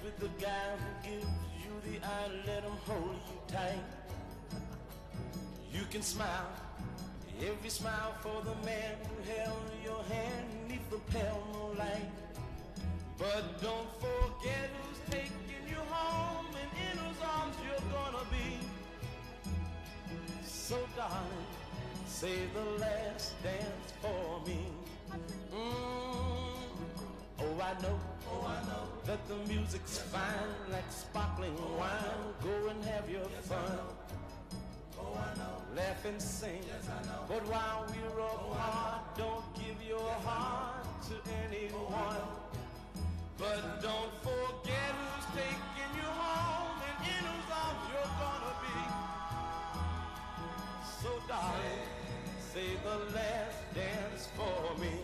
with the guy who gives you the eye, let him hold you tight. You can smile, every smile for the man who held your hand neath the pale moonlight. But don't forget who's taking you home and in whose arms you're gonna be. So darling, say the last dance for me. Oh, I know that the music's fine, like sparkling wine. Go and have your fun. Laugh and sing. But while we're apart, don't give your heart to anyone. But don't forget who's taking you home and in whose arms you're gonna be. So darling, say the last dance for me.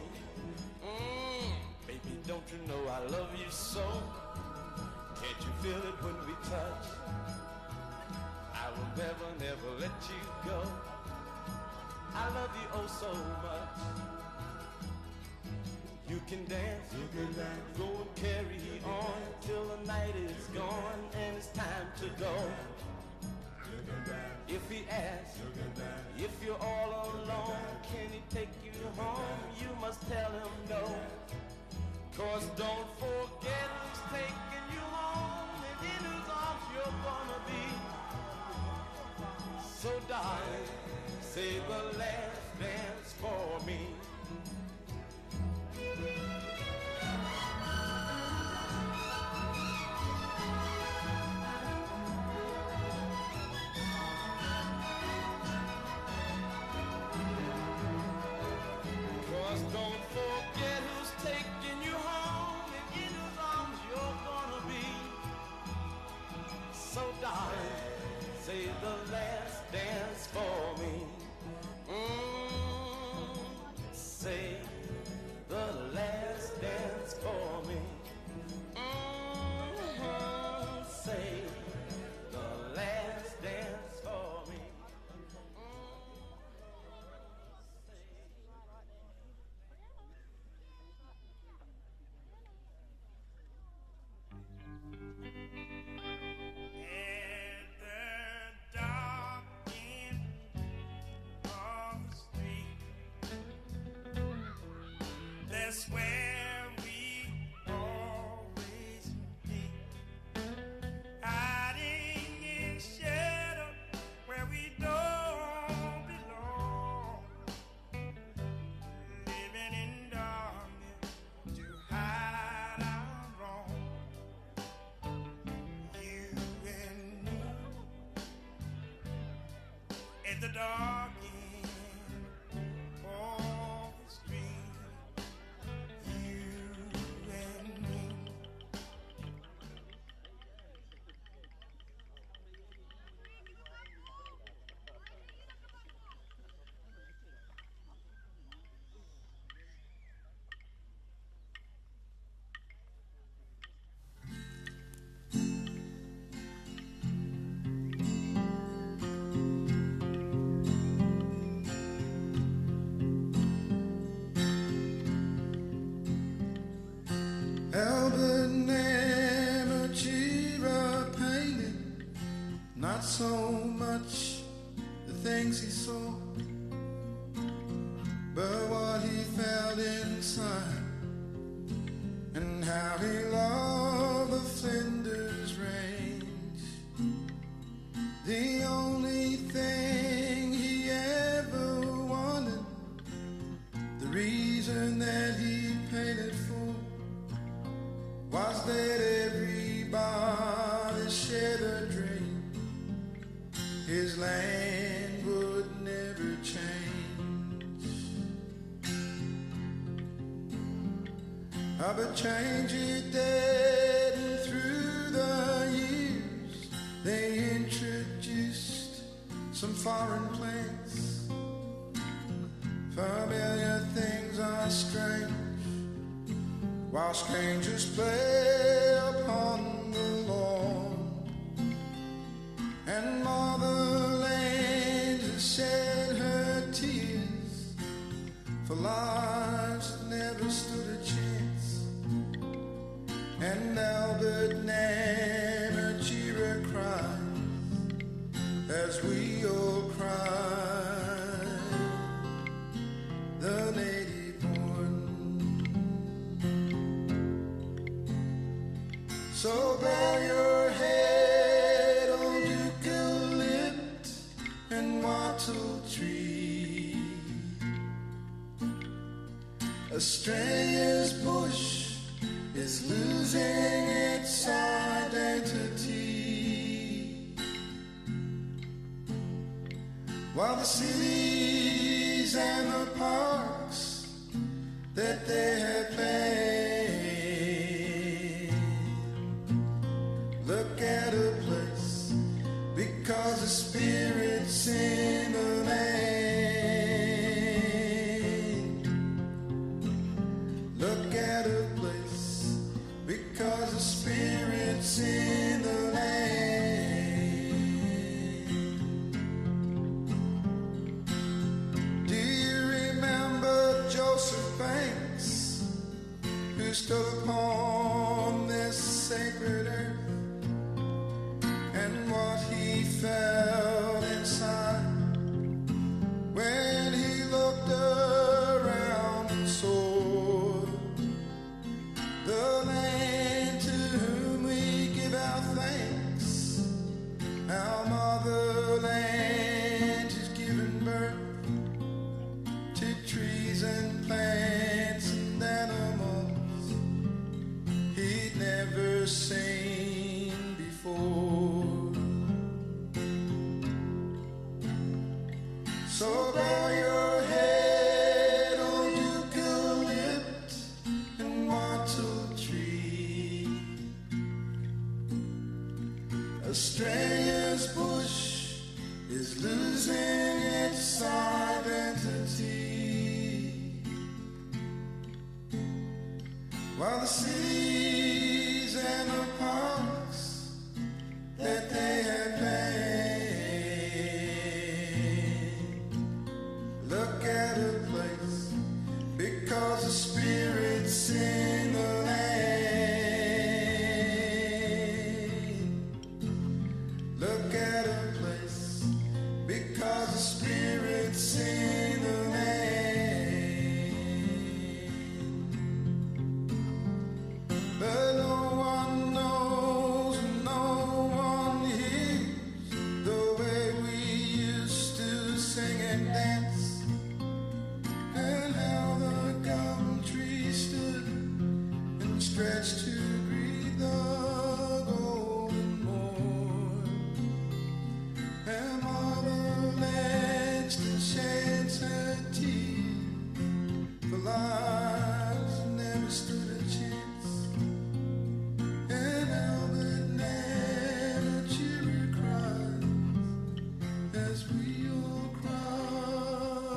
Baby, don't you know I love you so? Can't you feel it when we touch? I will never, never let you go. I love you oh so much. You can dance, go and carry on till the night is gone and it's time to go. If he asks, if you're all alone, can he take you home? You must tell him no. 'Cause don't forget who's taking you home and in whose arms you're gonna be. So darling, say the last dance for me. Don't forget who's taking you home and in whose arms you're gonna be. So darling, say the last dance for me. Say the last dance for me. Say the last dance for me. That's where we always meet, hiding in shadow where we don't belong, living in darkness to hide our wrong. You and me at the dark end of the street. Albert Namatjira painted not so much the things he saw, but what he felt inside, and how he loved the Flinders Range. The only thing he ever wanted, the reason that he painted for, was that everybody shared a dream. His land would never change. But change it did, and through the years they introduced some foreign plants. Familiar things are strange, while strangers play upon the lawn, and motherland has shed her tears for lives that never stood a chance. And Albert Australia's bush is losing its identity, while the cities and the parks that they have planned look at a place because the spirit's in the land. Look at a place because the spirit's in the land. Do you remember Joseph Banks, who stood upon this sacred earth, and what he felt inside when he looked around and saw the land to whom we give our thanks, our motherland has given birth to trees and plants and animals he'd never seen before. So bow your head, old eucalypt and wattle tree. Australia's bush is losing its identity, while the cities and the parks that they have planned look at a place because the spirit's in the land. Look at a place because the spirit's in the land. But no one knows, no one hears the way we used to sing and dance, and how the gum tree stood and stretched to greet the golden morn, and motherland still sheds her tears for lives that never stood a chance, and how that never cheery cries as we all cry.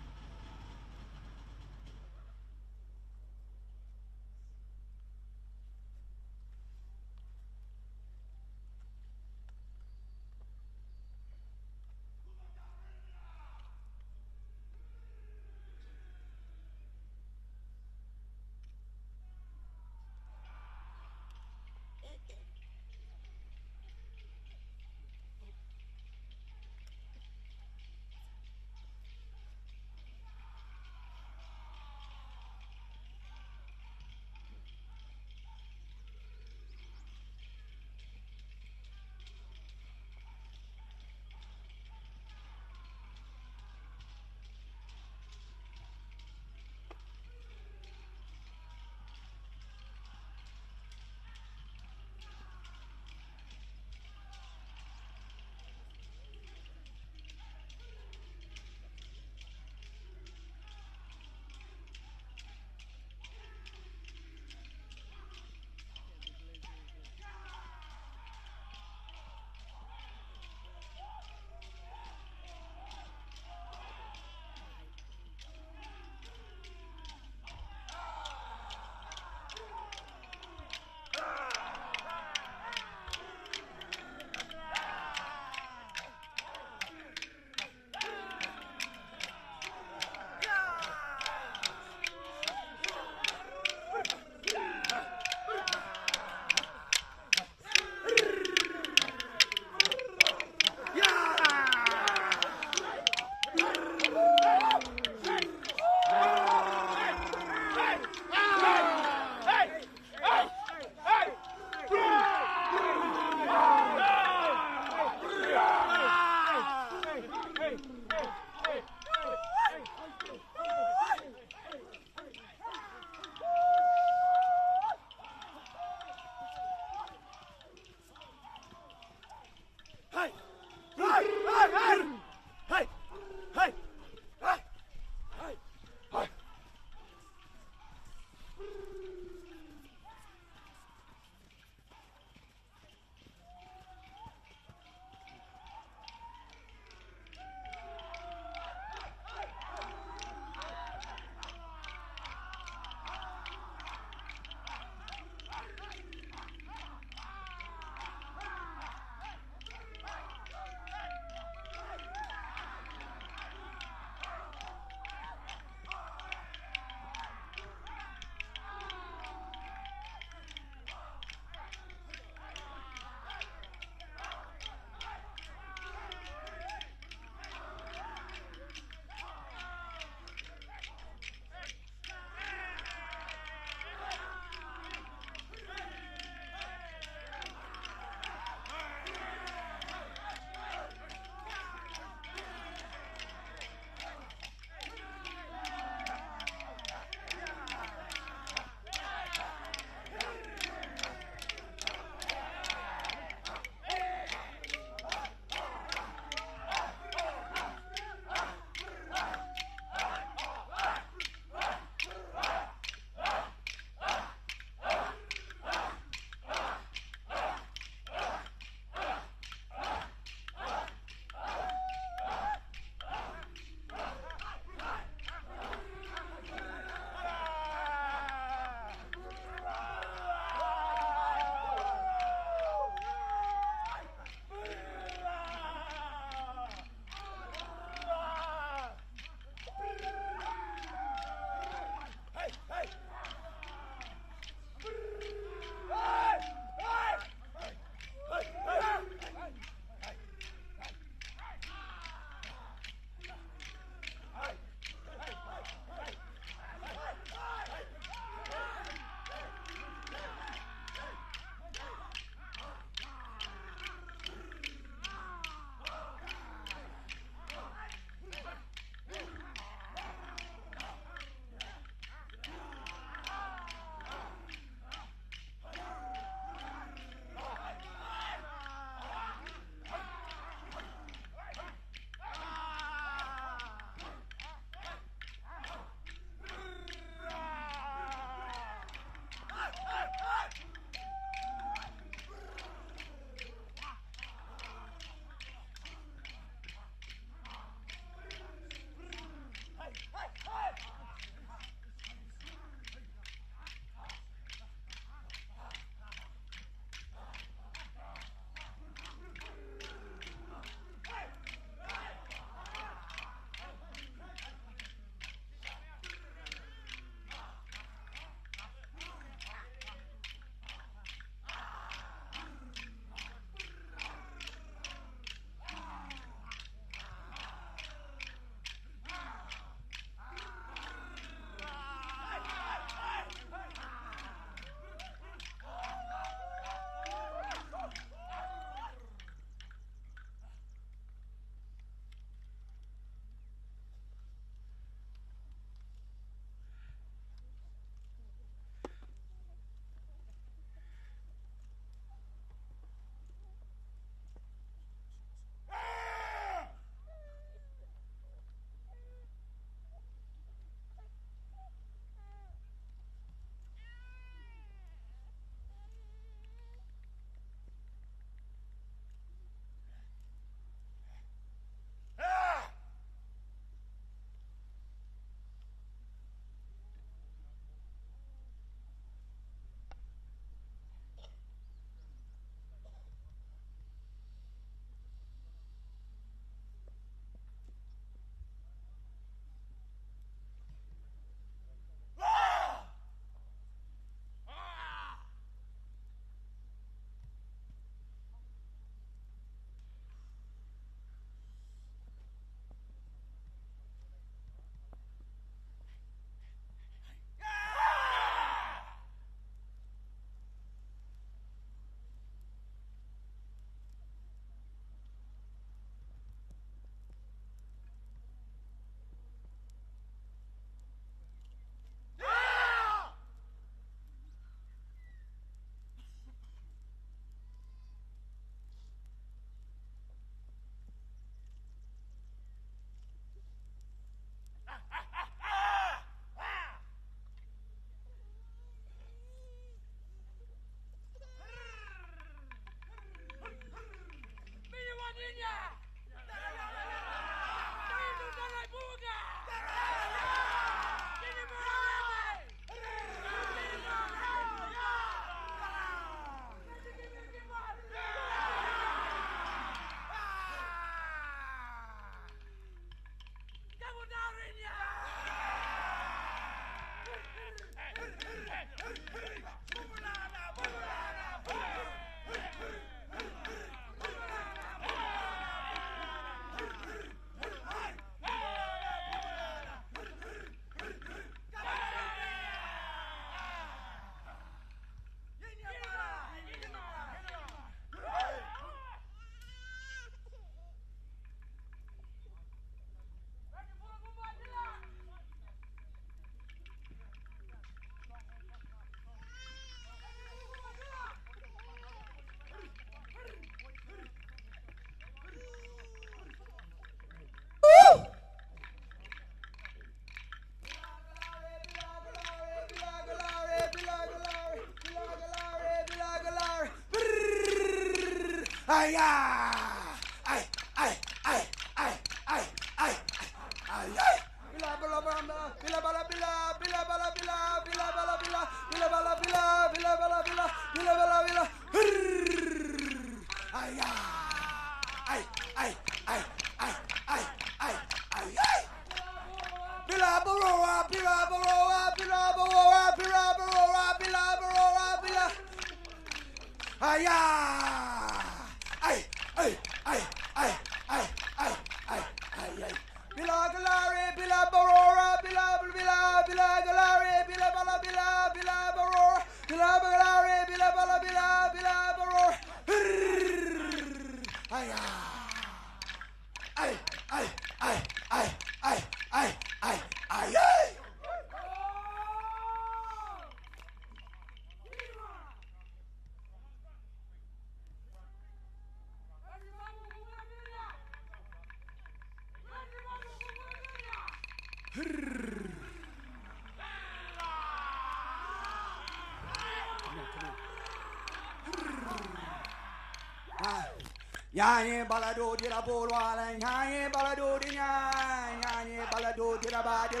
Nyanye balado di la bolwala, nyanye balado di nyanye balado di la badi.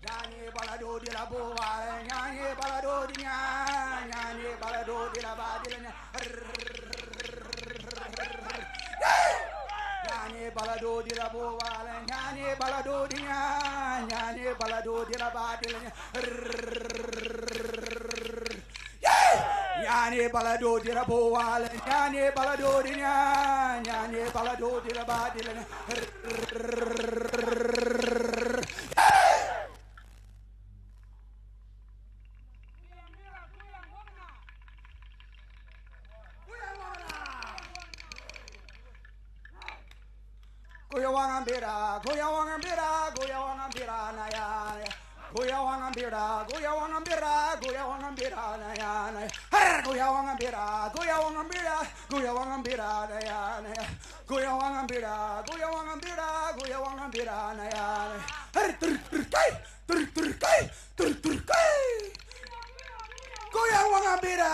Nyanye balado di la bolwala, nyanye balado di nyanye balado di la badi. Nyanye balado di la bolwala, nyanye balado di nyanye balado di la badi. Nyane balado di la boal, nyane balado di nyane balado di la badil. Goya wangambira, goya wangambira, goya wangambira na ya. Goya wangambira, goya wangambira, goya wangambira na ya na. Goya wangambira, goya wangambira, goya wangambira na ya na. Goya wangambira, goya wangambira, goya wangambira na ya na. Goya wangambira,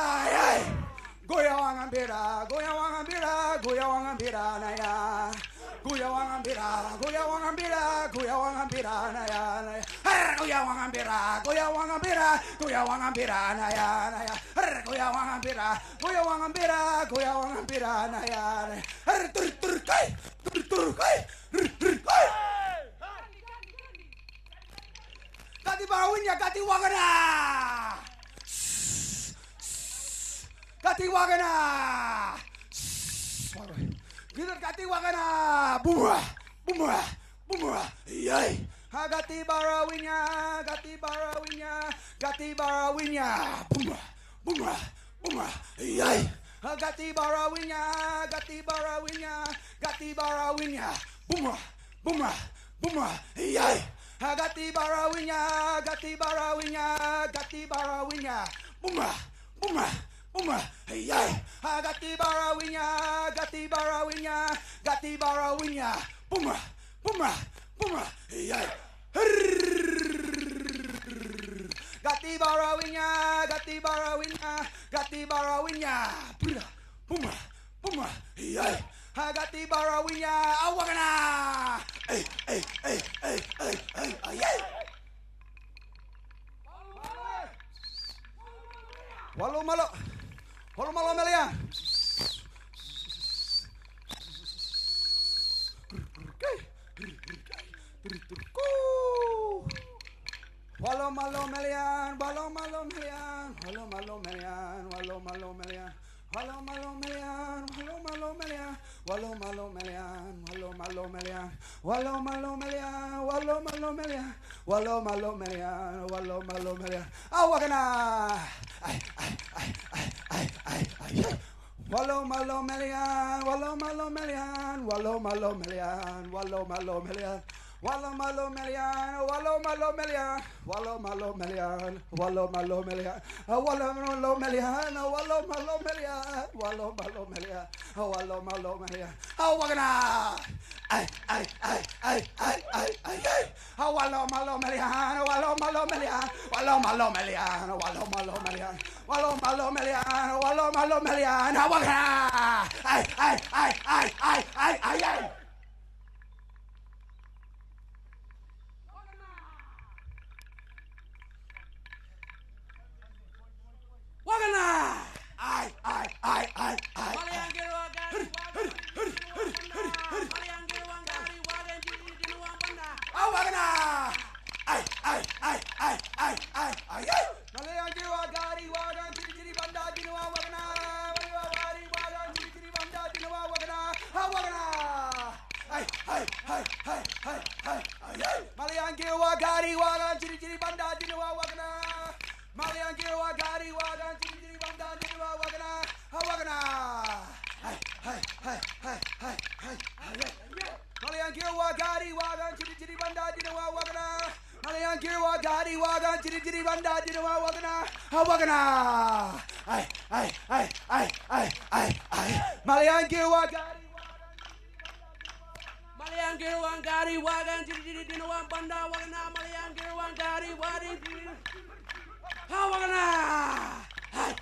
goya wangambira, goya wangambira, goya wangambira na ya. Goya wangambira, goya wangambira, goya wangambira na ya na. Goya wangambira, goya wangambira, goya wangambira na ya na. Goya wangambira, goya wangambira, goya wangambira na ya na. Kati bawinya kati wagana. Kati wagana. Gilir kati wagana. Bumrah, bumrah, bumrah. Yay. Gati barawinya, gati barawinya, gati barawinya. Bumrah, bumrah, bumrah. Yay. Gati barawinya, gati barawinya, gati barawinya. Bumrah, bumrah, bumrah. Yay. Gati barawinya, gati barawinya, gati barawinya. Bumrah, bumrah, bumrah. Yay. Gati barawinya, gati barawinya, gati barawinya. Bumrah, bumrah, bumrah. Yay. Gati barawinya, gati barawinya, gati barawinya. Bumrah, bumrah. Yay. Gati barawinya, awagana. Hey, hey, hey, hey, hey, hey, yay. Walau malo, walau malo melia. Walau malo melian, walau malo melian, walau malo melian, walau malo melian, walau malo melian, walau malo melian, walau malo melian, walau malo melian, walau malo melian, walau malo melian, walau malo melian, walau malo melian. Awakana, ay, ay, ay, ay, ay, ay, ay. Walau malo melian, walau malo melian, walau malo melian, walau malo melian. Walau malo melian, walau malo melian, walau malo melian, walau malo melian, walau malo melian, walau malo melian, walau malo melian, walau malo melian. Awagana, ay, ay, ay, ay, ay, ay, ay, ay. Walau malo melian, Wallo malo melian, wallo malo melian, wallo malo melian, wallo malo melian, wallo malo melian. Wagana! Ay. Wagana! Ay. Wagana! Ay. Malayangi wagari wagan chiri banda dinwa wagana. Wagari wagan chiri banda dinwa wagana. Wagana! Ay. Malayangi wagari wagan chiri banda dinwa wagana. Malayangi wagari wagan chiri banda dinwa wagana. Wagana! Ay. Malayangi wagari wagan chiri banda dinwa wagana. Malayangi wagari wagan chiri banda dinwa wagana. Wagana! Ay. Malayangi wagari Malayangi wagari wagan chiri dinwa banda wagana. Malayangi wagari wari wagana! Ay.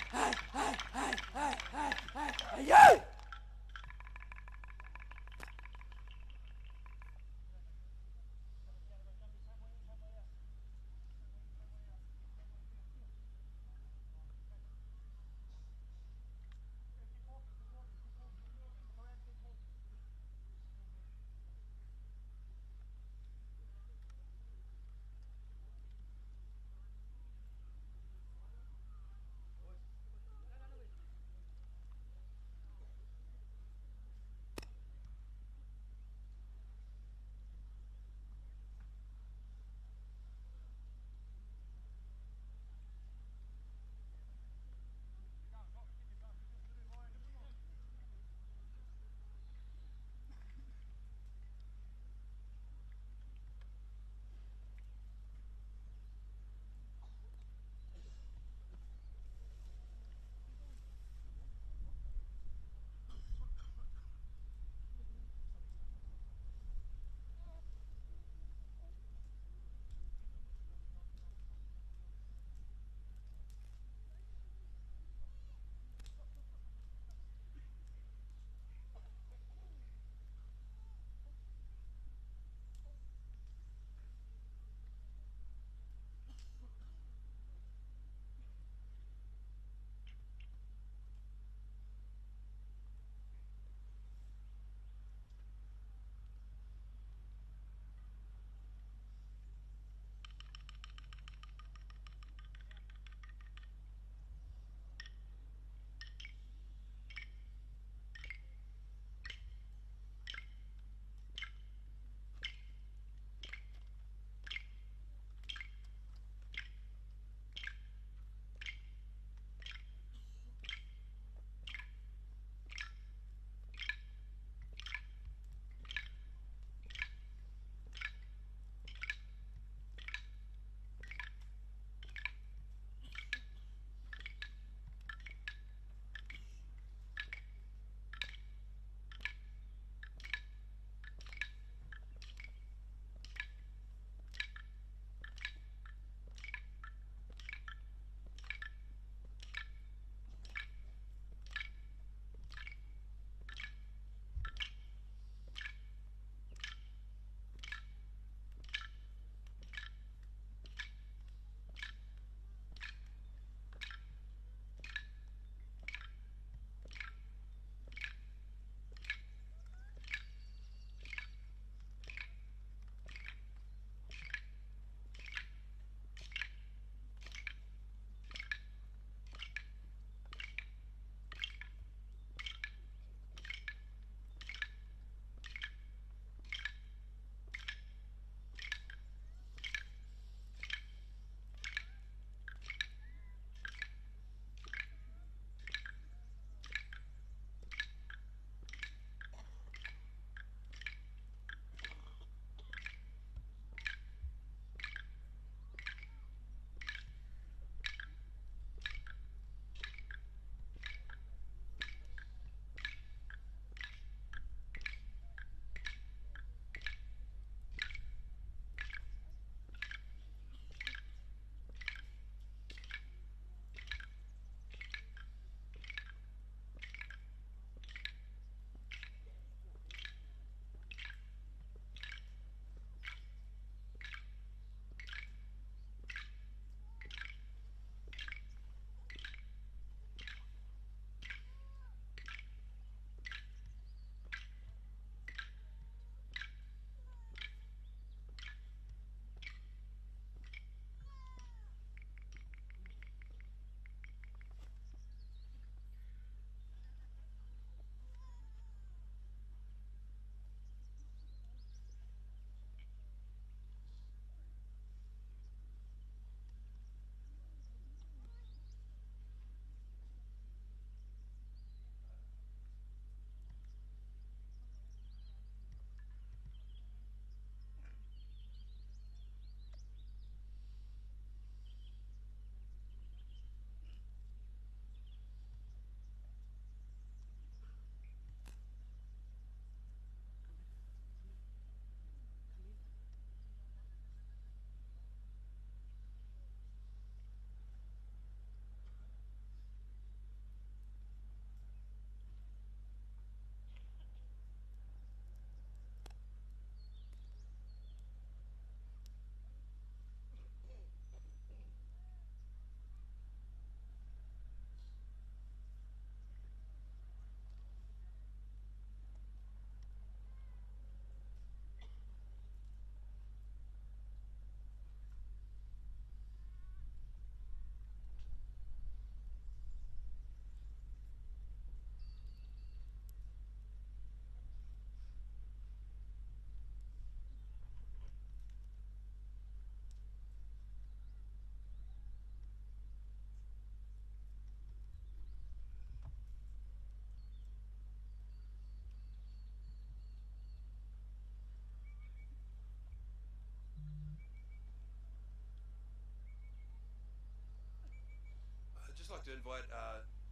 invite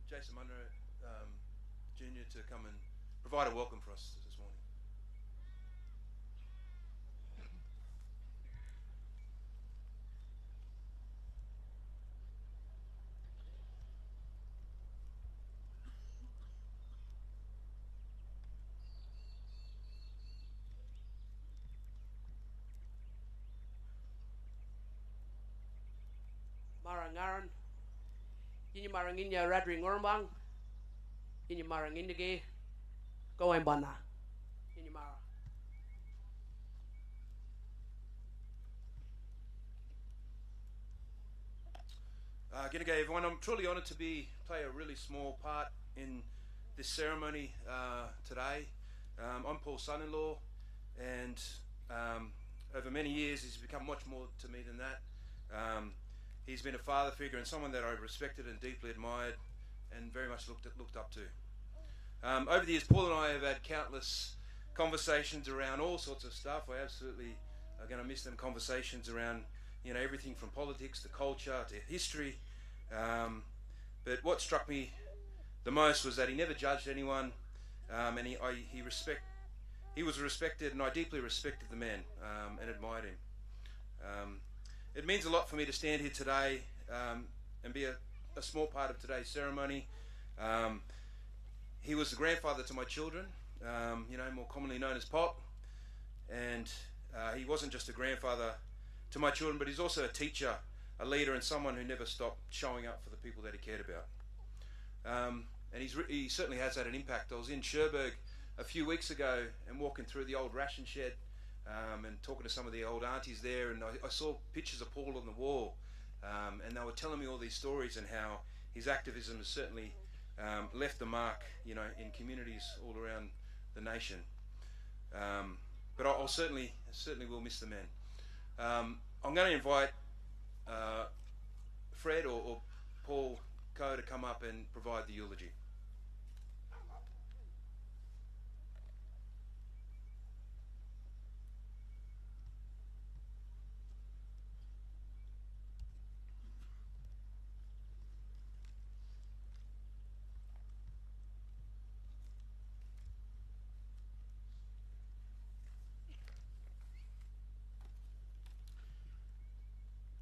Jason Munro Jr. to come and provide a welcome for us this morning. Marangaran, ini marangin ya radri ngorbang, ini marangin dege, kau yang bana, ini mara. G'day everyone, I'm truly honoured to play a really small part in this ceremony today. I'm Paul's son-in-law, and over many years he's become much more to me than that. He's been a father figure and someone that I respected and deeply admired and very much looked up to. Over the years, Paul and I have had countless conversations around all sorts of stuff. I absolutely are going to miss them conversations around, you know, everything from politics to culture to history. But what struck me the most was that he never judged anyone, and he was respected, and I deeply respected the man and admired him. It means a lot for me to stand here today and be a small part of today's ceremony. He was the grandfather to my children, you know, more commonly known as Pop, and he wasn't just a grandfather to my children, but he's also a teacher, a leader, and someone who never stopped showing up for the people that he cared about. And he certainly has had an impact. I was in Cherbourg a few weeks ago and walking through the old ration shed and talking to some of the old aunties there, and I saw pictures of Paul on the wall, and they were telling me all these stories and how his activism has certainly left a mark, you know, in communities all around the nation. But I'll certainly will miss the man. I'm going to invite Fred or Paul Coe to come up and provide the eulogy.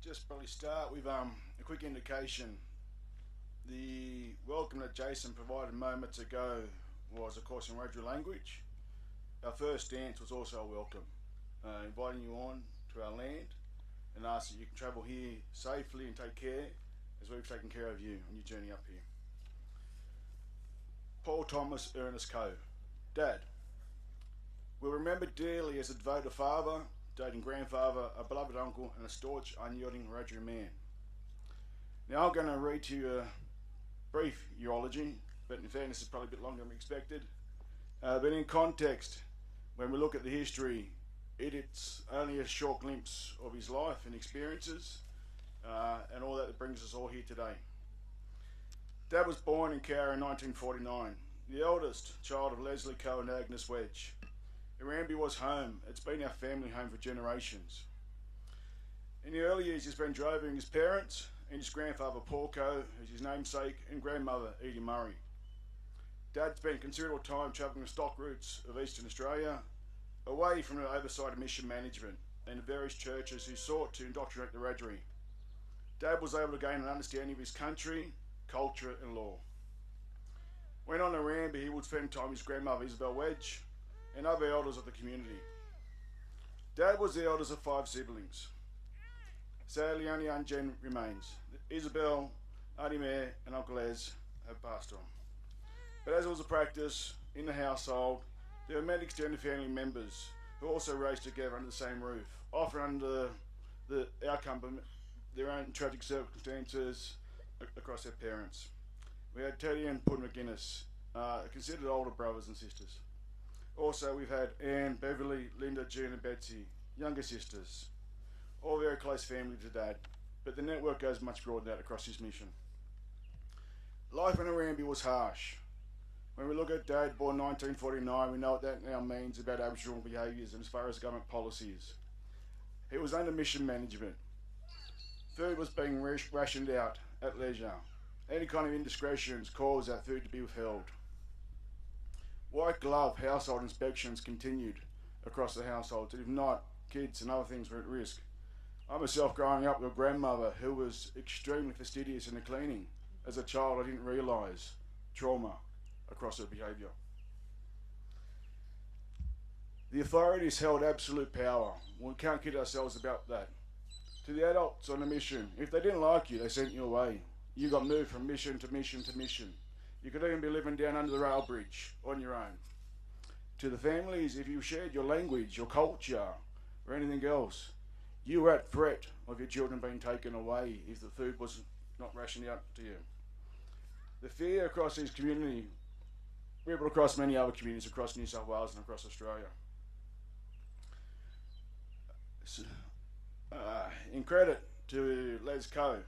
Just probably start with a quick indication. The welcome that Jason provided moments ago was, of course, in Wiradjuri language. Our first dance was also a welcome, inviting you on to our land and ask that you can travel here safely and take care as we've taken care of you on your journey up here. Paul Thomas Ernest Coe, Dad. We'll remember dearly as a devoted father, dating grandfather, a beloved uncle, and a staunch, unyielding Wiradjuri man. Now I'm going to read to you a brief eulogy, but in fairness it's probably a bit longer than we expected. But in context, when we look at the history, it's only a short glimpse of his life and experiences, and all that brings us all here today. Dad was born in Koori in 1949, the eldest child of Leslie Coe and Agnes Wedge. Irambie was home. It's been our family home for generations. In the early years, he's been droving his parents and his grandfather Paul Coe, who's his namesake, and grandmother Edie Murray. Dad spent considerable time travelling the stock routes of Eastern Australia, away from the oversight of mission management and the various churches who sought to indoctrinate the Wiradjuri. Dad was able to gain an understanding of his country, culture and law. When on Irambie, he would spend time with his grandmother Isabel Wedge and other elders of the community. Dad was the eldest of 5 siblings. Sadly, only Aunt Jen remains. Isabel, Auntie Mare and Uncle Ez have passed on. But as was a practice in the household, there were many extended family members who also raised together under the same roof, often under the outcome of their own tragic circumstances across their parents. We had Teddy and Pud McGuinness, considered older brothers and sisters. Also, we've had Anne, Beverly, Linda, June and Betsy, younger sisters, all very close family to Dad, but the network goes much broader than that across his mission. Life in Irambie was harsh. When we look at Dad, born 1949, we know what that now means about Aboriginal behaviours and as far as government policies. He was under mission management. Food was being rationed out at leisure, Any kind of indiscretions cause that food to be withheld. White glove household inspections continued across the households, and if not, kids and other things were at risk. I myself, growing up with a grandmother who was extremely fastidious in the cleaning. As a child, I didn't realise trauma across her behaviour. The authorities held absolute power. We can't kid ourselves about that. To the adults on a mission, if they didn't like you, they sent you away. You got moved from mission to mission to mission. You could even be living down under the rail bridge on your own. To the families, if you shared your language, your culture, or anything else, you were at threat of your children being taken away if the food was not rationed out to you. The fear across this community rippled across many other communities across New South Wales and across Australia. So, in credit to Les Coe,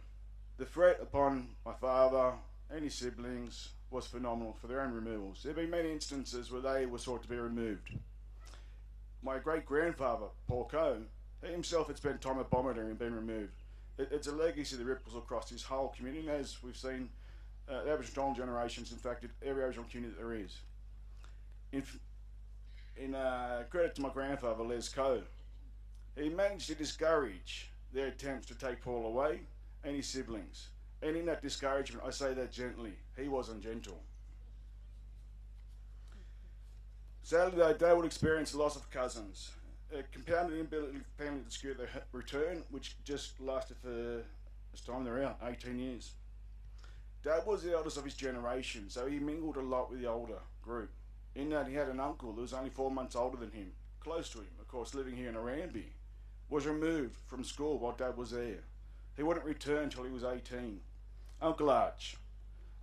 the threat upon my father and his siblings was phenomenal for their own removals. There have been many instances where they were sought to be removed. My great-grandfather, Paul Coe, he himself had spent time at Bombardier and been removed. It's a legacy that ripples across his whole community, and as we've seen, the Aboriginal generations infected every Aboriginal community that there is. In credit to my grandfather, Les Coe, he managed to discourage their attempts to take Paul away and his siblings. And in that discouragement, I say that gently, he wasn't gentle. Sadly though, they would experience the loss of cousins, a compounded inability of the family to secure their return, which just lasted for as time they're out, 18 years. Dad was the eldest of his generation, so he mingled a lot with the older group. In that he had an uncle that was only 4 months older than him, close to him, of course, living here in Arambi, was removed from school while Dad was there. He wouldn't return until he was 18. Uncle Arch.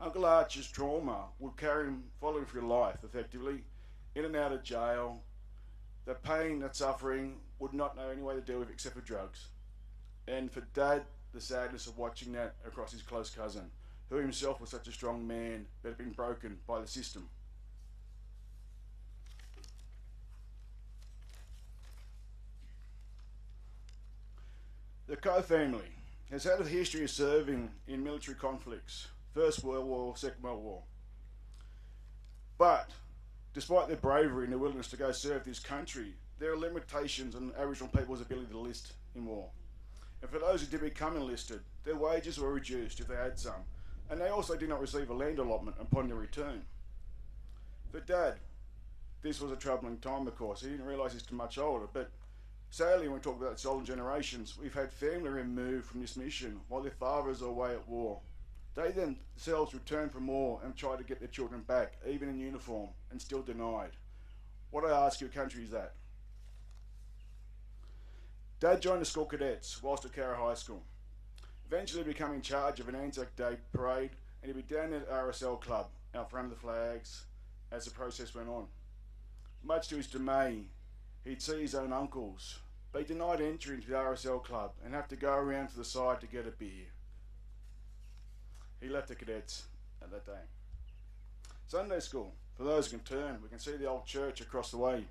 Uncle Arch's trauma would carry him, follow him through life, effectively, in and out of jail. The pain, that suffering, would not know any way to deal with except for drugs. And for Dad, the sadness of watching that across his close cousin, who himself was such a strong man, but had been broken by the system. The Coe family has had a history of serving in military conflicts, First World War, Second World War. But, despite their bravery and their willingness to go serve this country, there are limitations on Aboriginal people's ability to enlist in war. And for those who did become enlisted, their wages were reduced if they had some, and they also did not receive a land allotment upon their return. For Dad, this was a troubling time, of course. He didn't realise he's too much older, but sadly, when we talk about stolen generations, we've had family removed from this mission while their fathers are away at war. They themselves return from war and try to get their children back, even in uniform, and still denied. What I ask your country is that. Dad joined the school cadets whilst at Koori High School, eventually becoming in charge of an Anzac Day parade, and he'd be down at RSL Club, out front of the flags, as the process went on. Much to his dismay, he'd see his own uncles be denied entry into the RSL Club and have to go around to the side to get a beer. He left the cadets at that day. Sunday school. For those who can turn, we can see the old church across the way.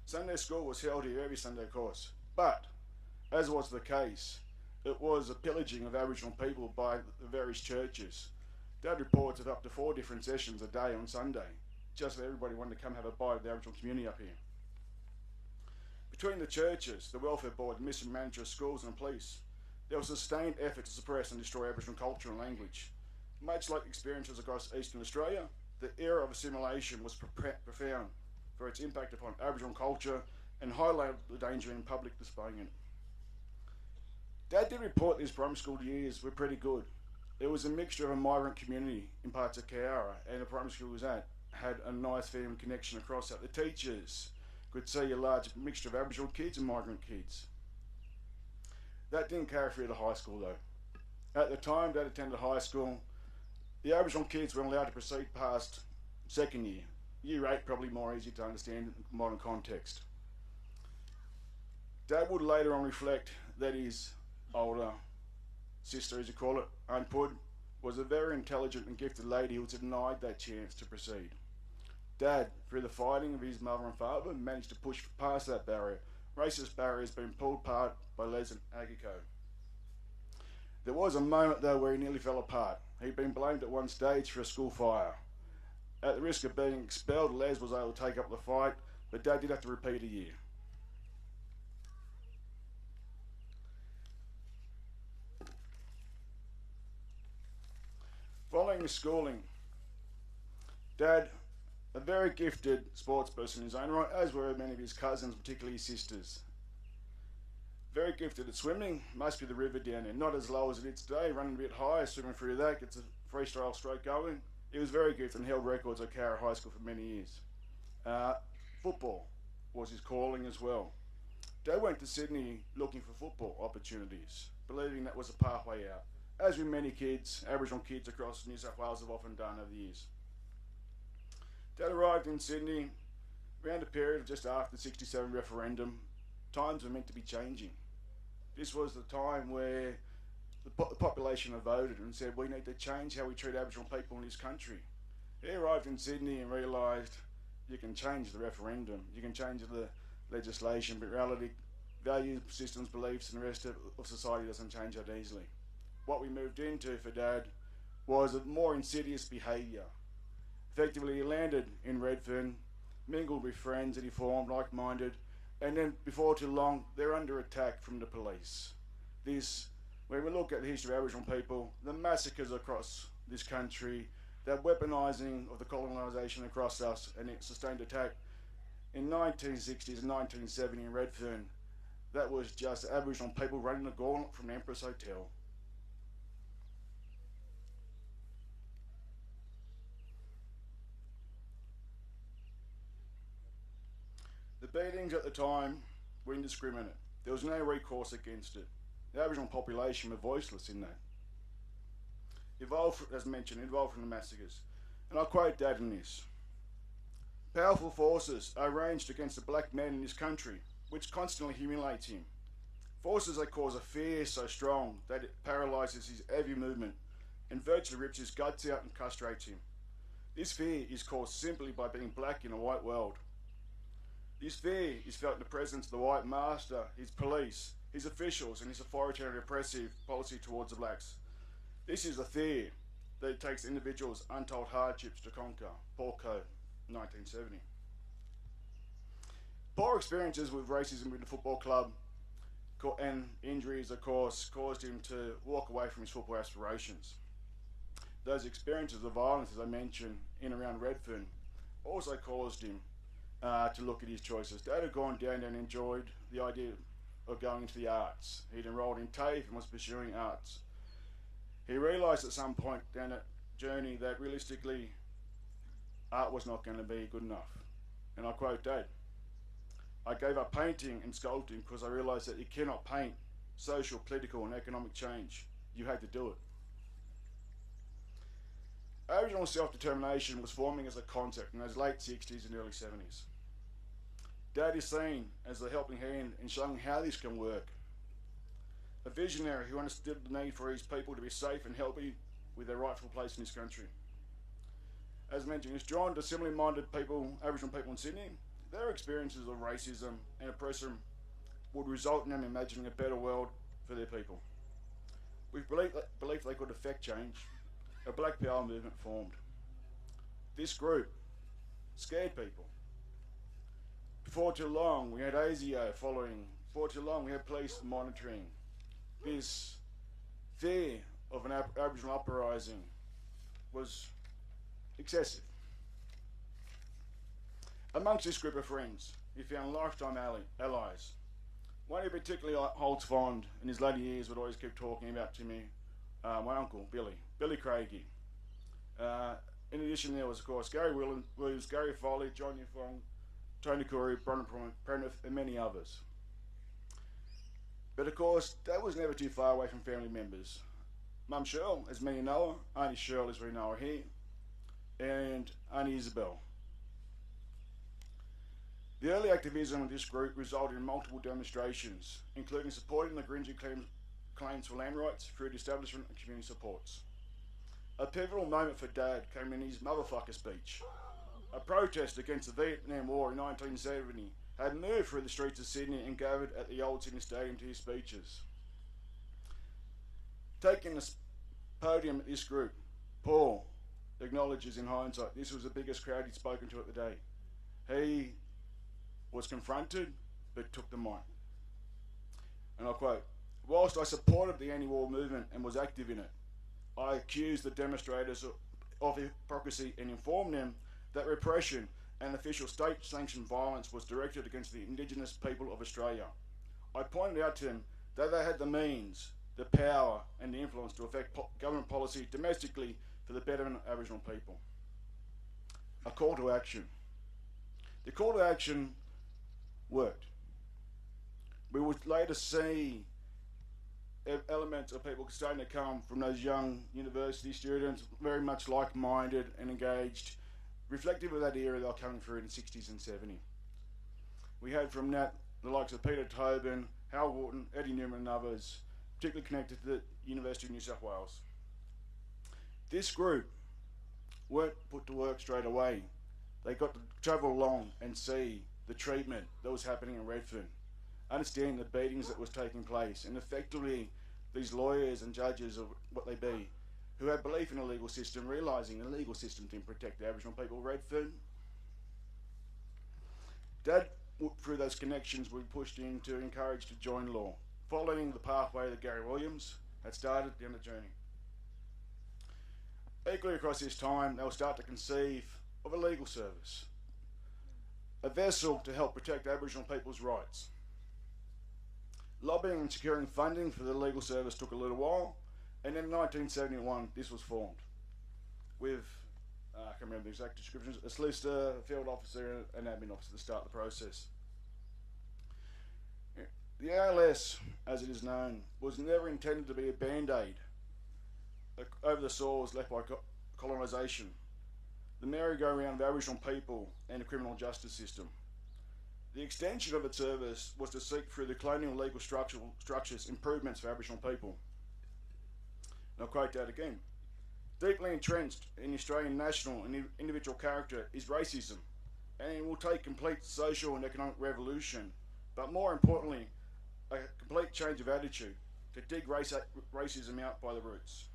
Sunday school was held here every Sunday, of course. But, as was the case, it was a pillaging of Aboriginal people by the various churches. Dad reports of up to 4 different sessions a day on Sunday, just for everybody wanting to come have a bite of the Aboriginal community up here. Between the churches, the welfare board, the mission manager of schools and police, there was a sustained effort to suppress and destroy Aboriginal culture and language. Much like experiences across Eastern Australia, the era of assimilation was profound for its impact upon Aboriginal culture and highlighted the danger in public displaying it. Dad did report these primary school years were pretty good. It was a mixture of a migrant community in parts of Koori, and the primary school he was at had a nice family connection across that. The teachers could see a large mixture of Aboriginal kids and migrant kids. That didn't carry through to high school though. At the time Dad attended high school, the Aboriginal kids weren't allowed to proceed past second year. Year 8 probably more easy to understand in modern context. Dad would later on reflect that his older sister, as you call it, Unpud, was a very intelligent and gifted lady who was denied that chance to proceed. Dad, through the fighting of his mother and father, managed to push past that barrier. Racist barriers being pulled apart by Les and Agiko. There was a moment though where he nearly fell apart. He'd been blamed at one stage for a school fire. At the risk of being expelled, Les was able to take up the fight, but Dad did have to repeat a year. Following his schooling, Dad, a very gifted sports person in his own right, as were many of his cousins, particularly his sisters. Very gifted at swimming, must be the river down there, not as low as it is today, running a bit higher, swimming through that, gets a freestyle stroke going. He was very gifted and held records at Koori High School for many years. Football was his calling as well. Dad went to Sydney looking for football opportunities, believing that was a pathway out, as with many kids, Aboriginal kids across New South Wales have often done over the years. Dad arrived in Sydney around a period of just after the 67 referendum. Times were meant to be changing. This was the time where the population had voted and said, we need to change how we treat Aboriginal people in this country. He arrived in Sydney and realised you can change the referendum, you can change the legislation, but in reality, values, systems, beliefs and the rest of society doesn't change that easily. What we moved into for Dad was a more insidious behaviour. Effectively, he landed in Redfern, mingled with friends that he formed, like-minded, and then before too long, they're under attack from the police. When we look at the history of Aboriginal people, the massacres across this country, the weaponising of the colonisation across us, and its sustained attack in 1960s and 1970 in Redfern, that was just Aboriginal people running the gauntlet from the Empress Hotel. The beatings at the time were indiscriminate. There was no recourse against it. The Aboriginal population were voiceless in that. As mentioned, involved from the massacres. And I'll quote Dad in this. Powerful forces are ranged against the black man in this country, which constantly humiliates him. Forces that cause a fear so strong that it paralyses his every movement and virtually rips his guts out and castrates him. This fear is caused simply by being black in a white world. This fear is felt in the presence of the white master, his police, his officials and his authoritarian repressive policy towards the blacks. This is the fear that it takes individuals' untold hardships to conquer. Paul Coe, 1970. Poor experiences with racism with the football club and injuries, of course, caused him to walk away from his football aspirations. Those experiences of violence, as I mentioned, in and around Redfern, also caused him to look at his choices. Dad had gone down and enjoyed the idea of going into the arts. He'd enrolled in TAFE and was pursuing arts. He realised at some point down that journey that realistically art was not going to be good enough. And I quote Dad, I gave up painting and sculpting because I realised that you cannot paint social, political and economic change. You had to do it. Aboriginal self-determination was forming as a concept in those late 60s and early 70s. Dad is seen as the helping hand in showing how this can work. A visionary who understood the need for his people to be safe and healthy with their rightful place in this country. As mentioned, he's drawn to similarly minded people, Aboriginal people in Sydney. Their experiences of racism and oppression would result in them imagining a better world for their people. With belief they could affect change, a Black Power movement formed. This group scared people. Before too long, we had ASIO following. Before too long, we had police monitoring. This fear of an Aboriginal uprising was excessive. Amongst this group of friends, he found lifetime allies. One he particularly holds fond in his later years would always keep talking about to me, my uncle, Billy Craigie. In addition, there was, of course, Gary Williams, Gary Foley, John Yufong, Tony Koori, Bronner Prentice, and many others. But of course, Dad was never too far away from family members. Mum Cheryl, as many know her, Auntie Cheryl, as we know her here, and Auntie Isabel. The early activism of this group resulted in multiple demonstrations, including supporting the Gringy claims for land rights through the establishment of community supports. A pivotal moment for Dad came in his motherfucker speech. A protest against the Vietnam War in 1970 had moved through the streets of Sydney and gathered at the old Sydney Stadium to hear speeches. Taking the podium at this group, Paul acknowledges in hindsight this was the biggest crowd he'd spoken to at the day. He was confronted but took the mic. And I'll quote, "Whilst I supported the anti-war movement and was active in it, I accused the demonstrators of hypocrisy and informed them that repression and official state-sanctioned violence was directed against the Indigenous people of Australia. I pointed out to them that they had the means, the power and the influence to affect government policy domestically for the betterment of Aboriginal people." A call to action. The call to action worked. We would later see elements of people starting to come from those young university students, very much like-minded and engaged, reflective of that era they were coming through in the 60s and 70s. We had from that the likes of Peter Tobin, Hal Wharton, Eddie Newman and others, particularly connected to the University of New South Wales. This group weren't put to work straight away. They got to travel along and see the treatment that was happening in Redfern, understanding the beatings that was taking place, and effectively these lawyers and judges, or what they be, who had belief in the legal system, realising the legal system didn't protect the Aboriginal people of Redfern. Dad, through those connections, we pushed in to encourage to join law, following the pathway that Gary Williams had started down the journey. Equally across this time, they'll start to conceive of a legal service, a vessel to help protect Aboriginal people's rights. Lobbying and securing funding for the legal service took a little while, and in 1971 this was formed with, I can't remember the exact descriptions, a solicitor, a field officer and an admin officer to start the process. The ALS, as it is known, was never intended to be a band-aid over the sores left by colonisation, the merry-go-round of Aboriginal people and the criminal justice system. The extension of its service was to seek through the colonial legal structures improvements for Aboriginal people. And I'll quote that again. "Deeply entrenched in Australian national and individual character is racism, and it will take complete social and economic revolution, but more importantly, a complete change of attitude to dig racism out by the roots."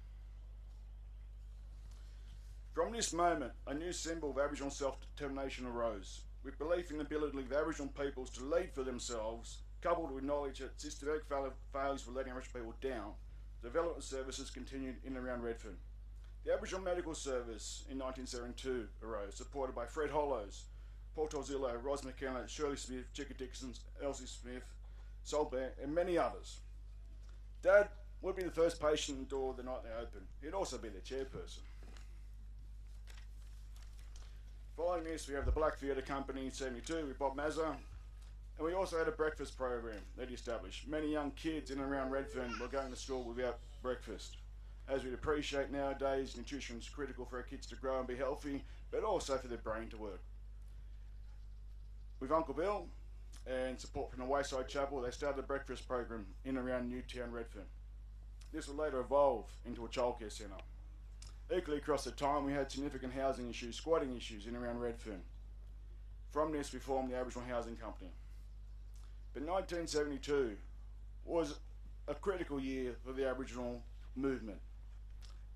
From this moment, a new symbol of Aboriginal self-determination arose, with belief in the ability of Aboriginal peoples to lead for themselves, coupled with knowledge that systematic failures were letting Aboriginal people down. Development services continued in and around Redfern. The Aboriginal Medical Service in 1972 arose, supported by Fred Hollows, Paul Torzillo, Ros McKenna, Shirley Smith, Chicka Dixon, Elsie Smith, Sol Bear, and many others. Dad would be the first patient in the door the night they opened. He'd also be the chairperson. Following this, we have the Black Theatre Company in 72 with Bob Mazza, and we also had a breakfast program that he established. Many young kids in and around Redfern were going to school without breakfast. As we'd appreciate nowadays, nutrition is critical for our kids to grow and be healthy, but also for their brain to work. With Uncle Bill and support from the Wayside Chapel, they started a breakfast program in and around Newtown, Redfern. This would later evolve into a childcare centre. Equally across the time, we had significant housing issues, squatting issues in and around Redfern. From this, we formed the Aboriginal Housing Company. But 1972 was a critical year for the Aboriginal movement.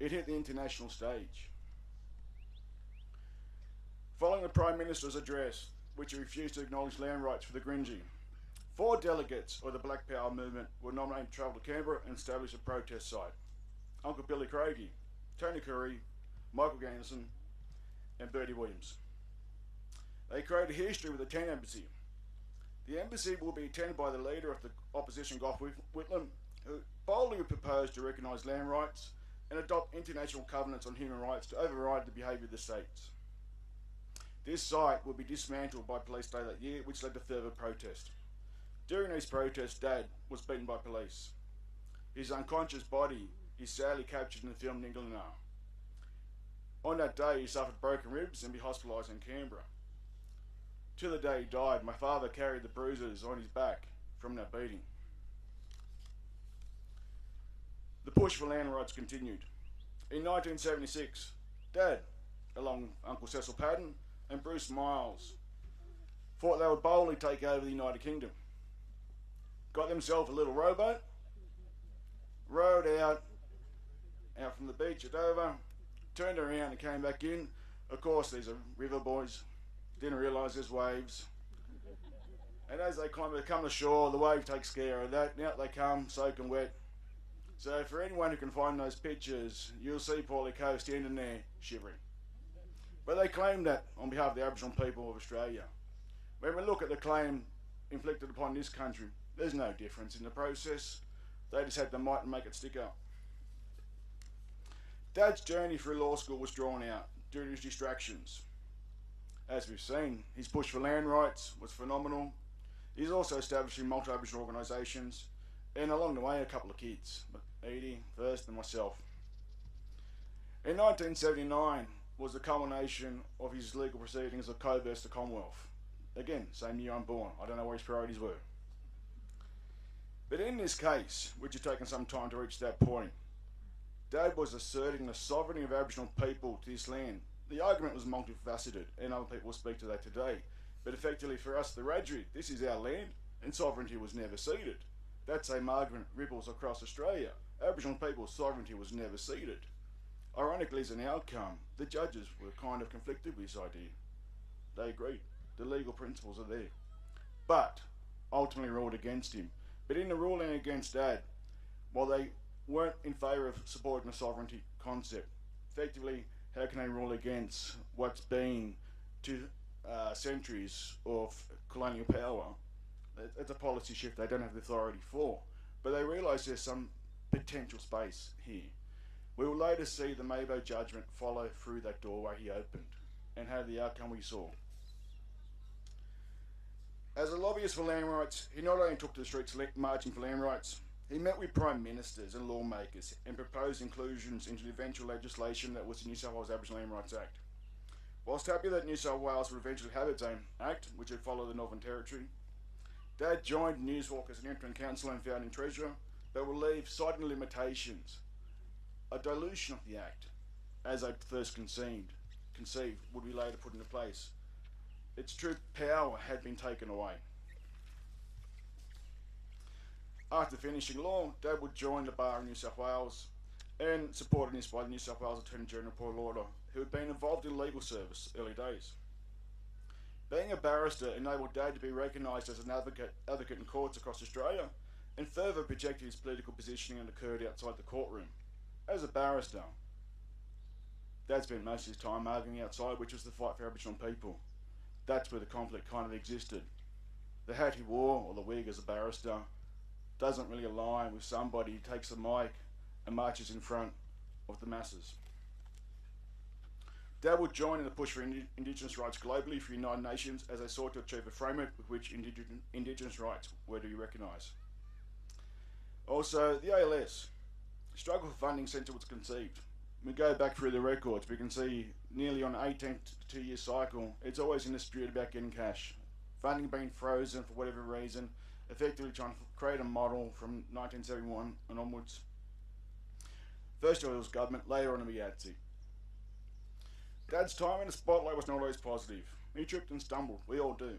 It hit the international stage. Following the Prime Minister's address, which he refused to acknowledge land rights for the Gringy, 4 delegates of the Black Power movement were nominated to travel to Canberra and establish a protest site. Uncle Billy Craigie, Tony Koori, Michael Ganderson, and Bertie Williams. They created history with the tent embassy. The embassy will be attended by the leader of the opposition, Gough Whitlam, who boldly proposed to recognise land rights and adopt international covenants on human rights to override the behaviour of the states. This site will be dismantled by police later that year, which led to further protest. During these protests, Dad was beaten by police. His unconscious body is sadly captured in the film Ningalina. On that day, he suffered broken ribs and be hospitalised in Canberra. To the day he died, my father carried the bruises on his back from that beating. The push for land rights continued. In 1976, Dad, along with Uncle Cecil Padden and Bruce Miles, thought they would boldly take over the United Kingdom. Got themselves a little rowboat, rowed out beach at over, turned around and came back in. Of course, these are river boys. Didn't realise there's waves. And as they come to shore, the wave takes care of that. And out they come, soaking wet. So for anyone who can find those pictures, you'll see Paul Coe standing there shivering. But they claim that on behalf of the Aboriginal people of Australia. When we look at the claim inflicted upon this country, there's no difference in the process. They just had the might and make it stick up. Dad's journey through law school was drawn out due to his distractions. As we've seen, his push for land rights was phenomenal. He's also establishing multi-Aboriginal organisations, and along the way a couple of kids, Edie first and myself. In 1979 was the culmination of his legal proceedings of Coe versus the Commonwealth. Again, same year I'm born. I don't know what his priorities were. But in this case, which had taken some time to reach that point, Dad was asserting the sovereignty of Aboriginal people to this land. The argument was multifaceted, and other people will speak to that today. But effectively for us, the Wiradjuri, this is our land, and sovereignty was never ceded. That same argument ripples across Australia. Aboriginal people's sovereignty was never ceded. Ironically, as an outcome, the judges were kind of conflicted with this idea. They agreed. The legal principles are there. But ultimately ruled against him. But in the ruling against Dad, while they weren't in favour of supporting the sovereignty concept, effectively, how can they rule against what's been 2 centuries of colonial power? It's a policy shift they don't have the authority for. But they realise there's some potential space here. We will later see the Mabo judgment follow through that doorway he opened and have the outcome we saw. As a lobbyist for land rights, he not only took to the streets marching for land rights, he met with prime ministers and lawmakers and proposed inclusions into the eventual legislation that was the New South Wales Aboriginal Land Rights Act. Whilst happy that New South Wales would eventually have its own act, which would follow the Northern Territory, Dad joined Newswalk as an interim councillor and founding treasurer, but will leave citing limitations. A dilution of the act, as they first conceived, would be later put into place. Its true power had been taken away. After finishing law, Dad would join the bar in New South Wales and supported this by the New South Wales Attorney General Paul Lauder, who had been involved in legal service early days. Being a barrister enabled Dad to be recognised as an advocate in courts across Australia and further projected his political positioning and occurred outside the courtroom. As a barrister, Dad spent most of his time arguing outside, which was the fight for Aboriginal people. That's where the conflict kind of existed. The hat he wore, or the wig as a barrister, doesn't really align with somebody who takes the mic and marches in front of the masses. Dad would join in the push for Indigenous rights globally for the United Nations as they sought to achieve a framework with which Indigenous rights were to be recognised. Also, the ALS, the struggle for funding since it was conceived. When we go back through the records, we can see nearly on an 18 to 2 year cycle, it's always in dispute about getting cash. Funding being frozen for whatever reason, effectively trying to create a model from 1971 and onwards. First it was government, later on it was Yahtzee. Dad's time in the spotlight was not always positive. He tripped and stumbled, we all do.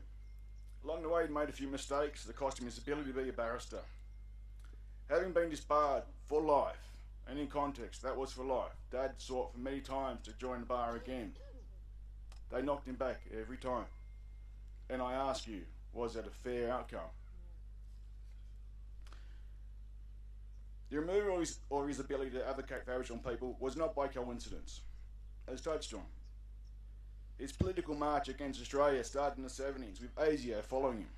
Along the way he made a few mistakes that cost him his ability to be a barrister. Having been disbarred for life, and in context, that was for life, Dad sought for many times to join the bar again. They knocked him back every time. And I ask you, was that a fair outcome? The removal of his ability to advocate for Aboriginal people was not by coincidence, as touched on. His political march against Australia started in the 70s, with ASIO following him.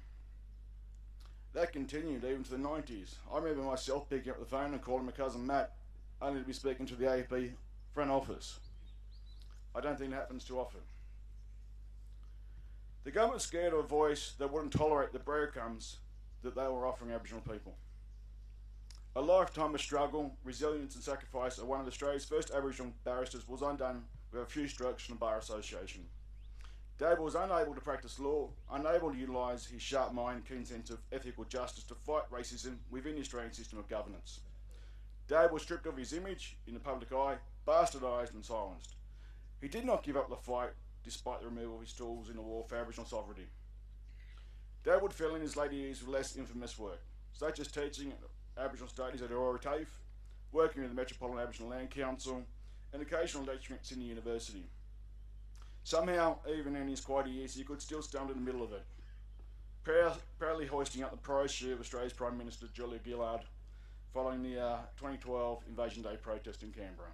That continued even to the 90s. I remember myself picking up the phone and calling my cousin Matt, only to be speaking to the AFB front office. I don't think it happens too often. The government scared of a voice that wouldn't tolerate the breadcrumbs that they were offering Aboriginal people. A lifetime of struggle, resilience and sacrifice of one of Australia's first Aboriginal barristers was undone with a few strokes from the Bar Association. Dad was unable to practice law, unable to utilise his sharp mind and keen sense of ethical justice to fight racism within the Australian system of governance. Dad was stripped of his image in the public eye, bastardised and silenced. He did not give up the fight despite the removal of his tools in the war for Aboriginal sovereignty. Dad would fill in his later years with less infamous work, such as teaching Aboriginal studies at Aurora TAFE, working with the Metropolitan Aboriginal Land Council, and occasional lecturing at Sydney University. Somehow, even in his quieter years, he could still stand in the middle of it, proudly hoisting up the prize shield of Australia's Prime Minister Julia Gillard following the 2012 Invasion Day protest in Canberra.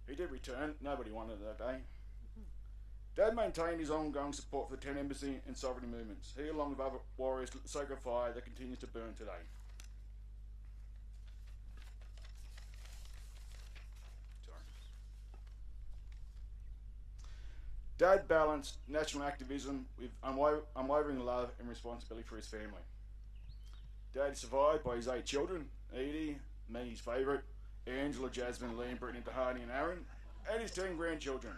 He did return, nobody wanted that day. Dad maintained his ongoing support for the 10 embassy and sovereignty movements. He, along with other warriors, lit the sacred fire that continues to burn today. Dad balanced national activism with unwavering love and responsibility for his family. Dad is survived by his 8 children, Edie, me, his favourite, Angela, Jasmine, Liam, Brittany, Tahani and Aaron, and his 10 grandchildren.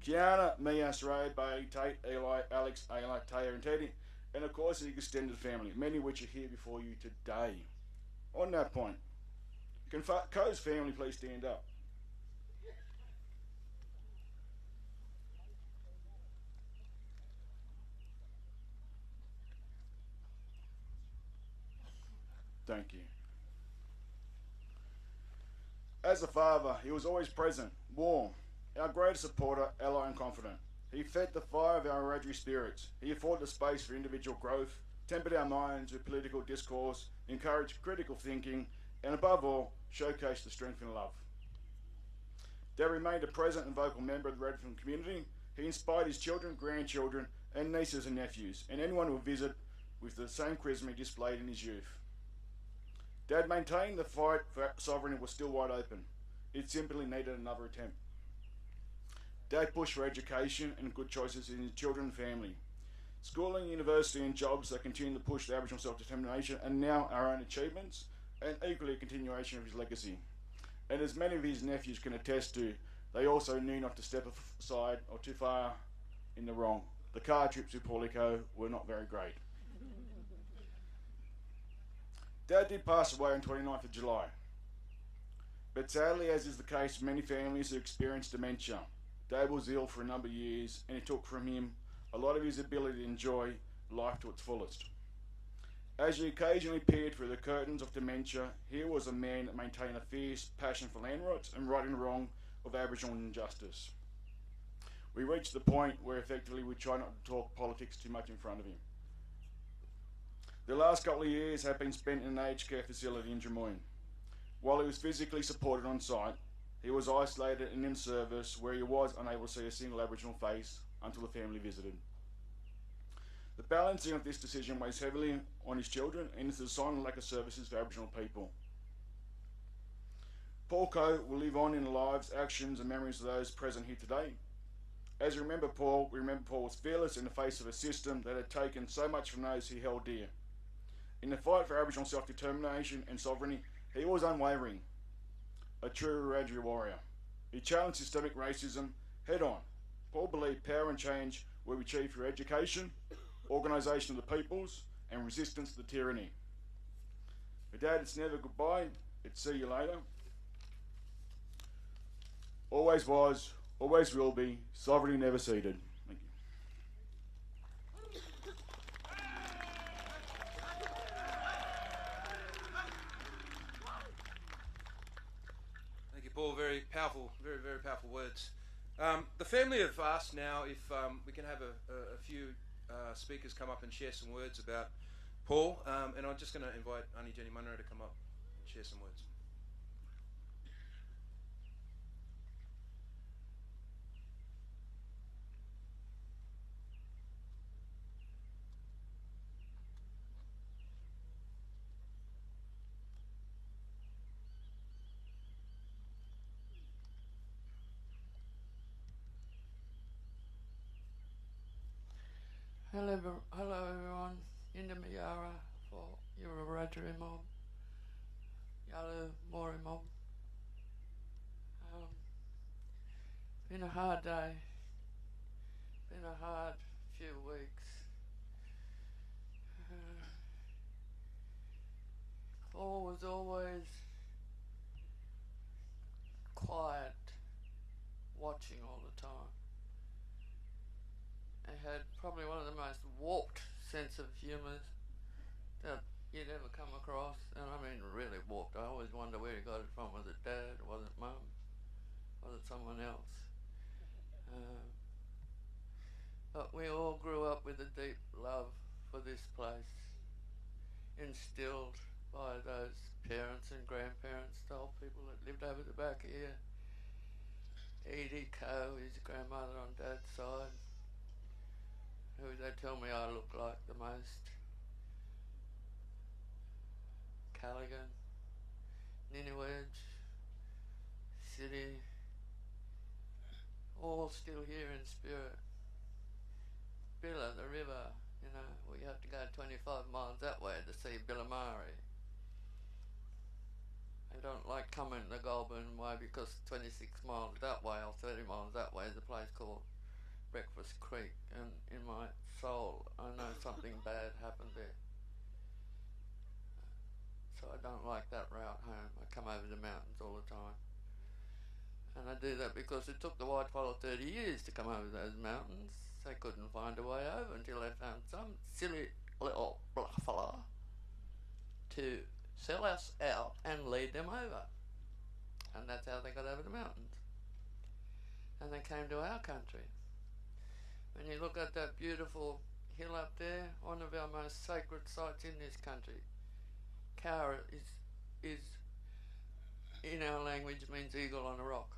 Kiana, Mia, Saray, Bailey, Tate, Eli, Alex, Ayla, Taya and Teddy, and of course his extended family, many of which are here before you today. On that point, can Coe's family please stand up? Thank you. As a father, he was always present, warm, our greatest supporter, ally and confidant. He fed the fire of our Wiradjuri spirits. He afforded a space for individual growth, tempered our minds with political discourse, encouraged critical thinking, and above all, showcased the strength and love. Dad remained a present and vocal member of the Redfern community. He inspired his children, grandchildren, and nieces and nephews, and anyone who would visit with the same charisma he displayed in his youth. Dad maintained the fight for sovereignty was still wide open. It simply needed another attempt. Dad pushed for education and good choices in his children and family. Schooling, university and jobs that continue to push the Aboriginal self-determination and now our own achievements, and equally a continuation of his legacy. And as many of his nephews can attest to, they also knew not to step aside or too far in the wrong. The car trips with Paulie Coe were not very great. Dad did pass away on 29th of July. But sadly, as is the case with many families who experience dementia, Dad was ill for a number of years and it took from him a lot of his ability to enjoy life to its fullest. As he occasionally peered through the curtains of dementia, here was a man that maintained a fierce passion for land rights and righting the wrong of Aboriginal injustice. We reached the point where effectively we try not to talk politics too much in front of him. The last couple of years have been spent in an aged care facility in Drummoyne. While he was physically supported on site, he was isolated and in service where he was unable to see a single Aboriginal face until the family visited. The balancing of this decision weighs heavily on his children and is a sign of lack of services for Aboriginal people. Paul Coe will live on in the lives, actions and memories of those present here today. As we remember Paul was fearless in the face of a system that had taken so much from those he held dear. In the fight for Aboriginal self-determination and sovereignty, he was unwavering, a true Wiradjuri warrior. He challenged systemic racism head on. Paul believed power and change were achieved through education, organisation of the peoples, and resistance to the tyranny. For Dad, it's never goodbye, it's see you later. Always was, always will be, sovereignty never ceded. Thank you. Thank you, Paul. Very powerful, very, very powerful words. The family have asked now if we can have a few speakers come up and share some words about Paul, and I'm just going to invite Auntie Jenny Munro to come up and share some words. Hello everyone, in the Mayara for your Wiradjuri mob, Yalu Mori mob. Been a hard day, been a hard few weeks. Paul was always quiet, watching all the time. I had probably one of the most warped sense of humour that you'd ever come across, and I mean really warped. I always wonder where he got it from. Was it Dad? someone else. But we all grew up with a deep love for this place, instilled by those parents and grandparents, the old people that lived over the back here. Edie Coe, his grandmother on Dad's side, who they tell me I look like the most. Callaghan, Ninewedge, City, all still here in spirit. Billa, the river, you know, we have to go 25 miles that way to see Billamari. I don't like coming the Goulburn way because 26 miles that way or 30 miles that way is a place called Breakfast Creek, and in my soul I know something bad happened there. So I don't like that route home. I come over the mountains all the time. And I do that because it took the whitefellow 30 years to come over those mountains. They couldn't find a way over until they found some silly little blackfellow to sell us out and lead them over. And that's how they got over the mountains. And they came to our country. When you look at that beautiful hill up there, one of our most sacred sites in this country, Koori is in our language means eagle on a rock.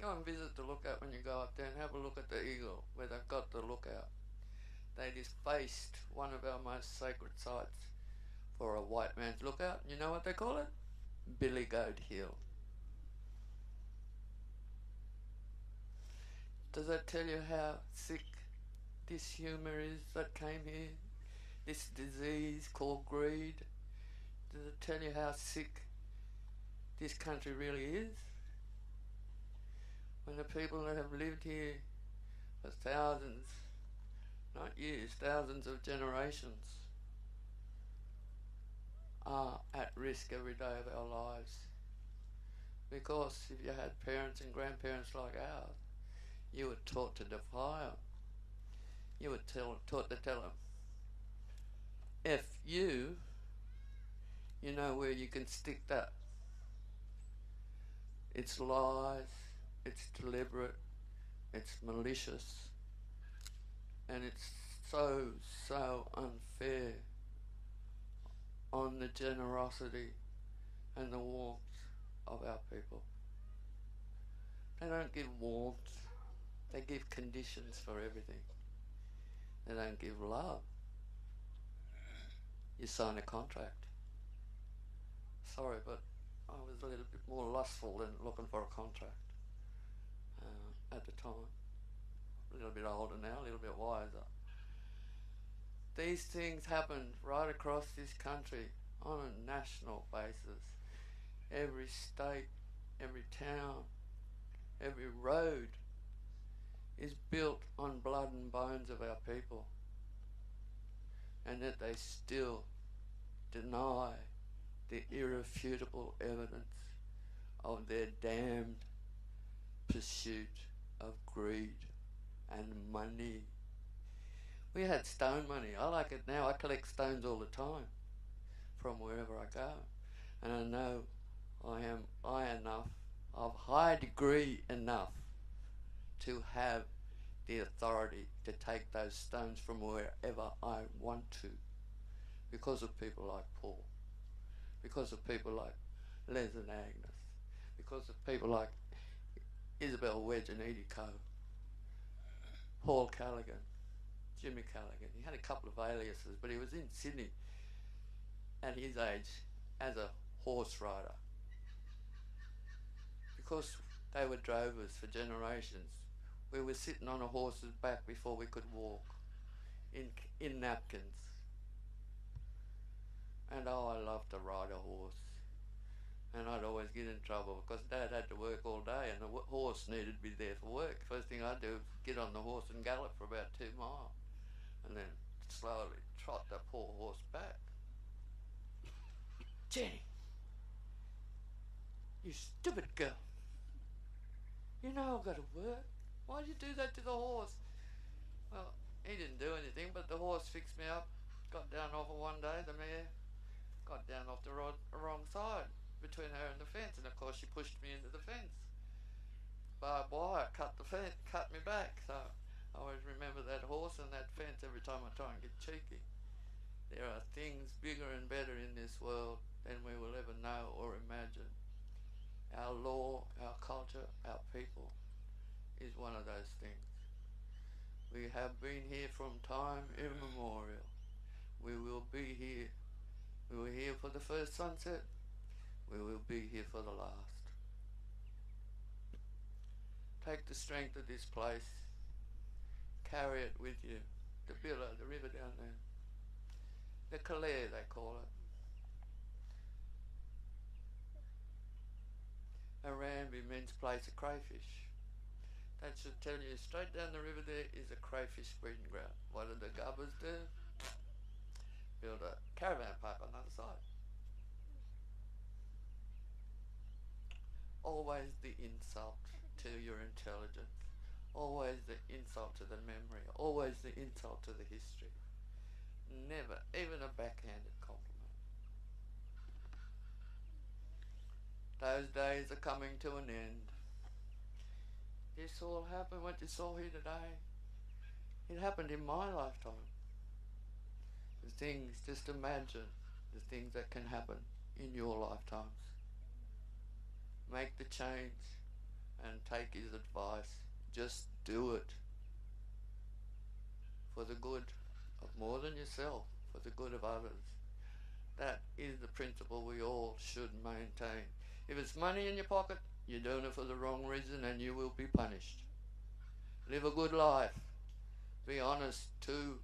Go and visit the lookout when you go up there and have a look at the eagle where they've got the lookout. They just faced one of our most sacred sites for a white man's lookout. You know what they call it? Billy Goat Hill. Does that tell you how sick this humour is that came here? This disease called greed? Does it tell you how sick this country really is? When the people that have lived here for thousands, not years, thousands of generations are at risk every day of our lives. Because if you had parents and grandparents like ours, you were taught to defy them. You were taught to tell them, F you know where you can stick that. It's lies, it's deliberate, it's malicious, and it's so unfair on the generosity and the warmth of our people. They don't give warmth, they give conditions for everything. They don't give love. You sign a contract. Sorry, but I was a little bit more lustful than looking for a contract at the time. A little bit older now, a little bit wiser. These things happened right across this country on a national basis. Every state, every town, every road is built on blood and bones of our people. And yet they still deny the irrefutable evidence of their damned pursuit of greed and money. We had stone money. I like it now. I collect stones all the time from wherever I go. And I know I am enough, of high degree enough, to have the authority to take those stones from wherever I want to, because of people like Paul, because of people like Les and Agnes, because of people like Isabel Wedge and Edie Coe, Paul Callaghan, Jimmy Callaghan. He had a couple of aliases, but he was in Sydney at his age as a horse rider, because they were drovers for generations. We were sitting on a horse's back before we could walk, in napkins. And oh, I loved to ride a horse. And I'd always get in trouble because Dad had to work all day and the horse needed to be there for work. First thing I'd do was get on the horse and gallop for about 2 miles and then slowly trot the poor horse back. Jenny, you stupid girl. You know I've got to work. Why'd you do that to the horse? Well, he didn't do anything, but the horse fixed me up. Got down off her one day, the mare got down off the wrong side between her and the fence, and of course she pushed me into the fence. barbed wire cut the fence, cut me back. So I always remember that horse and that fence every time I try and get cheeky. There are things bigger and better in this world than we will ever know or imagine. Our law, our culture, our people is one of those things. We have been here from time immemorial. We will be here. We were here for the first sunset. We will be here for the last. Take the strength of this place. Carry it with you. The Billa, the river down there. The Koori, they call it. Arambi means place of crayfish. That should tell you straight down the river there is a crayfish breeding ground. What did the gubbers do? Build a caravan park on the other side. Always the insult to your intelligence. Always the insult to the memory. Always the insult to the history. Never, even a backhanded compliment. Those days are coming to an end. This all happened, what you saw here today. It happened in my lifetime. The things, just imagine the things that can happen in your lifetimes. Make the change and take his advice. Just do it. For the good of more than yourself, for the good of others. That is the principle we all should maintain. If it's money in your pocket, you're doing it for the wrong reason and you will be punished. Live a good life. Be honest too.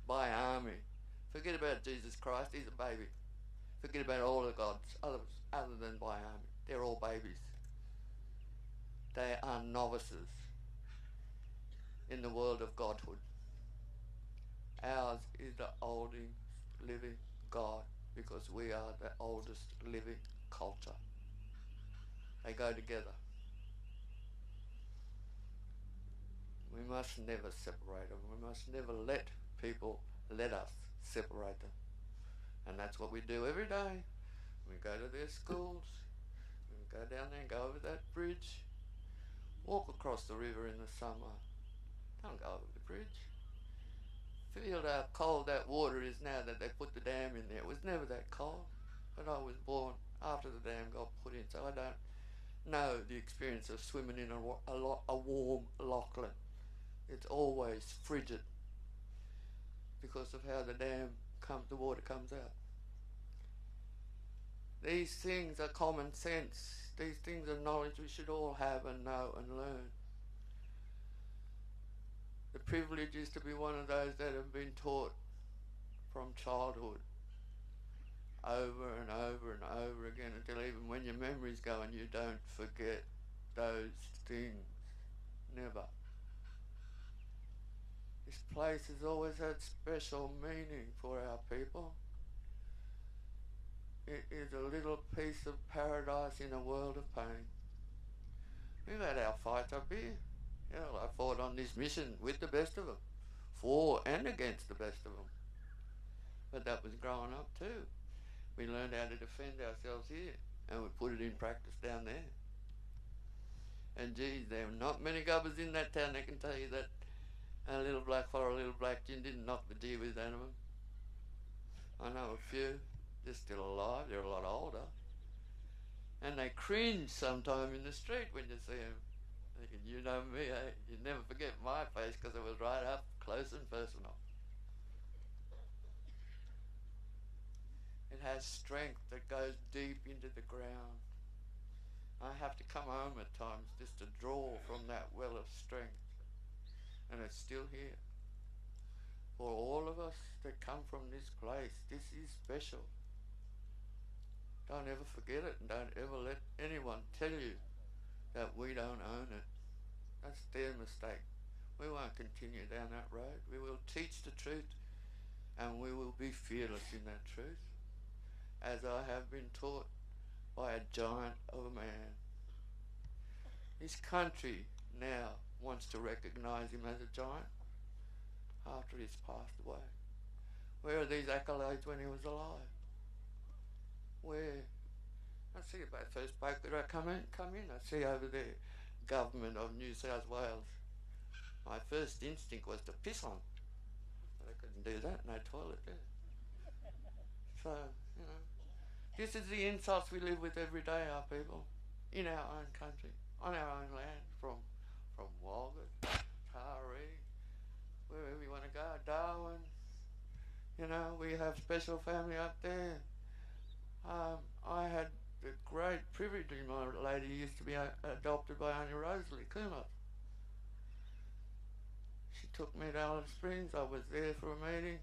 Buy army. Forget about Jesus Christ, he's a baby. Forget about all the gods other than by army. They're all babies. They are novices in the world of godhood. Ours is the oldest living God because we are the oldest living culture. They go together. We must never separate them. We must never let people let us separate them. And that's what we do every day. We go to their schools. We go down there and go over that bridge. Walk across the river in the summer. Don't go over the bridge. Feel how cold that water is now that they put the dam in there. It was never that cold. But I was born after the dam got put in, so I don't know the experience of swimming in a warm Lachlan. It's always frigid because of how the water comes out. These things are common sense. These things are knowledge we should all have and know and learn. The privilege is to be one of those that have been taught from childhood over and over and over again until even when your memory's going, you don't forget those things. Never. This place has always had special meaning for our people. It is a little piece of paradise in a world of pain. We've had our fights up here. You know, I fought on this mission with the best of them, for and against the best of them. But that was growing up too. We learned how to defend ourselves here, and we put it in practice down there. And geez, there are not many gubbers in that town that can tell you that a little black fella or a little black gin didn't knock the deer with animal. I know a few. They're still alive. They're a lot older. And they cringe sometime in the street when you see them. Thinking, you know me, eh? You never forget my face because it was right up close and personal. It has strength that goes deep into the ground. I have to come home at times just to draw from that well of strength. And it's still here. For all of us that come from this place, this is special. Don't ever forget it, and don't ever let anyone tell you that we don't own it. That's their mistake. We won't continue down that road. We will teach the truth, and we will be fearless in that truth, as I have been taught by a giant of a man. This country now wants to recognise him as a giant after he's passed away. Where are these accolades when he was alive? Where? I see about first bloke that I come in, I see over there, government of New South Wales, my first instinct was to piss on. But I couldn't do that, no toilet there. So, you know, this is the insults we live with every day, our people, in our own country, on our own land, from Walgett, Koori, wherever you want to go, Darwin. You know, we have special family up there. I had the great privilege. My lady used to be adopted by Auntie Rosalie Kumar. She took me to Alice Springs. I was there for a meeting,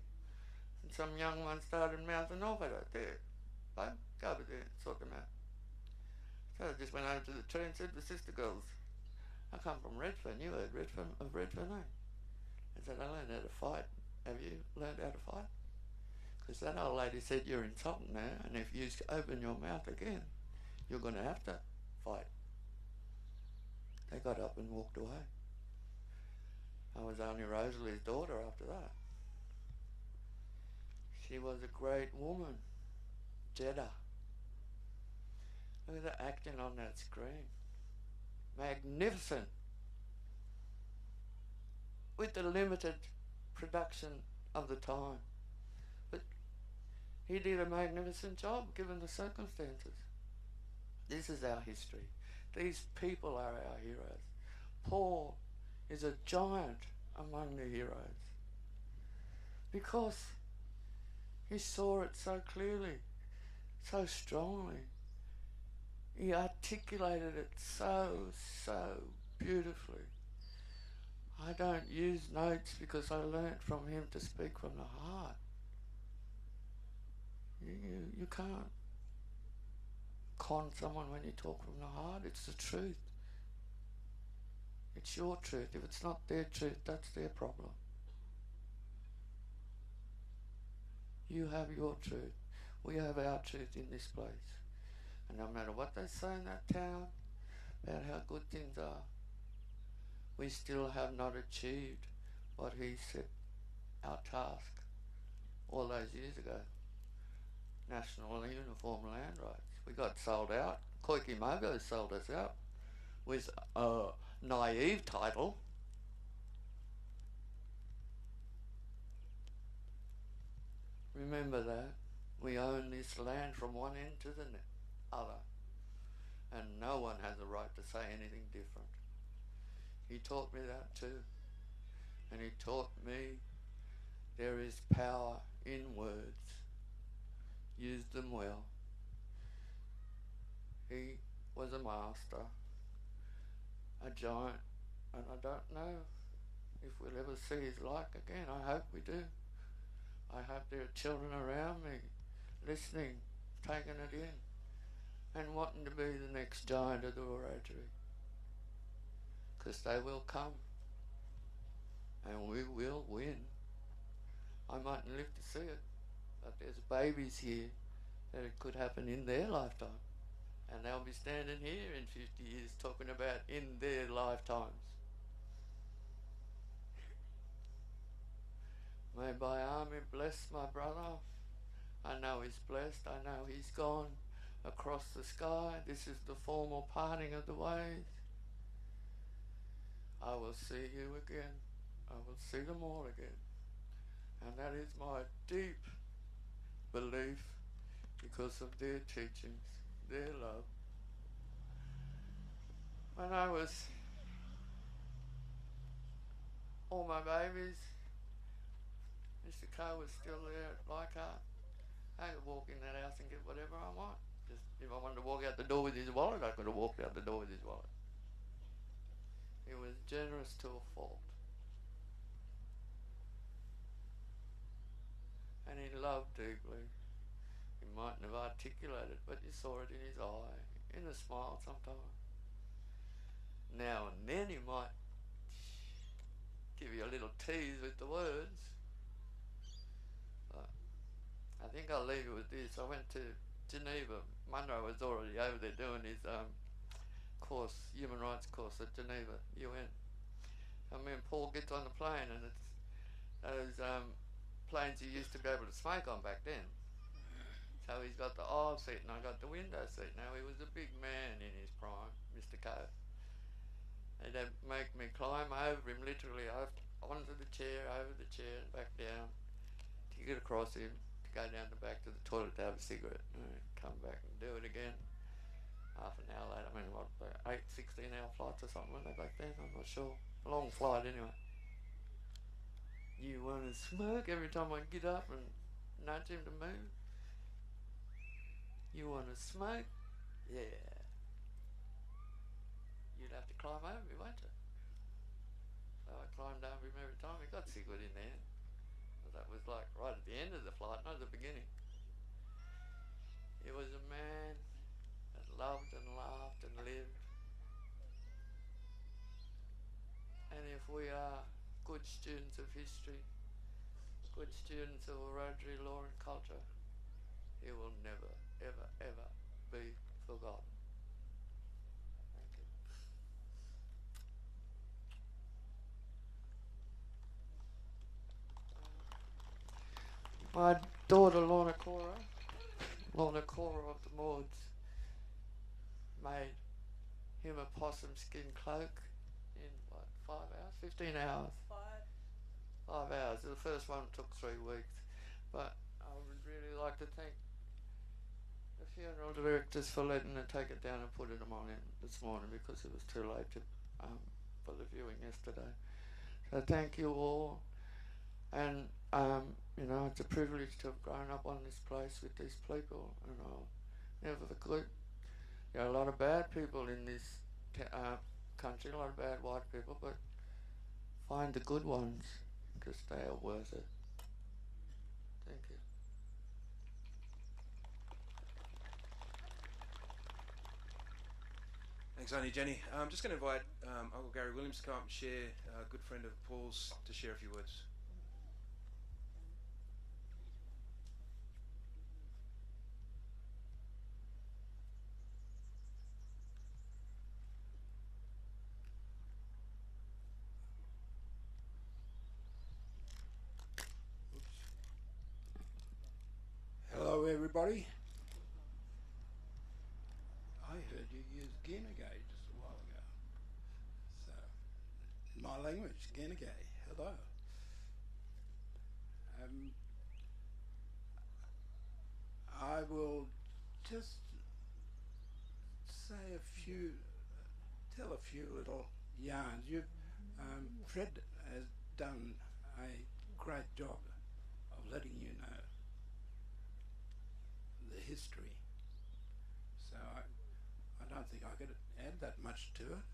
and some young one started mouthing off at her. There, babe, go over there and sort them out. So I just went over to the tree and said, the sister girls, I come from Redfern. You heard of Redfern, eh? I said, I learned how to fight. Have you learned how to fight? Because that old lady said, you're insulting her, and if you open your mouth again, you're going to have to fight. They got up and walked away. I was only Rosalie's daughter after that. She was a great woman. Jeddah. Look at her acting on that screen. Magnificent. With the limited production of the time. But he did a magnificent job given the circumstances. This is our history. These people are our heroes. Paul is a giant among the heroes because he saw it so clearly, so strongly. He articulated it so beautifully. I don't use notes because I learnt from him to speak from the heart. You can't con someone when you talk from the heart. It's the truth. It's your truth. If it's not their truth, that's their problem. You have your truth. We have our truth in this place. And no matter what they say in that town about how good things are, we still have not achieved what he set our task all those years ago. National Uniform Land Rights. We got sold out. Koiki Mogo sold us out with a naive title. Remember that. We own this land from one end to the other. And no one has a right to say anything different. He taught me that too. And he taught me there is power in words. Use them well. He was a master, a giant, and I don't know if we'll ever see his like again. I hope we do. I hope there are children around me listening, taking it in, and wanting to be the next giant of the oratory. Because they will come, and we will win. I mightn't live to see it, but there's babies here that it could happen in their lifetime. And they'll be standing here in 50 years talking about in their lifetimes. May Bayami bless my brother. I know he's blessed. I know he's gone across the sky. This is the formal parting of the ways. I will see you again. I will see them all again. And that is my deep belief because of their teachings, their love. When I was all my babies, Mr Coe was still there at Leichhardt. I could walk in that house and get whatever I want. Just if I wanted to walk out the door with his wallet, I could have walked out the door with his wallet. He was generous to a fault. And he loved deeply. He mightn't have articulated, but you saw it in his eye, in a smile sometimes. Now and then he might give you a little tease with the words. But I think I'll leave it with this. I went to Geneva. Munro was already over there doing his course, human rights course at Geneva, UN. And me and Paul gets on the plane, and it's those planes you used to be able to smoke on back then. So he's got the aisle seat and I got the window seat. Now he was a big man in his prime, Mr Coe. They'd make me climb over him, literally onto the chair, over the chair, and back down to get across him, to go down the back to the toilet to have a cigarette, come back and do it again. Half an hour later, I mean, what, 8 16-hour flights or something like that back then, I'm not sure. A long flight anyway. You want to smoke? Every time I get up and nudge him to move. You want to smoke? Yeah. You'd have to climb over me, won't you? So I climbed over him every time. He got cigarette in there. But that was like right at the end of the flight, not at the beginning. He was a man that loved and laughed and lived. And if we are good students of history, good students of Wiradjuri law and culture, he will never, ever, ever be forgotten. Thank you. My daughter Lorna Cora of the Moors, made him a possum skin cloak in what, 5 hours? 15 hours? 5 hours. The first one took 3 weeks. But I would really like to thank the funeral directors for letting her take it down and put it on in this morning, because it was too late to, for the viewing yesterday. So thank you all. And you know, it's a privilege to have grown up on this place with these people, and I'll never forget. There are a lot of bad people in this country, a lot of bad white people, but find the good ones, because they are worth it. Thank you. Thanks, Auntie Jenny. I'm just going to invite Uncle Gary Williams to come up and share, a good friend of Paul's, to share a few words. Hello everybody. I heard you use Ginagay just a while ago. So, in my language, Ginagay, hello. I will just say tell a few little yarns. Fred has done a great job of letting you know the history. So I don't think I could add that much to it.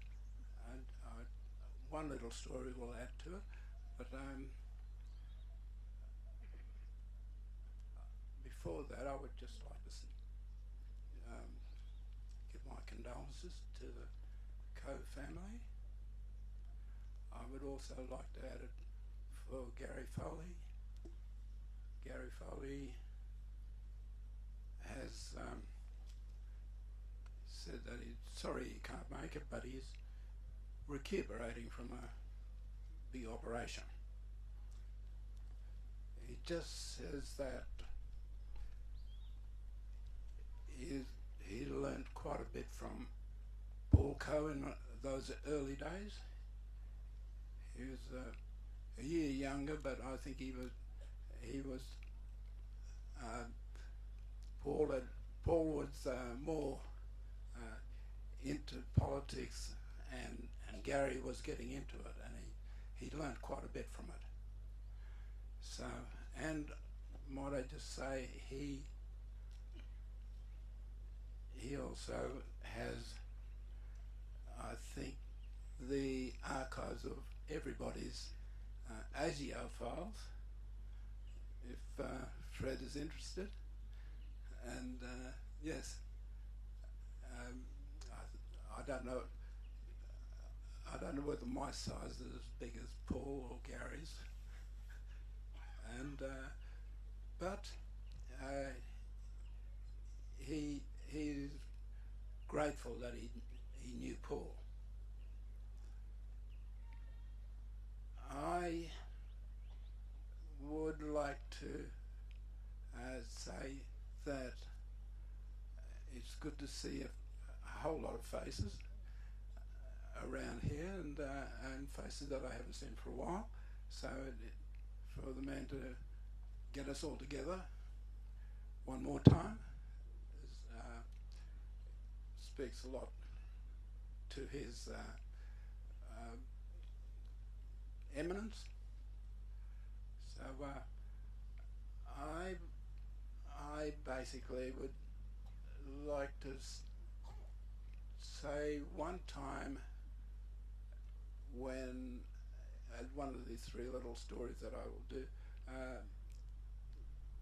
One little story will add to it, but before that I would just like to give my condolences to the Coe family. I would also like to add it for Gary Foley. Gary Foley has said that he's sorry he can't make it, but he's recuperating from a big operation. He just says that he learned quite a bit from Paul Coe in those early days. He was a year younger, but I think he was Paul was more into politics, and Gary was getting into it, and he learned quite a bit from it. So, and might I just say, he also has, I think, the archives of everybody's ASIO files, if Fred is interested. And yes, I don't know whether my size is as big as Paul or Gary's, and but he's grateful that he knew Paul. I would like to say that it's good to see a whole lot of faces around here, and faces that I haven't seen for a while. So for the man to get us all together one more time speaks a lot to his eminence. So I basically would like to say one time when one of these three little stories that I will do,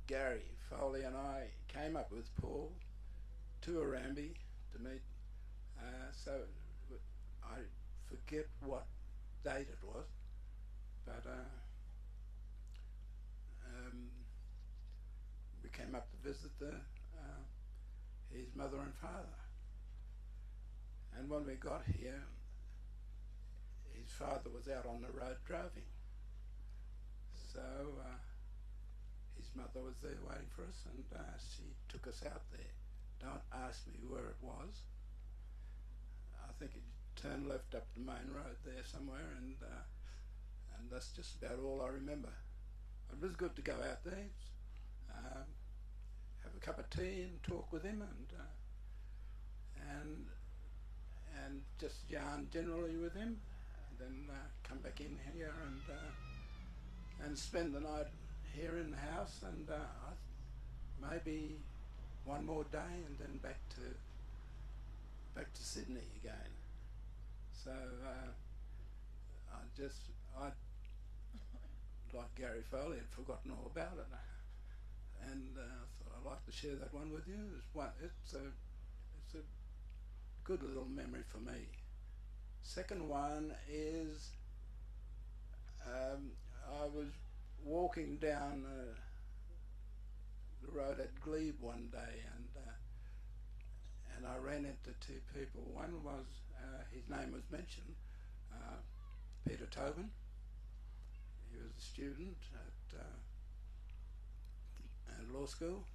Gary Foley and I came up with Paul to Arambi to meet, so I forget what date it was, but we came up to visit his mother and father. And when we got here, his father was out on the road driving. So his mother was there waiting for us, and she took us out there. Don't ask me where it was. I think it turned left up the main road there somewhere, and that's just about all I remember. It was good to go out there, have a cup of tea and talk with him, and just yarn generally with him, and then come back in here and spend the night here in the house, and maybe one more day, and then back to Sydney again. So I like Gary Foley, had forgotten all about it, and I thought I'd like to share that one with you. It's a good little memory for me. Second one is I was walking down the road at Glebe one day, and I ran into two people. One was his name was mentioned, Peter Tobin. He was a student at law school,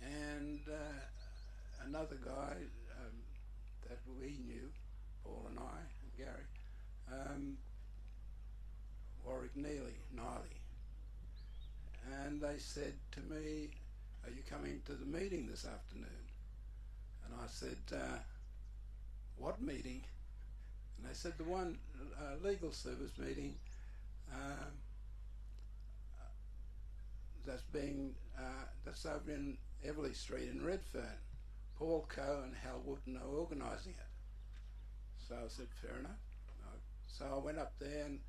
and another guy that we knew, Paul and I and Gary, Warwick Niley, and they said to me, "Are you coming to the meeting this afternoon?" And I said, "What meeting?" And they said, "The one legal service meeting that's over in Everleigh Street in Redfern. Paul Coe and Hal Wooten are organising it." So I said, "Fair enough." So I went up there, and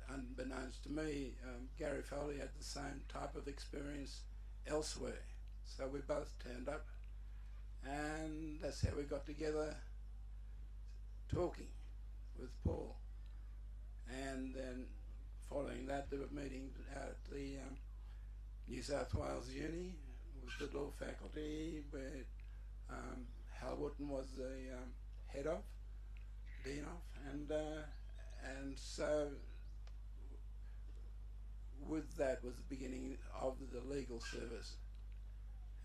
unbeknownst to me, Gary Foley had the same type of experience elsewhere. So we both turned up, and that's how we got together, talking with Paul. And then following that, there were meetings out at the New South Wales Uni with the law faculty, where Hal Wooten was the dean of, and so with that was the beginning of the legal service.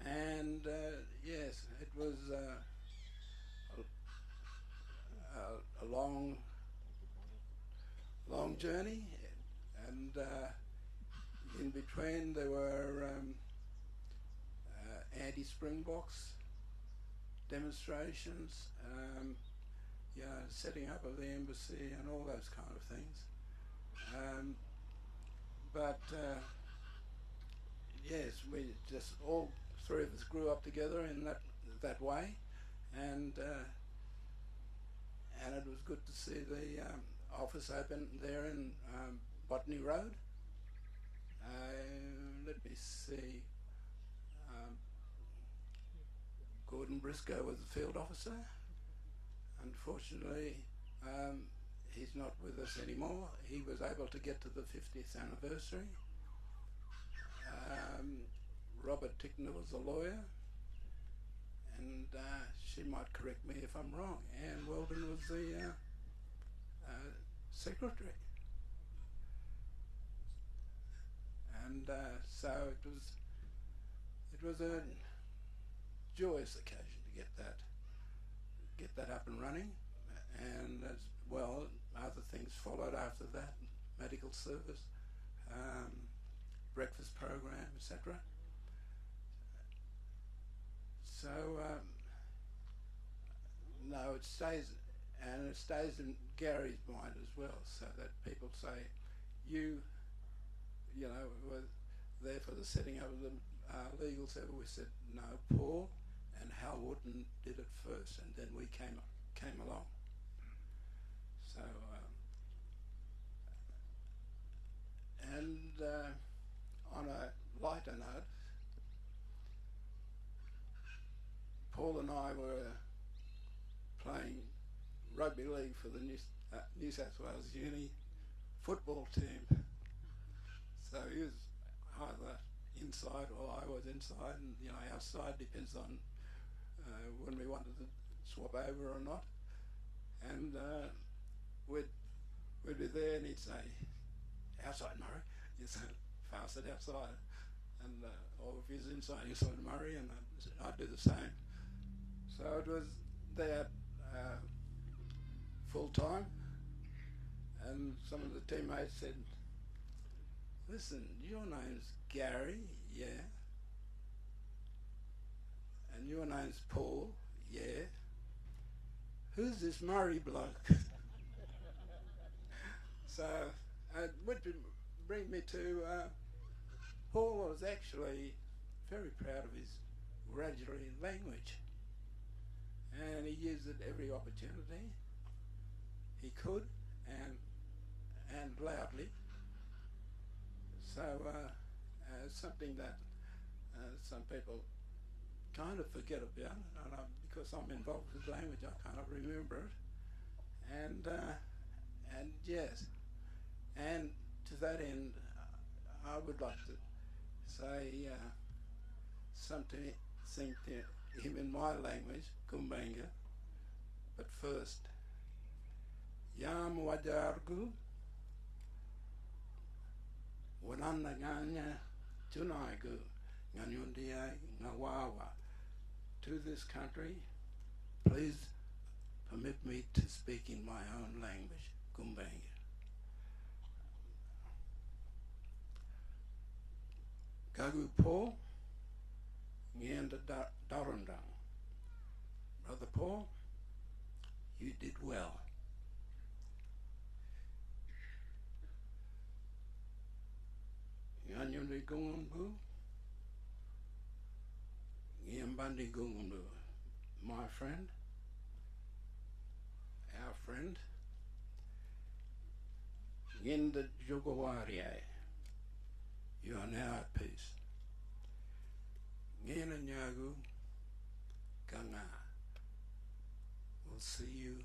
And yes, it was a long journey, and in between there were anti-Springboks demonstrations, setting up of the embassy and all those kind of things. But yes, we just all three of us grew up together in that way, and it was good to see the office open there in Botany Road. Let me see. Gordon Briscoe was the field officer. Unfortunately, he's not with us anymore. He was able to get to the 50th anniversary. Robert Tickner was a lawyer, and she might correct me if I'm wrong. Anne Weldon was the secretary. And so it was a joyous occasion to get that up and running, and as well, other things followed after that, medical service, breakfast program, etc. So, no, it stays, and it stays in Gary's mind as well, so that people say, you know, were there for the setting up of the legal service. We said, no, Paul and Hal Wooden did it first, and then we came along. So, on a lighter note, Paul and I were playing rugby league for the New South Wales Uni football team. So he was either inside or I was inside, and you know, outside depends on when we wanted to swap over or not. And we'd be there, and he'd say, "Outside, Murray." He'd say, "Fast it outside," and or if he's inside, inside Murray, and I'd do the same. So it was there full time, and some of the teammates said, "Listen, your name's Gary, yeah, and your name's Paul, yeah. Who's this Murray bloke?" So it would bring me to Paul was actually very proud of his Wiradjuri language, and he used it every opportunity he could, and loudly. So something that some people kind of forget about, and because I'm involved with language, I kind of remember it. And yes, and to that end, I would like to say something to him in my language, Kumbanga. But first, Yam Wajargu, Wananaganya Tunaigu, Nganyundia Ngawawa. To this country, please permit me to speak in my own language, Kumbanga. Gagu Paul, Nyanda Darundang. Brother Paul, you did well. Nyanyundi Gungunbu, Nyambandi Gungunbu, my friend, our friend, Yinda Jugawarie, you are now at peace. Ngena Nyagu Ganga, we'll see you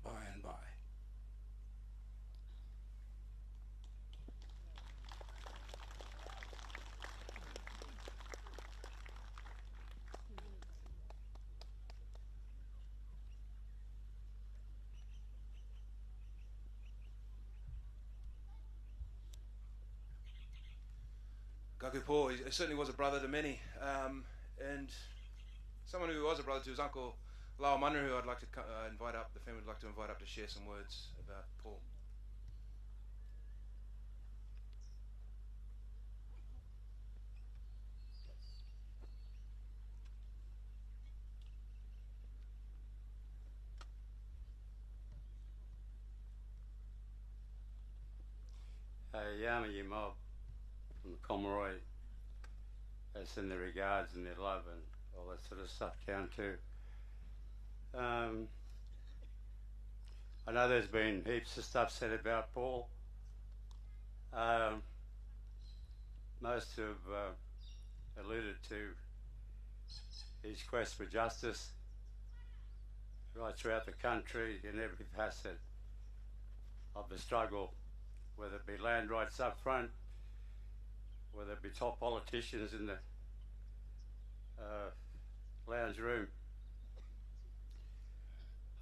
by and by. Uncle Paul, he certainly was a brother to many, and someone who was a brother to his uncle Lau Munru, who I'd like to invite up, the family would like to invite up to share some words about Paul. Yama Mob from the Comorai, that's in their regards and their love and all that sort of stuff down too. I know there's been heaps of stuff said about Paul. Most have alluded to his quest for justice right throughout the country in every facet of the struggle, whether it be land rights up front, whether it be top politicians in the lounge room.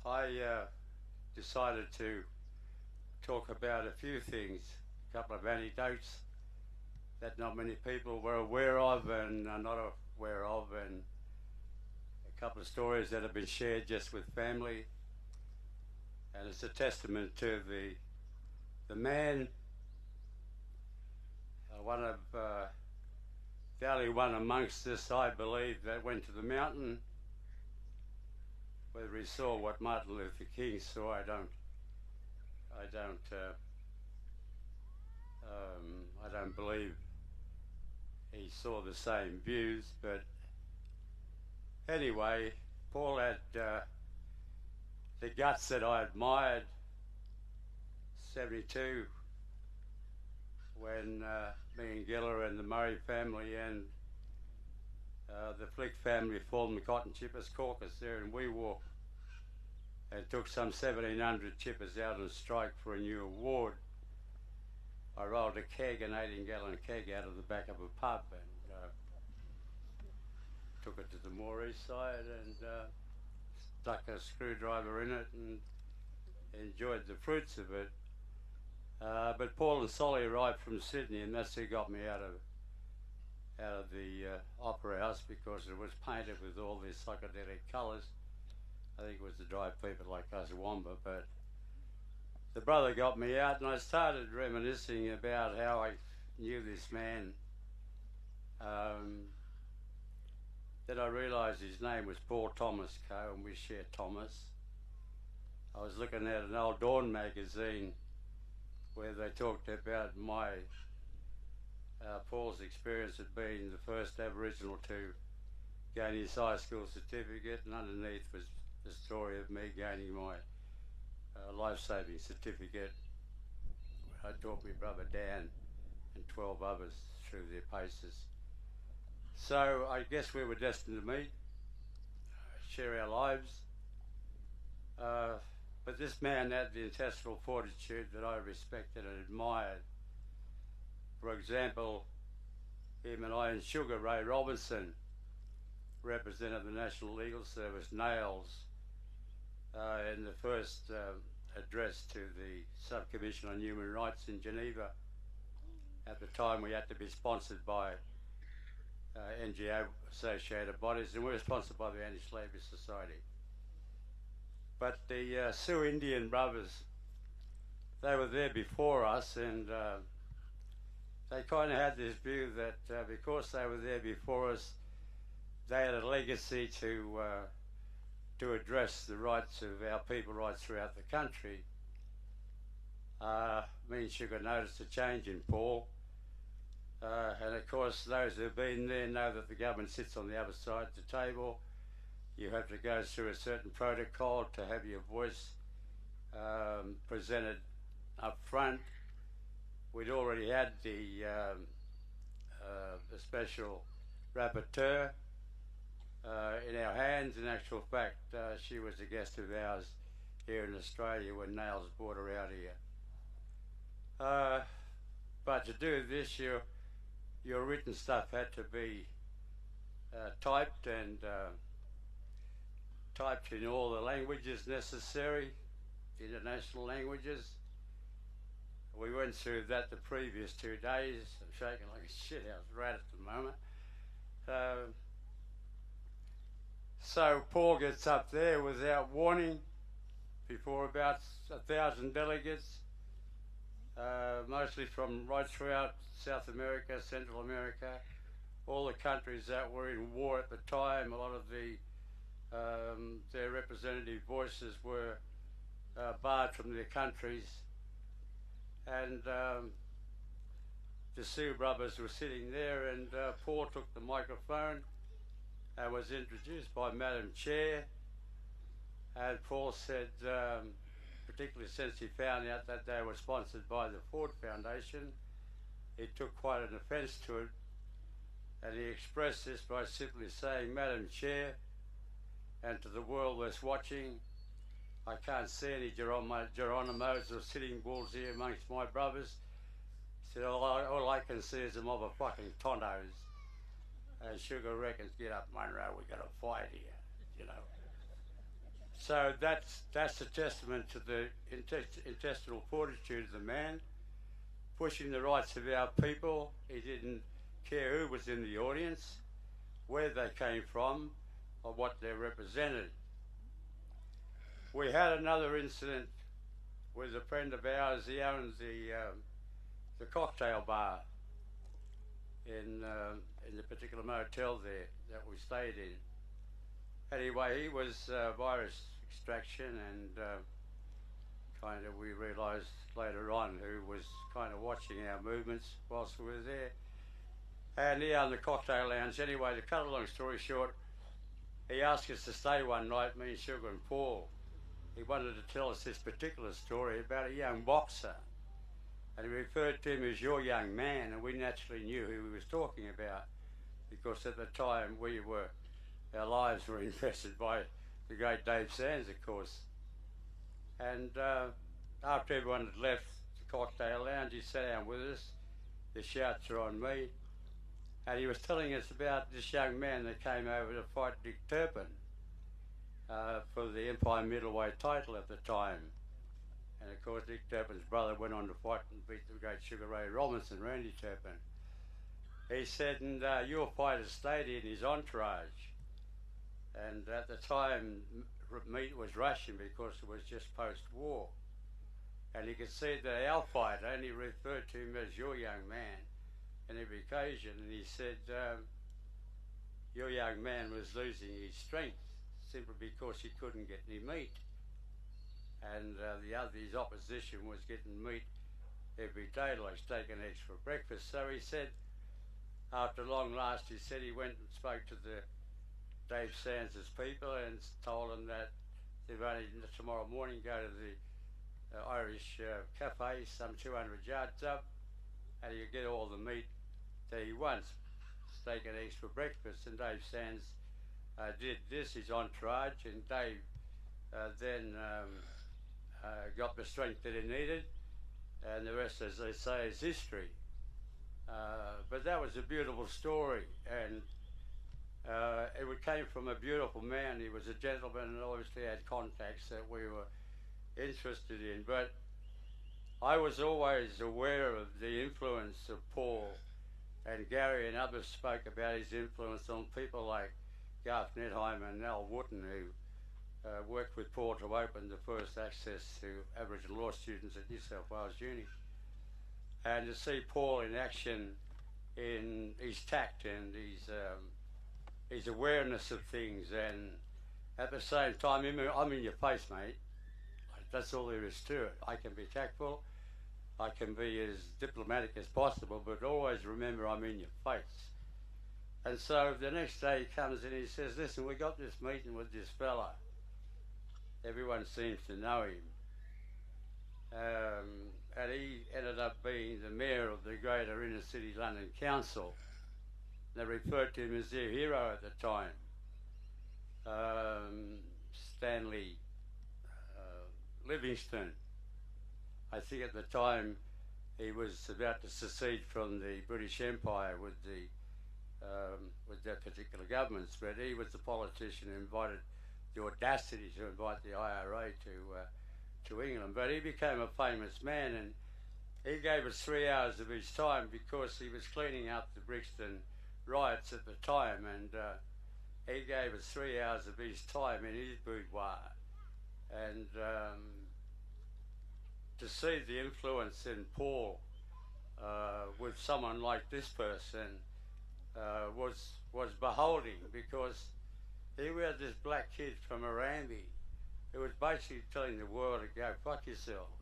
I decided to talk about a few things, a couple of anecdotes that not many people were aware of and are not aware of, and a couple of stories that have been shared just with family, and it's a testament to the man, one of the only one amongst us, I believe, that went to the mountain. Whether he saw what Martin Luther King saw, I don't believe he saw the same views, but anyway, Paul had the guts that I admired. 72, when me and Giller and the Murray family and the Flick family formed the Cotton Chippers Caucus there in Wee Walk, and took some 1,700 chippers out on strike for a new award. I rolled a keg, an 18-gallon keg, out of the back of a pub and took it to the Moree side and stuck a screwdriver in it and enjoyed the fruits of it. But Paul and Solly arrived from Sydney, and that's who got me out of the Opera House, because it was painted with all these psychedelic colours. I think it was to drive people like us Wamba, but the brother got me out, and I started reminiscing about how I knew this man. Then I realised his name was Paul Thomas Coe, and we share Thomas. I was looking at an old Dawn magazine where they talked about my Paul's experience of being the first Aboriginal to gain his high school certificate, and underneath was the story of me gaining my life-saving certificate. I taught my brother Dan and 12 others through their paces. So I guess we were destined to meet, share our lives. But this man had the intestinal fortitude that I respected and admired. For example, him and I and Sugar Ray Robinson represented the National Legal Service, NAILS, in the first address to the Subcommission on Human Rights in Geneva. At the time we had to be sponsored by NGO associated bodies, and we were sponsored by the Anti-Slavery Society. But the Sioux Indian brothers, they were there before us, and they kind of had this view that because they were there before us, they had a legacy to address the rights of our people right throughout the country. Me and Sugar noticed a change in Paul, and of course those who've been there know that the government sits on the other side of the table. You have to go through a certain protocol to have your voice presented up front. We'd already had the special rapporteur in our hands. In actual fact, she was a guest of ours here in Australia when Nails brought her out here. But to do this, your written stuff had to be typed and typed in all the languages necessary, international languages. We went through that the previous 2 days. I'm shaking like a shithouse rat at the moment. So Paul gets up there without warning before about 1,000 delegates, mostly from right throughout South America, Central America, all the countries that were in war at the time. A lot of their representative voices were barred from their countries, and the Sioux brothers were sitting there, and Paul took the microphone and was introduced by Madam Chair, and Paul said, particularly since he found out that they were sponsored by the Ford Foundation, he took quite an offence to it, and he expressed this by simply saying, "Madam Chair, and to the world that's watching, I can't see any Geronimos or Sitting Bulls here amongst my brothers." He said, all I can see is a mob of fucking tontos. And Sugar reckons, "Get up, Munro, we got a fight here," you know. So that's a testament to the intestinal fortitude of the man, pushing the rights of our people. He didn't care who was in the audience, where they came from, or what they represented. We had another incident with a friend of ours. He owns the cocktail bar in the particular motel there that we stayed in. Anyway, he was virus extraction, and kind of we realised later on who was kind of watching our movements whilst we were there. And he owned the cocktail lounge. Anyway, to cut a long story short, he asked us to stay one night, me, Sugar and Paul. He wanted to tell us this particular story about a young boxer. And he referred to him as your young man, and we naturally knew who he was talking about, because at the time our lives were invested by the great Dave Sands, of course. And after everyone had left the cocktail lounge, he sat down with us. The shouts were on me. And he was telling us about this young man that came over to fight Dick Turpin for the Empire middleweight title at the time. And of course, Dick Turpin's brother went on to fight and beat the great Sugar Ray Robinson, Randy Turpin. He said, and your fighter stayed in his entourage. And at the time, meat was rationed because it was just post-war. And you could see that our fighter, and he referred to him as your young man on every occasion, and he said, your young man was losing his strength simply because he couldn't get any meat. And his opposition was getting meat every day, like steak and eggs for breakfast. So he said, after long last, he said he went and spoke to the Dave Sands' people and told them that they've only tomorrow morning go to the Irish cafe, some 200 yards up, and you get all the meat that he wants, steak and eggs for breakfast. And Dave Sands did this, his entourage, and Dave then got the strength that he needed, and the rest, as they say, is history. But that was a beautiful story, and it came from a beautiful man. He was a gentleman and obviously had contacts that we were interested in. But I was always aware of the influence of Paul, and Gary and others spoke about his influence on people like Garth Nedheim and Al Wooten, who worked with Paul to open the first access to Aboriginal law students at New South Wales Uni. And to see Paul in action in his tact and his awareness of things, and at the same time, I'm in your face, mate. That's all there is to it. I can be tactful, I can be as diplomatic as possible, but always remember I'm in your face. And so the next day he comes in and he says, listen, we got this meeting with this fella. Everyone seems to know him. And he ended up being the mayor of the greater inner city London Council. They referred to him as their hero at the time. Stanley Livingston. I think at the time he was about to secede from the British Empire with that particular government, but he was the politician who invited the audacity to invite the IRA to England. But he became a famous man, and he gave us 3 hours of his time because he was cleaning up the Brixton riots at the time, and he gave us 3 hours of his time in his boudoir. And to see the influence in Paul with someone like this person was beholding, because here we had this black kid from Arambi who was basically telling the world to go fuck yourselves,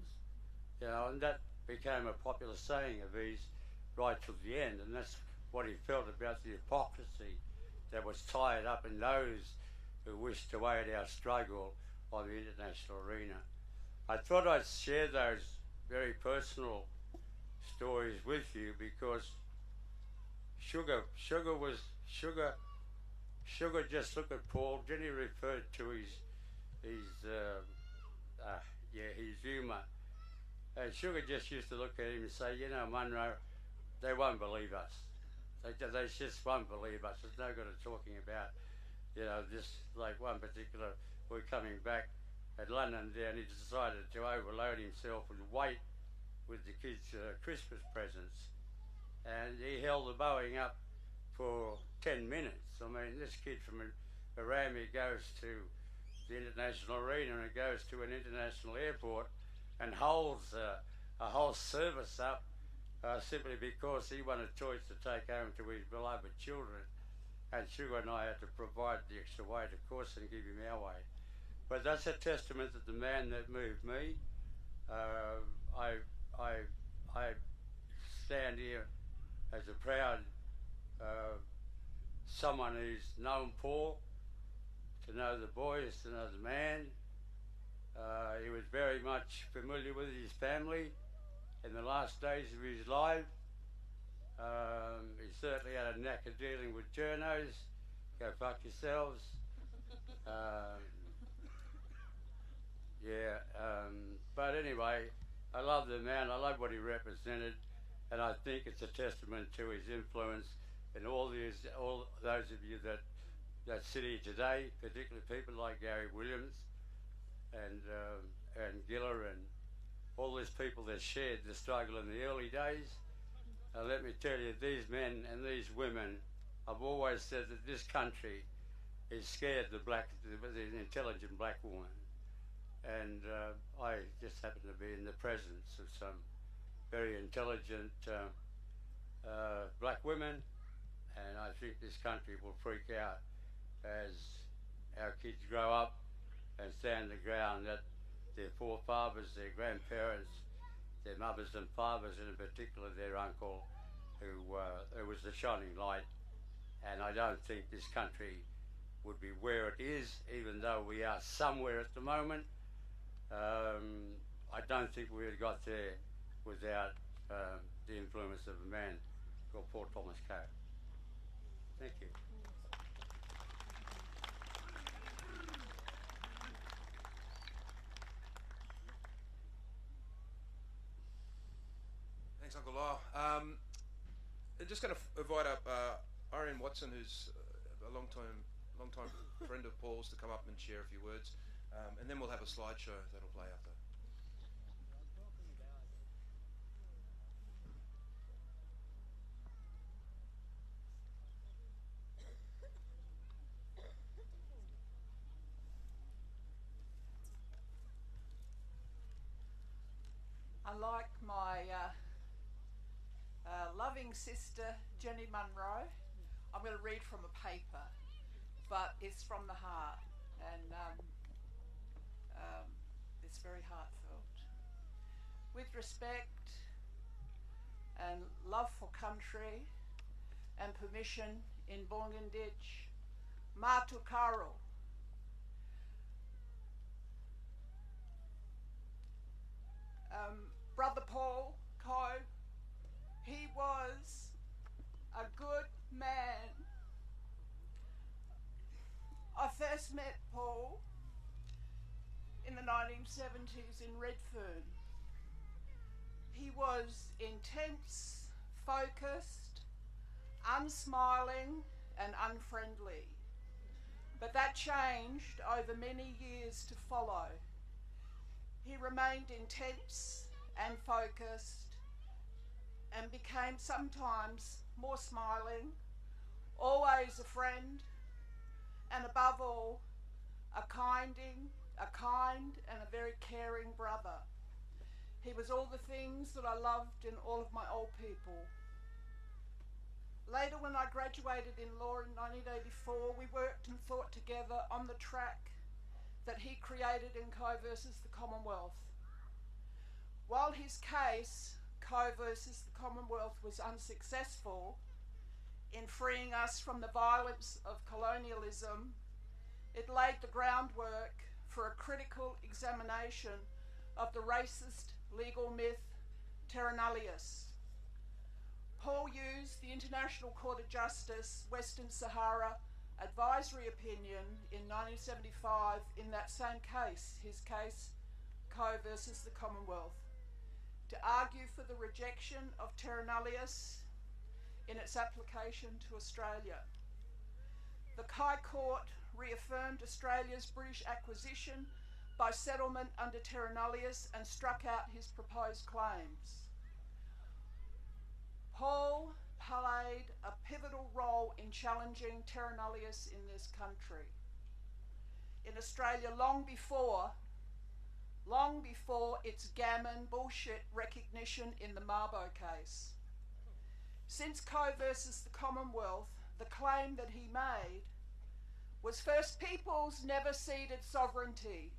you know, and that became a popular saying of his right till the end, and that's what he felt about the hypocrisy that was tied up in those who wished to aid our struggle on the international arena. I thought I'd share those very personal stories with you because Sugar just looked at Paul. Jenny referred to his humour. And Sugar just used to look at him and say, you know, Munro, they won't believe us. They just won't believe us. There's no good at talking about, you know, this, like one particular, we're coming back at London there, and he decided to overload himself with weight with the kids' Christmas presents. And he held the Boeing up for 10 minutes. I mean, this kid from Arambi goes to the international arena and goes to an international airport and holds a whole service up simply because he wanted choice to take home to his beloved children, and Sugar and I had to provide the extra weight, of course, and give him our way. But that's a testament that the man that moved me. I stand here as a proud someone who's known Paul, to know the boys, to know the man. He was very much familiar with his family in the last days of his life. He certainly had a knack of dealing with journos. Go fuck yourselves. But anyway, I love the man, I love what he represented, and I think it's a testament to his influence in all those of you that sit here today, particularly people like Gary Williams and Giller and all these people that shared the struggle in the early days. Let me tell you, these men and these women, I've always said that this country is scared of the intelligent black woman. And I just happen to be in the presence of some very intelligent black women, and I think this country will freak out as our kids grow up and stand the ground that their forefathers, their grandparents, their mothers and fathers, and in particular their uncle, who was the shining light. And I don't think this country would be where it is, even though we are somewhere at the moment. I don't think we would have got there without the influence of a man called Paul Thomas Coe. Thank you. Thanks, Uncle Lyle. I'm just going to invite up Arian Watson, who's a long time friend of Paul's, to come up and share a few words. And then we'll have a slideshow that'll play after. Unlike my loving sister Jenny Munro, I'm going to read from a paper, but it's from the heart, and it's very heartfelt. With respect and love for country and permission in Bonganditch, Matukaro. Brother Paul Coe, he was a good man. I first met Paul in the 1970s in Redfern. He was intense, focused, unsmiling and unfriendly. But that changed over many years to follow. He remained intense and focused and became sometimes more smiling, always a friend, and above all, a kind and a very caring brother. He was all the things that I loved in all of my old people. Later, when I graduated in law in 1984, we worked and thought together on the track that he created in Coe versus the Commonwealth. While his case, Coe versus the Commonwealth, was unsuccessful in freeing us from the violence of colonialism, it laid the groundwork for a critical examination of the racist legal myth terra nullius. Paul used the International Court of Justice Western Sahara advisory opinion in 1975 in that same case, his case Coe versus the Commonwealth, to argue for the rejection of terra nullius in its application to Australia. The High Court reaffirmed Australia's British acquisition by settlement under terra nullius and struck out his proposed claims. Paul played a pivotal role in challenging terra nullius in this country. In Australia, long before long before its gammon bullshit recognition in the Mabo case. Since Coe versus the Commonwealth, the claim that he made was First Peoples never ceded sovereignty.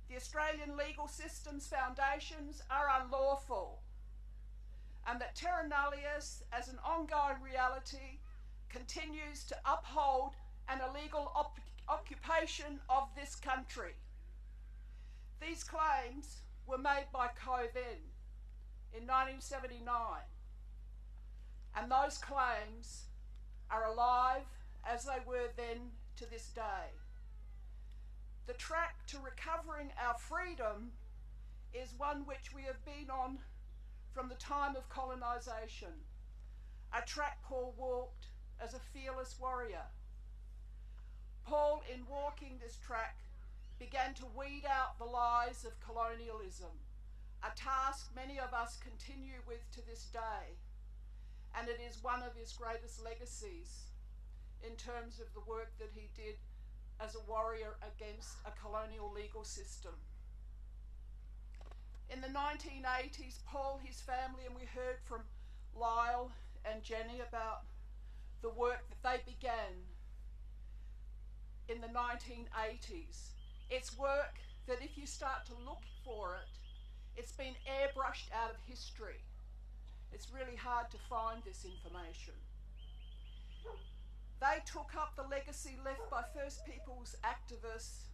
The Australian legal system's foundations are unlawful, and that terra nullius as an ongoing reality continues to uphold an illegal occupation of this country. These claims were made by Coe then, in 1979, and those claims are alive as they were then to this day. The track to recovering our freedom is one which we have been on from the time of colonisation, a track Paul walked as a fearless warrior. Paul, in walking this track, began to weed out the lies of colonialism, a task many of us continue with to this day, and it is one of his greatest legacies in terms of the work that he did as a warrior against a colonial legal system. In the 1980s, Paul, his family, and we heard from Lyle and Jenny about the work that they began in the 1980s. It's work that if you start to look for it, it's been airbrushed out of history. It's really hard to find this information. They took up the legacy left by First Peoples activist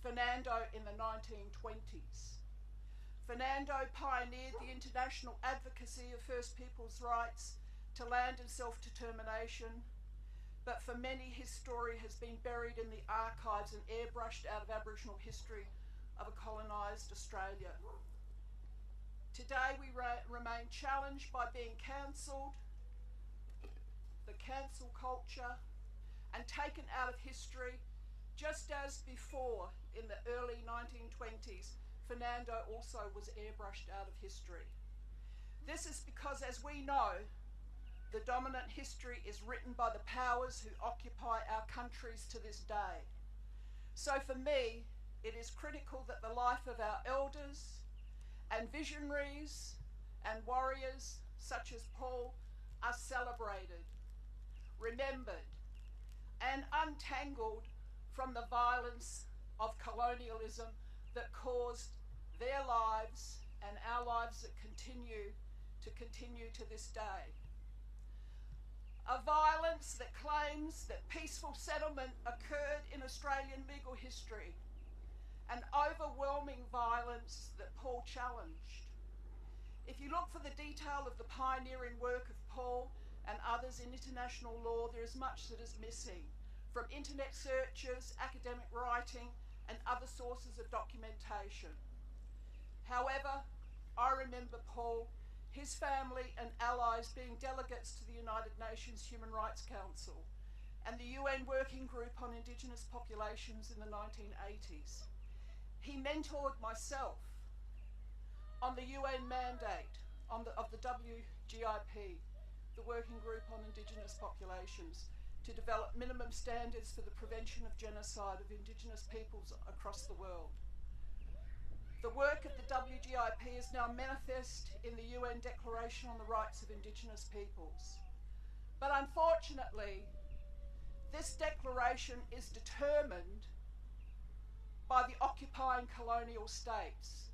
Fernando in the 1920s. Fernando pioneered the international advocacy of First Peoples' rights to land and self-determination, but for many his story has been buried in the archives and airbrushed out of Aboriginal history of a colonised Australia. Today we remain challenged by being cancelled, the cancel culture, and taken out of history, just as before in the early 1920s, Fernando also was airbrushed out of history. This is because, as we know, the dominant history is written by the powers who occupy our countries to this day. So for me, it is critical that the life of our elders and visionaries and warriors such as Paul are celebrated, remembered, and untangled from the violence of colonialism that caused their lives and our lives that continue to this day. A violence that claims that peaceful settlement occurred in Australian legal history, an overwhelming violence that Paul challenged. If you look for the detail of the pioneering work of Paul and others in international law, there is much that is missing, from internet searches, academic writing, and other sources of documentation. However, I remember Paul, his family and allies being delegates to the United Nations Human Rights Council and the UN Working Group on Indigenous Populations in the 1980s. He mentored myself on the UN mandate of the WGIP, the Working Group on Indigenous Populations, to develop minimum standards for the prevention of genocide of Indigenous peoples across the world. The work of the WGIP is now manifest in the UN Declaration on the Rights of Indigenous Peoples. But unfortunately, this declaration is determined by the occupying colonial states,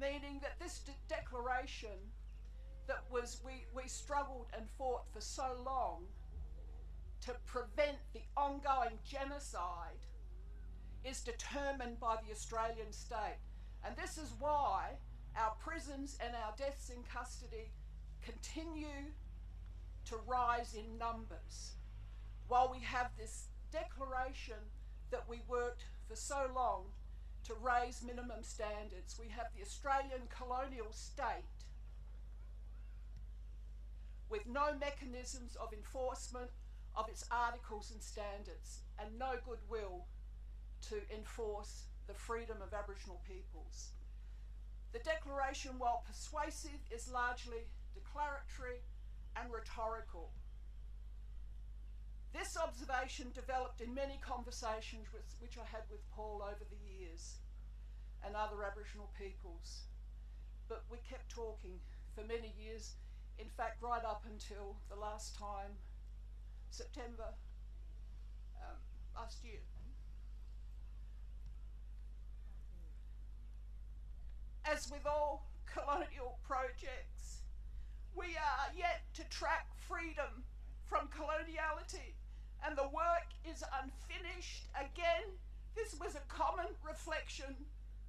meaning that this declaration that we struggled and fought for so long to prevent the ongoing genocide is determined by the Australian state. And this is why our prisons and our deaths in custody continue to rise in numbers, while we have this declaration that we worked for so long to raise minimum standards. We have the Australian colonial state with no mechanisms of enforcement of its articles and standards, and no goodwill to enforce the freedom of Aboriginal peoples. The declaration, while persuasive, is largely declaratory and rhetorical. This observation developed in many conversations which I had with Paul over the years. and other Aboriginal peoples. But we kept talking for many years, in fact right up until the last time, September last year. As with all colonial projects, we are yet to track freedom from coloniality, and the work is unfinished. Again, this was a common reflection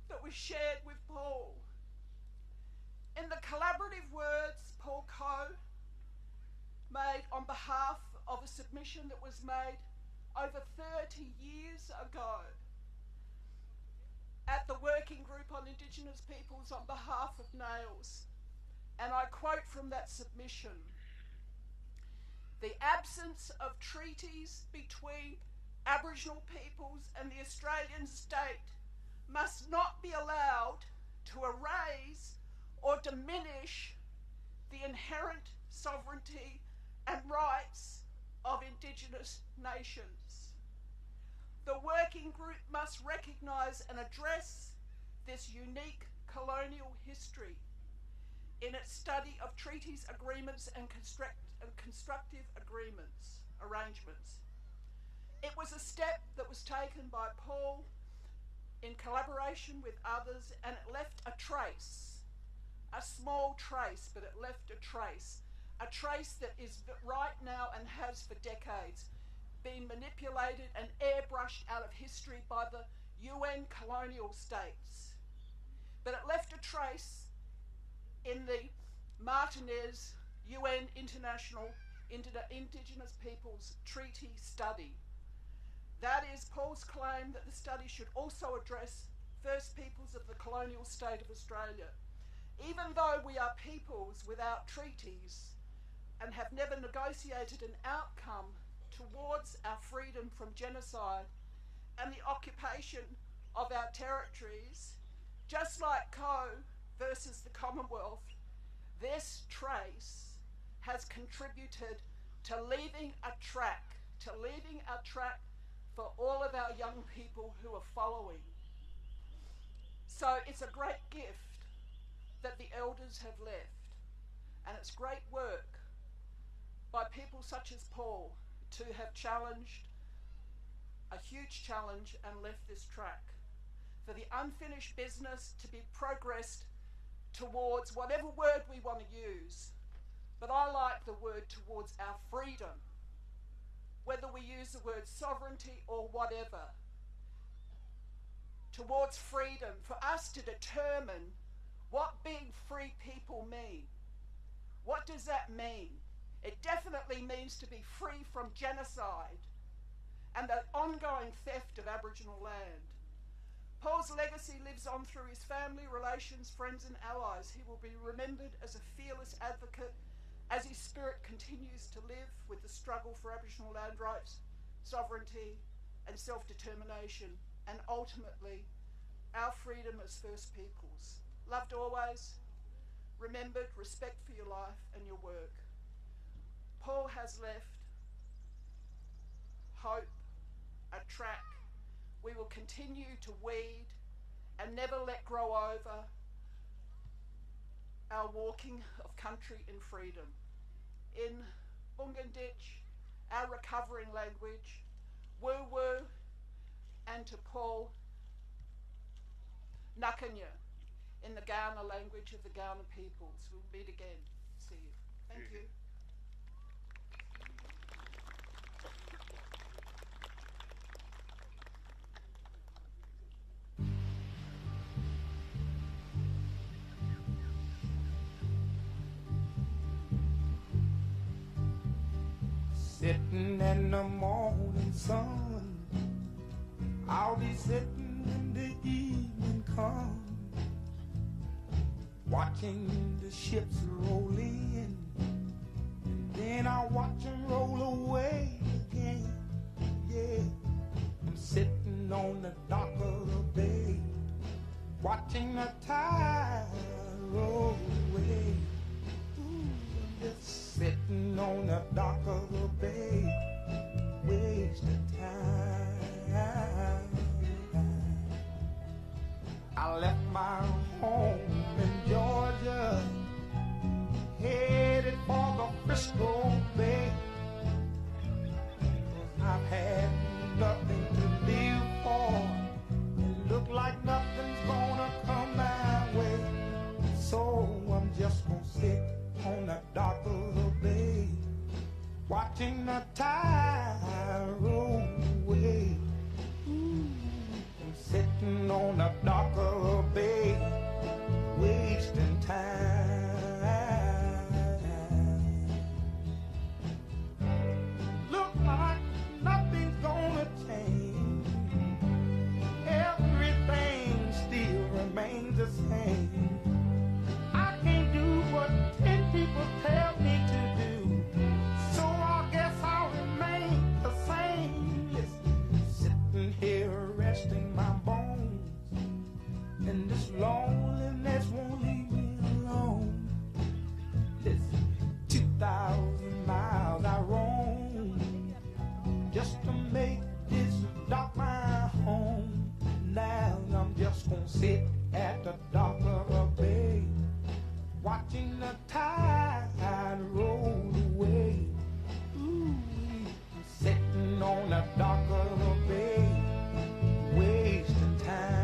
that was shared with Paul. In the collaborative words Paul Coe made on behalf of a submission that was made over 30 years ago at the Working Group on Indigenous Peoples on behalf of NAILS, and I quote from that submission: "The absence of treaties between Aboriginal peoples and the Australian state must not be allowed to erase or diminish the inherent sovereignty and rights of Indigenous nations. The working group must recognise and address this unique colonial history in its study of treaties, agreements and constructive arrangements. It was a step that was taken by Paul in collaboration with others, and it left a trace, a small trace, but it left a trace that is right now and has for decades been manipulated and airbrushed out of history by the UN colonial states. But it left a trace in the Martinez UN International Indigenous Peoples Treaty study. That is Paul's claim that the study should also address First Peoples of the colonial state of Australia. Even though we are peoples without treaties and have never negotiated an outcome towards our freedom from genocide and the occupation of our territories, just like Coe versus the Commonwealth, this trace has contributed to leaving a track for all of our young people who are following. So it's a great gift that the elders have left, and it's great work by people such as Paul to have challenged a huge challenge and left this track for the unfinished business to be progressed towards whatever word we want to use, but I like the word towards our freedom, whether we use the word sovereignty or whatever, towards freedom, for us to determine what being free people mean. What does that mean? It definitely means to be free from genocide and the ongoing theft of Aboriginal land. Paul's legacy lives on through his family, relations, friends and allies. He will be remembered as a fearless advocate as his spirit continues to live with the struggle for Aboriginal land rights, sovereignty and self-determination, and ultimately our freedom as First Peoples. Loved always, remembered, respect for your life and your work. Paul has left hope, a track we will continue to weed and never let grow over our walking of country in freedom. In Bunganditch, our recovering language, woo woo, and to Paul, Nakanya, in the Kaurna language of the Kaurna peoples. We'll meet again. See you. Thank you. Sitting in the morning sun, I'll be sitting when the evening comes, watching the ships roll in, and then I'll watch them roll away again. Yeah, I'm sitting on the dock of the bay, watching the tide roll away. Ooh, I'm just sitting on the dock of the bay, wasting time. I I left my home in Georgia, headed for the Frisco Bay. 'Cause I've had nothing to live for. It look like nothing's gonna come my way. So I'm just gonna sit on the dock of the bay, watching the tide roll away. I'm sitting on the dock of the bay, wasting time. Look like nothing's gonna change. Everything still remains the same. I can't do what 10 people tell me to do, so I guess I'll remain the same. Listen, sitting here resting my bones, and this loneliness won't leave me alone. Listen, 2,000 miles I roam just to make this dock my home. Now I'm just gonna sit at the dock of a bay, watching the tide roll away. Ooh, sitting on the dock of the bay, wasting time.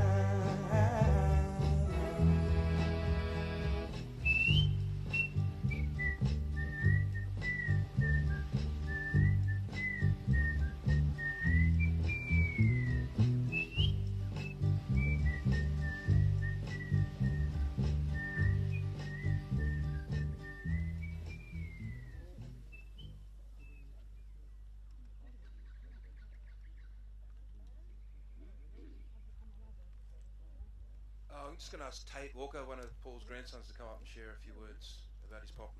I'm just going to ask Tate Walker, one of Paul's grandsons, to come up and share a few words about his pop.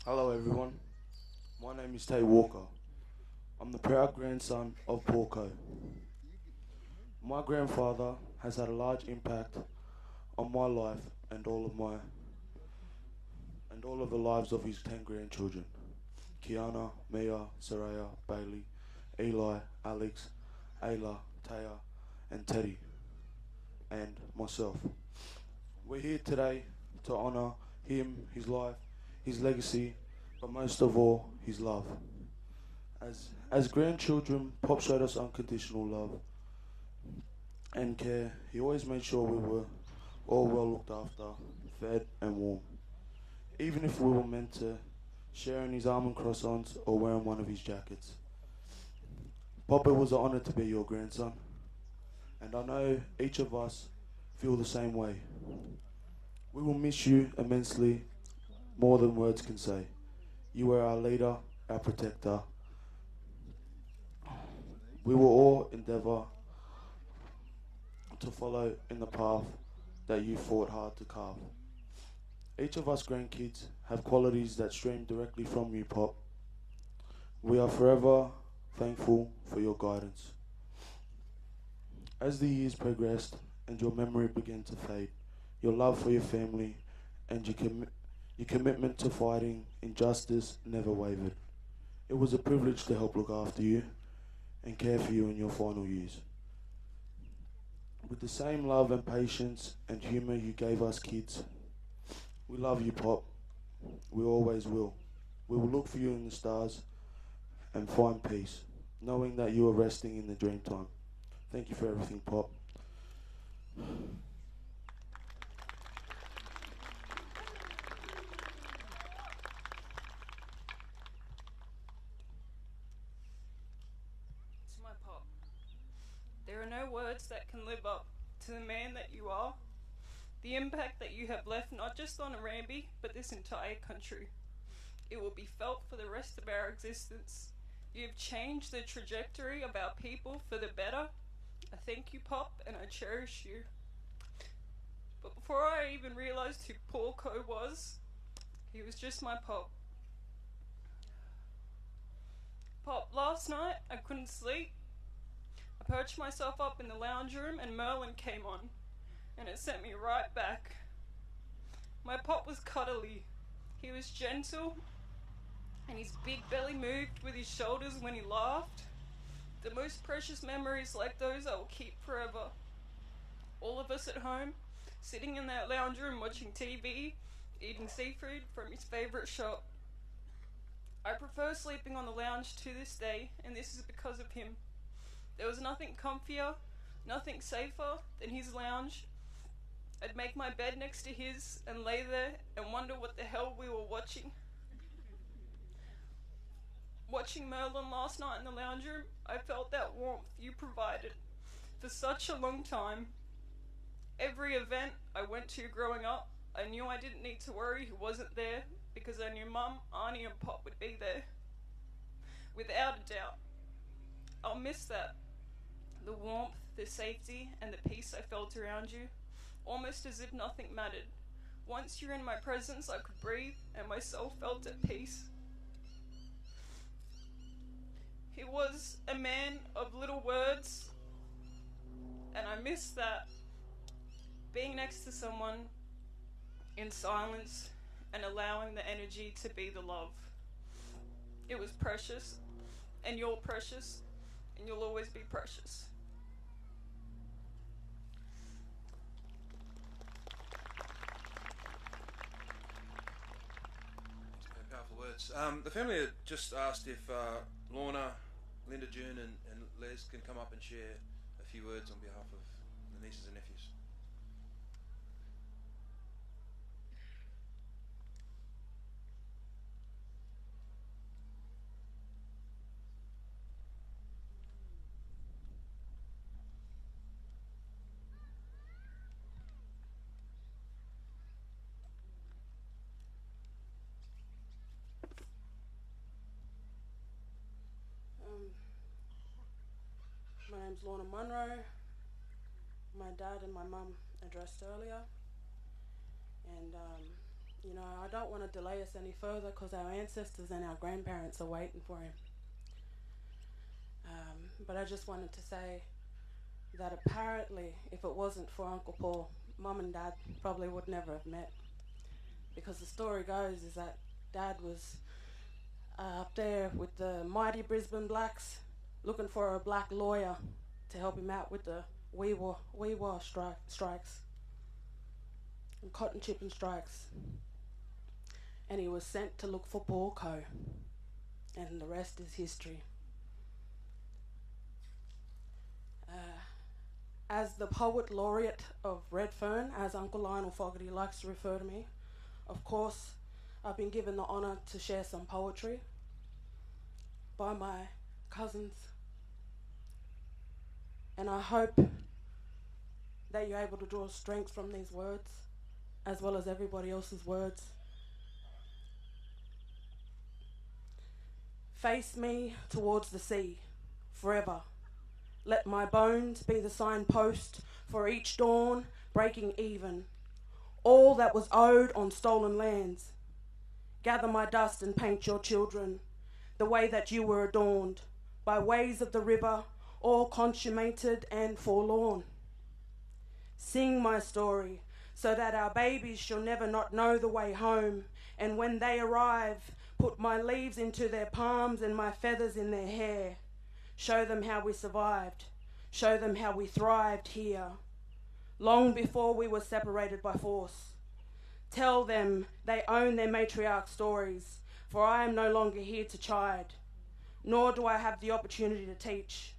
Hello everyone, my name is Tate Walker. I'm the proud grandson of Paul Coe. My grandfather has had a large impact on my life and all of the lives of his 10 grandchildren. Kiana, Mia, Saraya, Bailey, Eli, Alex, Ayla, Taya, and Teddy, and myself. We're here today to honour him, his life, his legacy, but most of all, his love. As grandchildren, Pop showed us unconditional love and care. He always made sure we were all well looked after, fed and warm. Even if we were meant to share in his almond croissants or wearing one of his jackets. Pop, it was an honour to be your grandson, and I know each of us feel the same way. We will miss you immensely, more than words can say. You were our leader, our protector. We will all endeavour to follow in the path that you fought hard to carve. Each of us grandkids have qualities that stream directly from you, Pop. We are forever thankful for your guidance. As the years progressed and your memory began to fade, your love for your family and your commitment to fighting injustice never wavered. It was a privilege to help look after you and care for you in your final years. With the same love and patience and humour you gave us kids, we love you, Pop. We always will. We will look for you in the stars and find peace, knowing that you are resting in the dream time. Thank you for everything, Pop. To my Pop, there are no words that can live up to the man that you are, the impact that you have left not just on Arambi, but this entire country. It will be felt for the rest of our existence. You have changed the trajectory of our people for the better. I thank you, Pop, and I cherish you. But before I even realised who Paul Coe was, he was just my Pop. Pop, last night I couldn't sleep. I perched myself up in the lounge room and Merlin came on, and it sent me right back. My pop was cuddly. He was gentle, and his big belly moved with his shoulders when he laughed. The most precious memories like those I will keep forever. All of us at home, sitting in that lounge room watching TV, eating seafood from his favourite shop. I prefer sleeping on the lounge to this day, and this is because of him. There was nothing comfier, nothing safer than his lounge. I'd make my bed next to his and lay there and wonder what the hell we were watching. Watching Merlin last night in the lounge room, I felt that warmth you provided for such a long time. Every event I went to growing up, I knew I didn't need to worry who wasn't there because I knew Mum, Auntie and Pop would be there. Without a doubt. I'll miss that. The warmth, the safety and the peace I felt around you, almost as if nothing mattered. Once you're in my presence, I could breathe and my soul felt at peace. He was a man of little words, and I miss that. Being next to someone in silence and allowing the energy to be the love. It was precious, and you're precious, and you'll always be precious. Powerful words. The family had just asked if Lorna, Linda June and Les can come up and share a few words on behalf of the nieces and nephews. My name's Lorna Munro. My dad and my mum addressed earlier. And, you know, I don't want to delay us any further because our ancestors and our grandparents are waiting for him. But I just wanted to say that apparently, if it wasn't for Uncle Paul, Mum and Dad probably would never have met. Because the story goes is that Dad was up there with the mighty Brisbane Blacks, looking for a black lawyer to help him out with the Wee-Waa strikes and cotton chipping strikes. And he was sent to look for Paul Coe, and the rest is history. As the poet laureate of Redfern, as Uncle Lionel Fogarty likes to refer to me, of course, I've been given the honour to share some poetry by my cousins. And I hope that you're able to draw strength from these words, as well as everybody else's words. Face me towards the sea, forever. Let my bones be the signpost for each dawn, breaking even. All that was owed on stolen lands. Gather my dust and paint your children the way that you were adorned, by ways of the river, all consummated and forlorn. Sing my story, so that our babies shall never not know the way home, and when they arrive, put my leaves into their palms and my feathers in their hair. Show them how we survived, show them how we thrived here, long before we were separated by force. Tell them they own their matriarch stories, for I am no longer here to chide, nor do I have the opportunity to teach.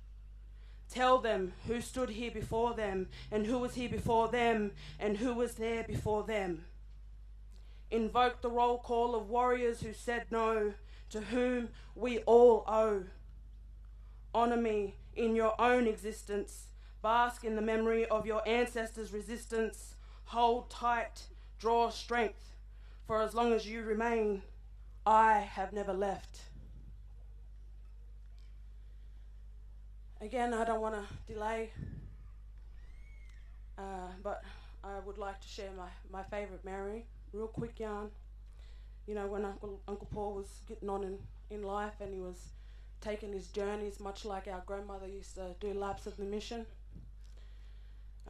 Tell them who stood here before them, and who was here before them, and who was there before them. Invoke the roll call of warriors who said no, to whom we all owe. Honour me in your own existence. Bask in the memory of your ancestors' resistance. Hold tight, draw strength, for as long as you remain, I have never left. Again, I don't want to delay, but I would like to share my favourite memory, real quick yarn. You know, when Uncle Paul was getting on in life and he was taken his journeys much like our grandmother used to do laps of the mission.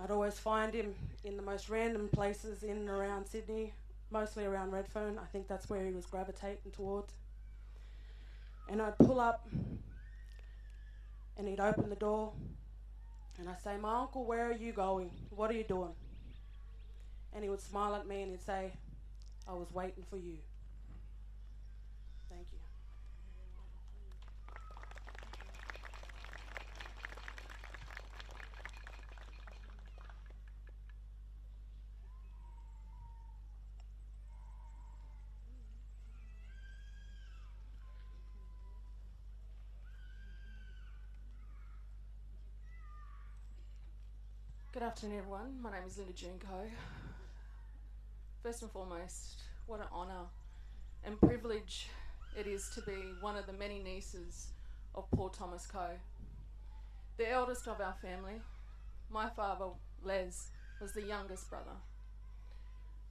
I'd always find him in the most random places in and around Sydney, mostly around Redfern. I think that's where he was gravitating towards. And I'd pull up and he'd open the door and I'd say, "My uncle, where are you going? What are you doing?" And he would smile at me and he'd say, "I was waiting for you." Thank you. Good afternoon, everyone. My name is Mr Coe. First and foremost, what an honour and privilege it is to be one of the many nieces of Paul Thomas Coe, the eldest of our family. My father, Les, was the youngest brother.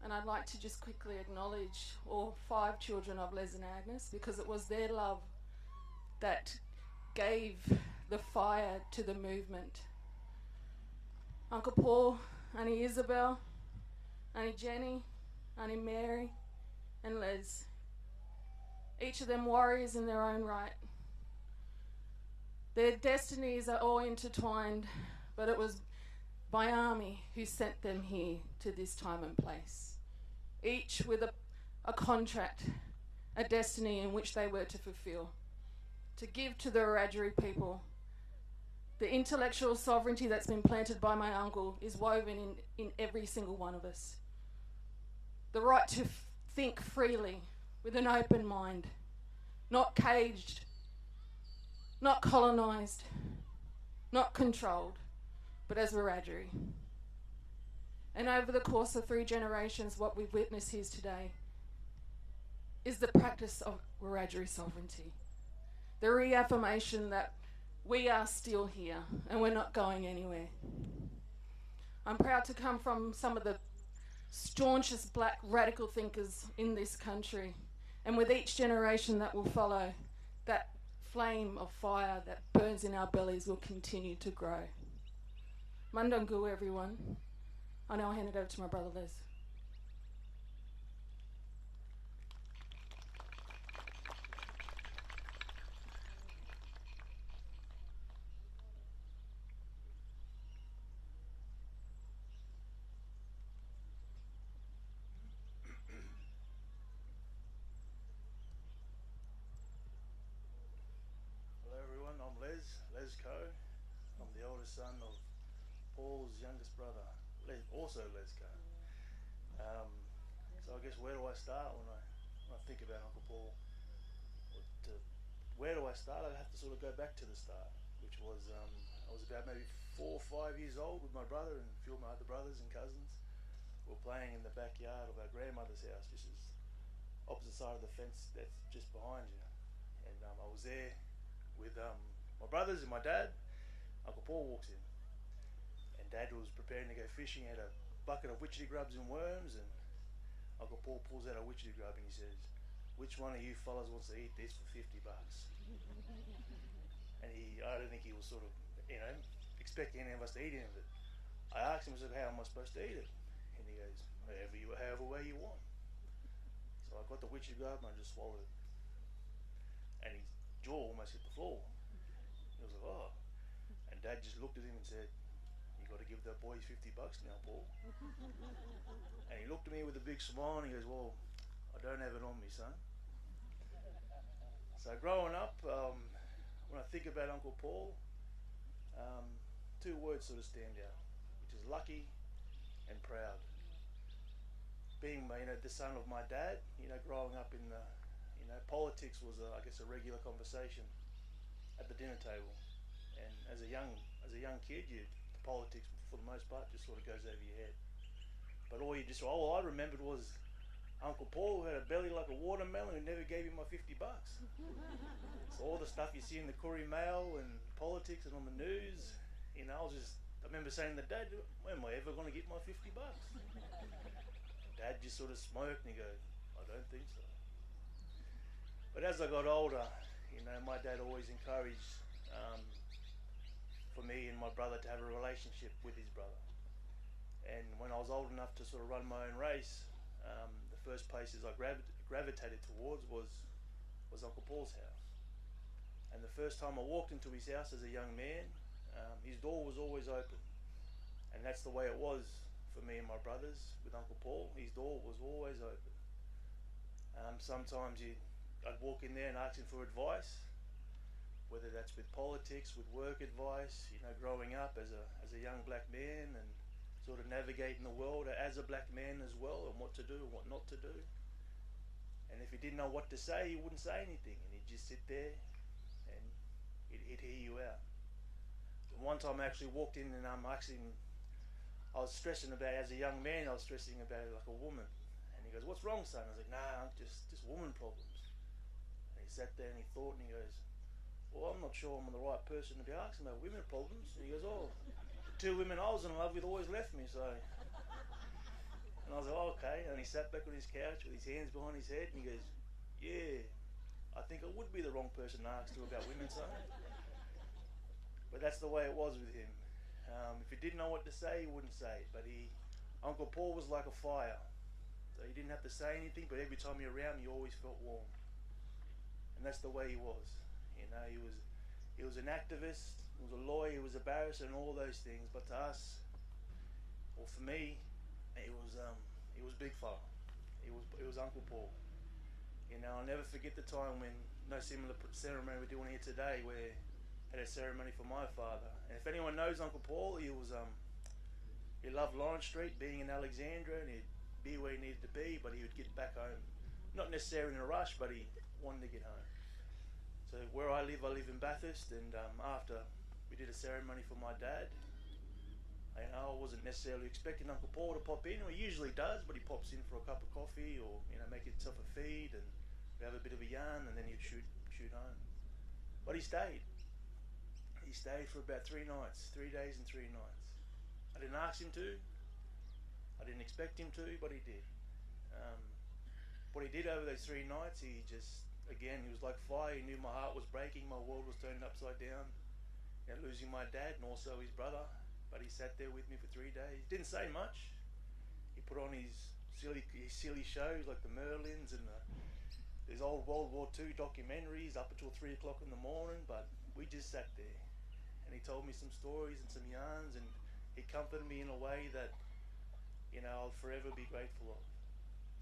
And I'd like to just quickly acknowledge all 5 children of Les and Agnes, because it was their love that gave the fire to the movement. Uncle Paul, Auntie Isabel, Auntie Jenny, Auntie Mary, and Les. Each of them warriors in their own right. Their destinies are all intertwined, but it was Bayami who sent them here to this time and place. Each with a contract, a destiny in which they were to fulfill. To give to the Wiradjuri people. The intellectual sovereignty that's been planted by my uncle is woven in every single one of us. The right to think freely, with an open mind, not caged, not colonised, not controlled, but as Wiradjuri. And over the course of 3 generations, what we've witnessed here today is the practice of Wiradjuri sovereignty. The reaffirmation that we are still here and we're not going anywhere. I'm proud to come from some of the staunchest black radical thinkers in this country, and with each generation that will follow, that flame of fire that burns in our bellies will continue to grow. Mandungu, everyone. I'll now hand it over to my brother Les. Les Coe. I'm the oldest son of Paul's youngest brother, also Les Coe. So I guess where do I start when I think about Uncle Paul? Where do I start? I have to sort of go back to the start, which was I was about maybe 4 or 5 years old with my brother and a few of my other brothers and cousins. We were playing in the backyard of our grandmother's house, just as opposite side of the fence that's just behind you. And I was there with my brothers and my dad. Uncle Paul walks in, and Dad was preparing to go fishing. He had a bucket of witchetty grubs and worms, and Uncle Paul pulls out a witchetty grub and he says, "Which one of you fellas wants to eat this for $50? And I don't think he was sort of, expecting any of us to eat any of it. I asked him, I said, "How am I supposed to eat it?" And he goes, however way you want. So I got the witchetty grub and I just swallowed it. And his jaw almost hit the floor. He was like, "Oh." And Dad just looked at him and said, "You got to give that boy $50 now, Paul." And he looked at me with a big smile and he goes, "Well, I don't have it on me, son." So growing up, when I think about Uncle Paul, 2 words sort of stand out, which is lucky and proud. Being, the son of my dad, growing up in the, politics was, I guess, a regular conversation at the dinner table. And as a young kid, politics for the most part just sort of goes over your head. But all I remembered was Uncle Paul, who had a belly like a watermelon, who never gave him my $50. So all the stuff you see in the Koori Mail and politics and on the news, I remember saying to Dad, "When am I ever going to get my $50? Dad just sort of smoked and he goes, "I don't think so." But as I got older, You know, my dad always encouraged for me and my brother to have a relationship with his brother. And when I was old enough to sort of run my own race, the first places I gravitated towards was Uncle Paul's house. And the first time I walked into his house as a young man, his door was always open. And that's the way it was for me and my brothers with Uncle Paul. His door was always open. Sometimes I'd walk in there and ask him for advice, whether that's with politics, with work advice, you know, growing up as a young black man and sort of navigating the world as a black man as well, and what to do and what not to do. And if he didn't know what to say, he wouldn't say anything, and he'd just sit there and he'd hear you out. One time I actually walked in and I was stressing about, as a young man, I was stressing about like a woman. And he goes, "What's wrong, son?" I was like, "Nah, just woman problems." And he sat there and he thought, and he goes, "Well, I'm not sure I'm the right person to be asking about women problems." And he goes, "Oh, the two women I was in love with always left me, so..." And I was like, "Oh, okay." And he sat back on his couch with his hands behind his head and he goes, "Yeah, I think I would be the wrong person to ask to about women, son." But that's the way it was with him. If he didn't know what to say, he wouldn't say it. But Uncle Paul was like a fire. So he didn't have to say anything, but every time you're around, you always felt warm. And that's the way he was. You know, he was an activist, he was a lawyer, he was a barrister, and all those things. But to us, or for me, it was big fella. It was Uncle Paul. You know, I'll never forget the time when no similar ceremony we're doing here today, where I had a ceremony for my father. And if anyone knows Uncle Paul, he loved Lawrence Street, being in Alexandria, and he'd be where he needed to be, but he would get back home. Not necessarily in a rush, but he wanted to get home. So where I live in Bathurst, and after we did a ceremony for my dad, I wasn't necessarily expecting Uncle Paul to pop in. He usually does, but he pops in for a cup of coffee or, you know, make himself a feed and we have a bit of a yarn, and then he'd shoot home. But he stayed. He stayed for about 3 nights, 3 days and 3 nights. I didn't ask him to. I didn't expect him to, but he did. What he did over those 3 nights, he was like fire. He knew my heart was breaking, my world was turned upside down. You know, losing my dad and also his brother. But he sat there with me for 3 days. Didn't say much. He put on his silly shows like the Merlins and these old World War II documentaries up until 3 o'clock in the morning. But we just sat there. And he told me some stories and some yarns, and he comforted me in a way that, you know, I'll forever be grateful of.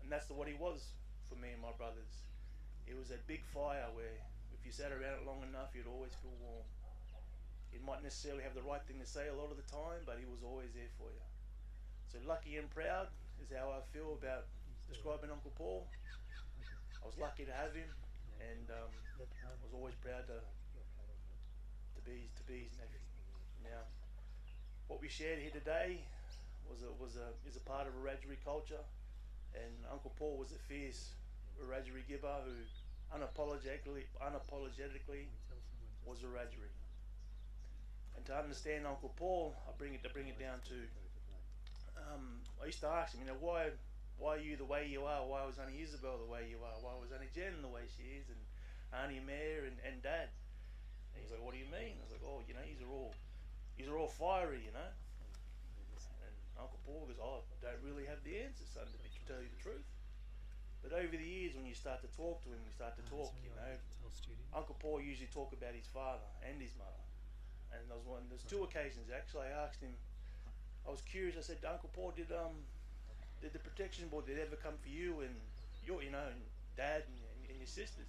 And that's what he was for me and my brothers. It was that big fire where if you sat around it long enough, you'd always feel warm. He might necessarily have the right thing to say a lot of the time, but he was always there for you. So lucky and proud is how I feel about describing Uncle Paul. I was lucky to have him, and I was always proud to be his nephew. Now, what we shared here today is a part of Wiradjuri culture, and Uncle Paul was a fierce Wiradjuri giver who unapologetically was Wiradjuri. And to understand Uncle Paul, I bring it down to I used to ask him, you know, why are you the way you are? Why was Auntie Isabel the way you are? Why was Auntie Jen the way she is? And Auntie Mare and Dad? And he's like, "What do you mean?" I was like, "Oh, you know, these are all fiery, you know." And Uncle Paul goes, "Oh, I don't really have the answers, son, to tell you the truth." But over the years, when you start to talk to him, you know, Uncle Paul usually talk about his father and his mother. And there's 2 occasions actually. I asked him, I was curious. I said, "Uncle Paul, did the protection board ever come for you and and Dad and your sisters?"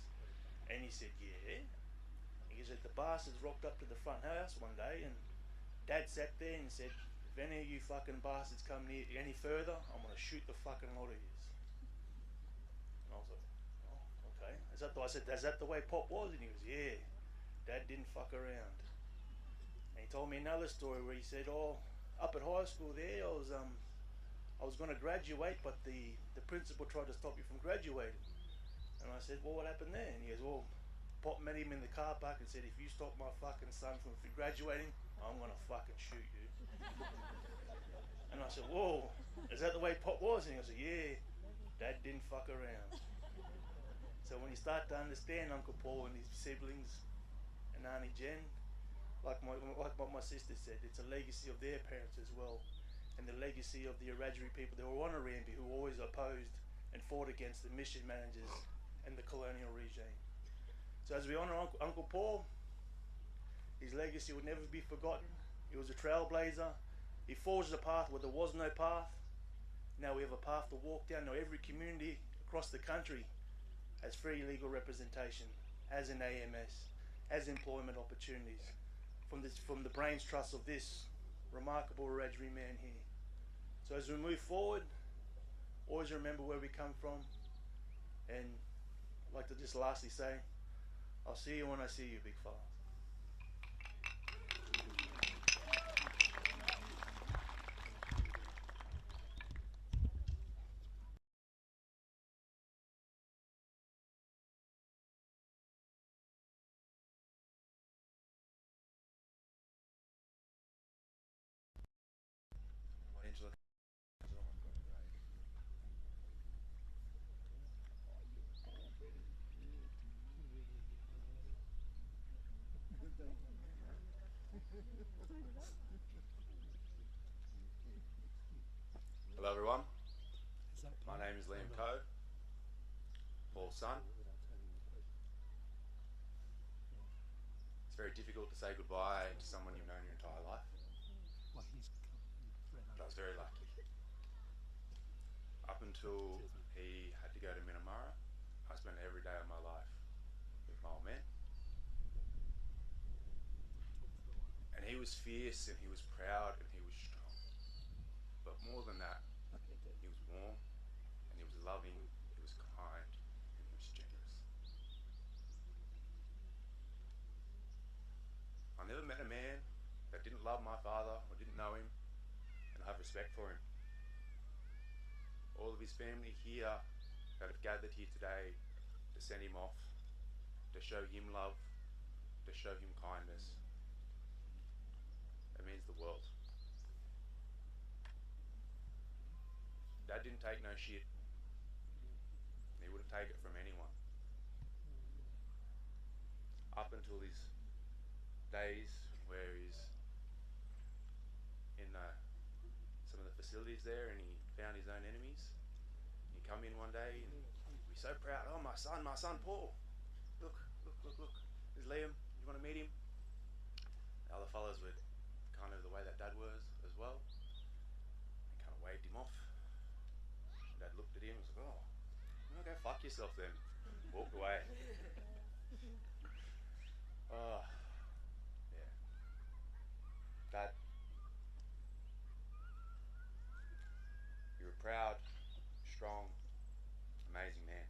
And he said, "Yeah." He said, "The bastards rocked up to the front house one day, and Dad sat there and said, 'If any of you fucking bastards come near any further, I'm gonna shoot the fucking lot of you.'" And I was like, "Oh, okay." I said, "Is that the way Pop was?" And he goes, "Yeah, Dad didn't fuck around." And he told me another story where he said, "Oh, up at high school there, I was going to graduate, but the principal tried to stop me from graduating." And I said, "Well, what happened there?" And he goes, "Well, Pop met him in the car park and said, 'If you stop my fucking son from graduating, I'm going to fucking shoot you.'" And I said, "Whoa, is that the way Pop was?" And he goes, "Yeah, Dad didn't fuck around." So So when you start to understand Uncle Paul and his siblings and Auntie Jen, like what my sister said, it's a legacy of their parents as well, and the legacy of the Wiradjuri people that were on Arambi who always opposed and fought against the mission managers and the colonial regime. So as we honour Uncle Paul, his legacy will never be forgotten. He was a trailblazer. He forged a path where there was no path. Now we have a path to walk down. Now every community across the country has free legal representation, has an AMS, has employment opportunities from the brains trust of this remarkable Wiradjuri man here. So as we move forward, always remember where we come from, and I'd like to just lastly say, I'll see you when I see you, big fella. Hello everyone, my name is Liam Coe, Paul's son. It's very difficult to say goodbye to someone you've known your entire life, but I was very lucky. Up until he had to go to Minamara, I spent every day of my life with my old man. And he was fierce and he was proud and he was strong. But more than that, he was warm and he was loving, he was kind and he was generous. I never met a man that didn't love my father or didn't know him and have respect for him. All of his family here that have gathered here today to send him off, to show him love, to show him kindness, it means the world. Dad didn't take no shit. He wouldn't take it from anyone. Up until his days where he's in some of the facilities there and he found his own enemies. He'd come in one day and he'd be so proud. Oh, my son Paul. Look. There's Liam. You want to meet him? The other fellas would kind of the way that Dad was as well. He kind of waved him off. Dad looked at him and was like, oh, well, go fuck yourself then. Walked away. Oh, yeah. Dad, you're a proud, strong, amazing man.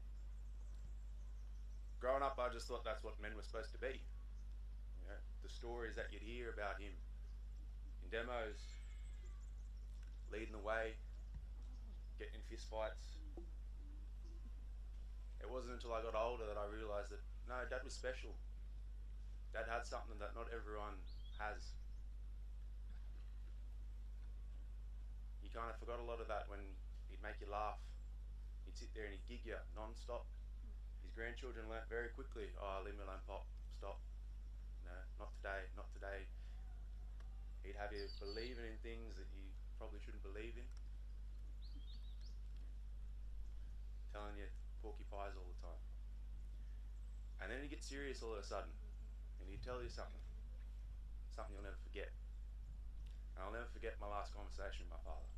Growing up, I just thought that's what men were supposed to be. You know, the stories that you'd hear about him in demos, leading the way, getting in fist fights. It wasn't until I got older that I realised that no, Dad was special. Dad had something that not everyone has. You kind of forgot a lot of that when he'd make you laugh. He'd sit there and he'd gig you non-stop. His grandchildren learnt very quickly, oh, leave me alone, Pop, stop. No, not today, not today. He'd have you believing in things that you probably shouldn't believe in. Telling you porcupines all the time. And then he'd get serious all of a sudden and he'd tell you something you'll never forget. And I'll never forget my last conversation with my father.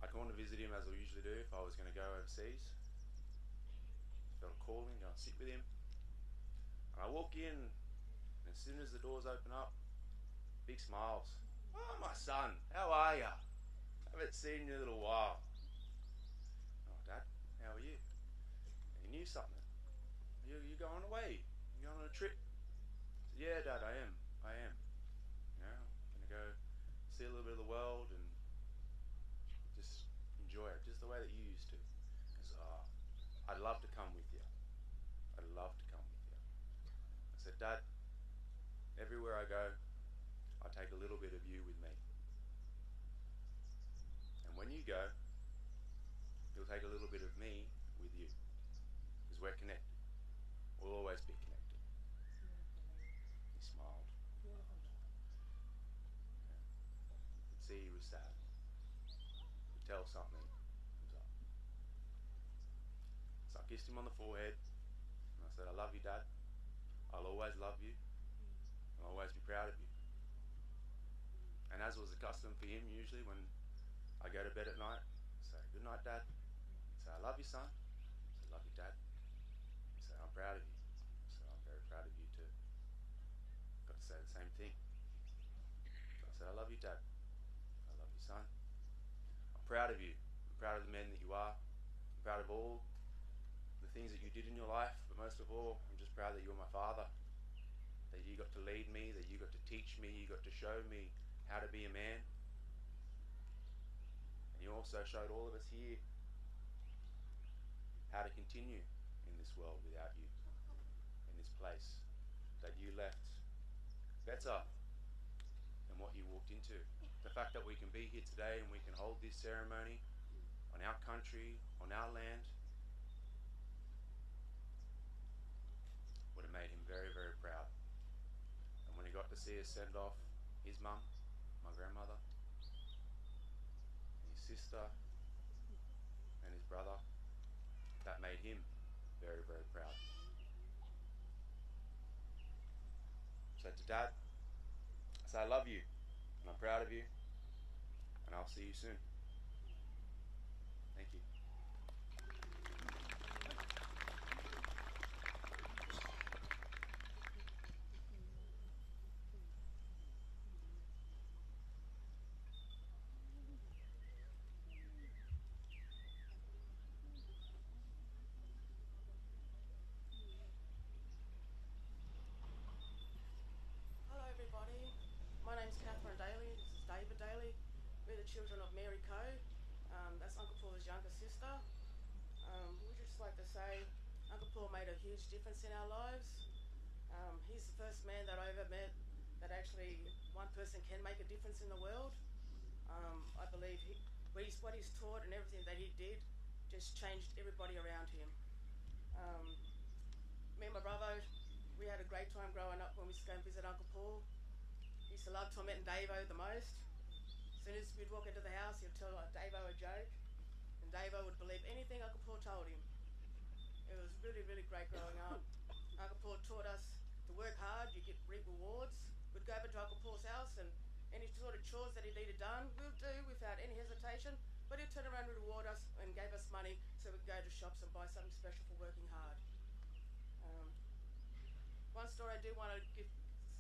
I'd gone to visit him as I usually do if I was going to go overseas. Felt a calling, go and sit with him. And I walk in and as soon as the doors open up, big smiles. Oh, my son, how are ya? Haven't seen you in a little while. Oh, Dad, how are you? And he knew something. You going away? You going on a trip? I said, yeah, Dad, I am. You know, I'm gonna go see a little bit of the world and just enjoy it, just the way that you used to. Because I'd love to come with you. I'd love to come with you. I said, Dad, everywhere I go, I take a little bit of you with me. And when you go, you'll take a little bit of me with you. because we're connected. We'll always be connected. He smiled. Yeah. You could see he was sad. You could tell something was up. So I kissed him on the forehead and I said, I love you, Dad. I'll always love you. I'll always be proud of you. And as was the custom for him, usually when I go to bed at night, I say, good night, Dad. I say, I love you, son. I say, love you, Dad. I say, I'm proud of you. I say, I'm very proud of you too. Got to say the same thing. So I said, I love you, Dad. I love you, son. I'm proud of you. I'm proud of the men that you are. I'm proud of all the things that you did in your life, but most of all, I'm just proud that you were my father. That you got to lead me, that you got to teach me, you got to show me how to be a man. And you also showed all of us here how to continue in this world without you, in this place that you left better than what you walked into. The fact that we can be here today and we can hold this ceremony on our country, on our land, would have made him very, very proud. And when he got to see us send off his mum, my grandmother, and his sister, and his brother, that made him very, very proud. So to Dad, I say I love you, and I'm proud of you, and I'll see you soon. Thank you. Children of Mary Coe. That's Uncle Paul's younger sister. We'd just like to say Uncle Paul made a huge difference in our lives. He's the first man that I ever met that actually one person can make a difference in the world. I believe what he's taught and everything that he did just changed everybody around him. Me and my brother, we had a great time growing up when we used to go and visit Uncle Paul. He used to love Tomette and Davo the most. As soon as we'd walk into the house, he'd tell Davo a joke, and Davo would believe anything Uncle Paul told him. It was really, really great growing up. Uncle Paul taught us to work hard, you get reap rewards. We'd go over to Uncle Paul's house, and any sort of chores that he needed done, we'll do without any hesitation, but he'd turn around and reward us and gave us money so we could go to shops and buy something special for working hard. One story I do want to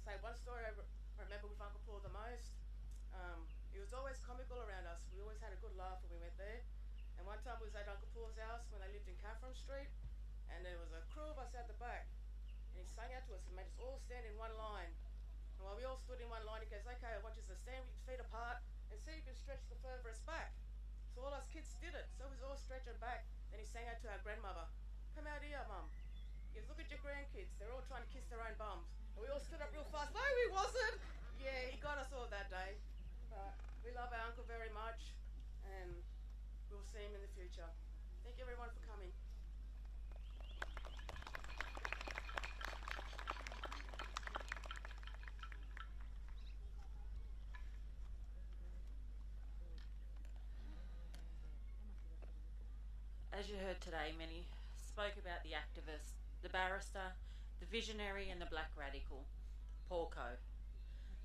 say one story I remember with Uncle Paul the most. He was always comical around us. We always had a good laugh when we went there. And one time we was at Uncle Paul's house when they lived in Catherine Street, and there was a crew of us at the back. And he sang out to us and made us all stand in one line. And while we all stood in one line, he goes, okay, I want you to stand with your feet apart and see if you can stretch the furthest back. So all us kids did it. So we was all stretching back. Then he sang out to our grandmother, come out here, Mum. He goes, look at your grandkids. They're all trying to kiss their own bums. And we all stood up real fast. No, he wasn't. Yeah, he got us all that day. But we love our uncle very much, and we'll see him in the future. Thank you everyone for coming. As you heard today, many spoke about the activist, the barrister, the visionary and the black radical, Paul Coe.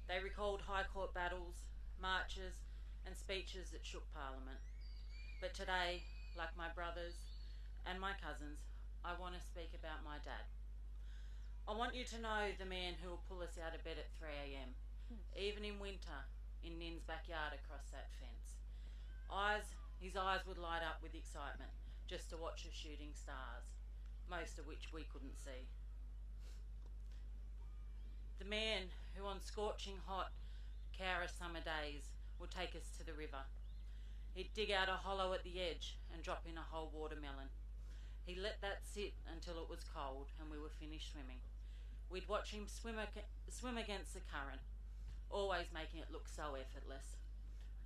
They recalled High Court battles, marches and speeches that shook Parliament. But today, like my brothers and my cousins, I want to speak about my dad. I want you to know the man who will pull us out of bed at 3 a.m, even in winter, in Nin's backyard across that fence. His eyes would light up with excitement just to watch us shooting stars, most of which we couldn't see. The man who on scorching hot Cowra summer days would take us to the river. He'd dig out a hollow at the edge and drop in a whole watermelon. He let that sit until it was cold and we were finished swimming. We'd watch him swim against the current, always making it look so effortless.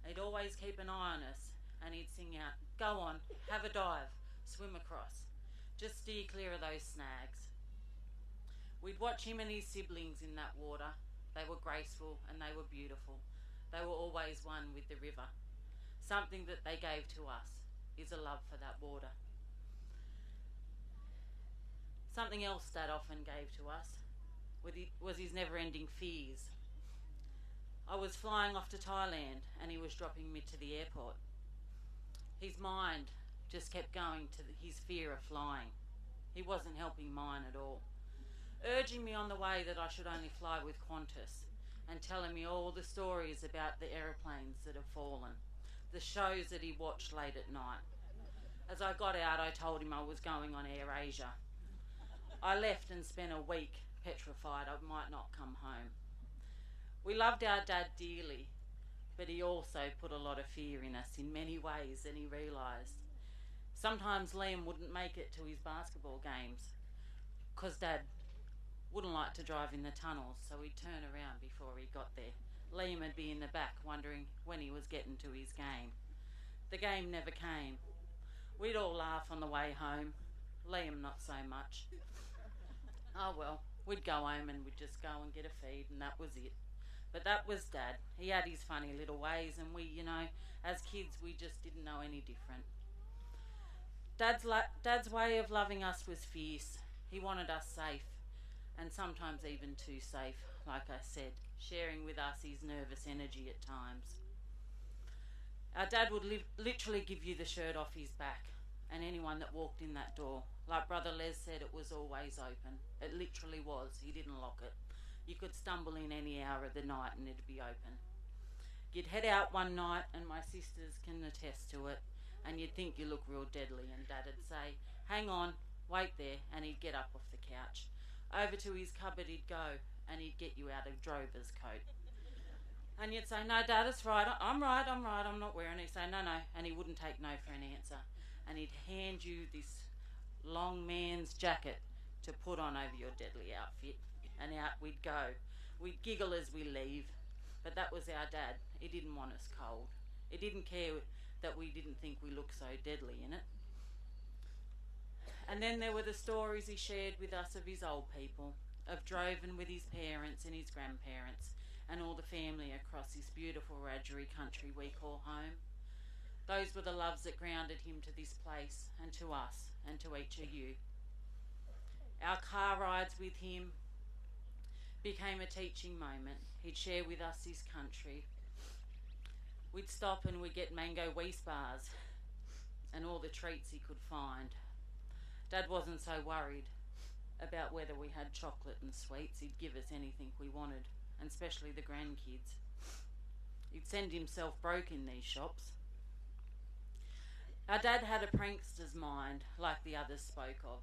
He'd always keep an eye on us and he'd sing out, go on, have a dive, swim across. Just steer clear of those snags. We'd watch him and his siblings in that water. They were graceful and they were beautiful. They were always one with the river. Something that they gave to us is a love for that water. Something else Dad often gave to us was his never-ending fears. I was flying off to Thailand and he was dropping me to the airport. His mind just kept going to his fear of flying. He wasn't helping mine at all. Urging me on the way that I should only fly with Qantas and telling me all the stories about the aeroplanes that have fallen, the shows that he watched late at night. As I got out, I told him I was going on Air Asia. I left and spent a week petrified I might not come home. We loved our dad dearly, but he also put a lot of fear in us in many ways than he realised. Sometimes Liam wouldn't make it to his basketball games because Dad wouldn't like to drive in the tunnels, so he'd turn around before he got there. Liam would be in the back wondering when he was getting to his game. The game never came. We'd all laugh on the way home. Liam not so much. Oh well, we'd go home and we'd just go and get a feed and that was it. But that was Dad. He had his funny little ways and we, as kids we just didn't know any different. Dad's way of loving us was fierce. He wanted us safe, and sometimes even too safe, like I said, sharing with us his nervous energy at times. Our dad would literally give you the shirt off his back, and anyone that walked in that door, like Brother Les said, it was always open. It literally was. He didn't lock it. You could stumble in any hour of the night and it'd be open. You'd head out one night, and my sisters can attest to it, and you'd think you look real deadly, and Dad'd say, hang on, wait there, and he'd get up off the couch. Over to his cupboard he'd go, and he'd get you out a drover's coat. And you'd say, no, Dad, it's right, I'm right, I'm not wearing it. He'd say, no, and he wouldn't take no for an answer. And he'd hand you this long man's jacket to put on over your deadly outfit, and out we'd go. We'd giggle as we leave, but that was our Dad. He didn't want us cold. He didn't care that we didn't think we looked so deadly in it. And then there were the stories he shared with us of his old people, of droving with his parents and his grandparents and all the family across this beautiful Wiradjuri country we call home. Those were the loves that grounded him to this place and to us and to each of you. Our car rides with him became a teaching moment. He'd share with us his country. We'd stop and we'd get mango wheat bars and all the treats he could find. Dad wasn't so worried about whether we had chocolate and sweets. He'd give us anything we wanted, and especially the grandkids. He'd send himself broke in these shops. Our dad had a prankster's mind, like the others spoke of.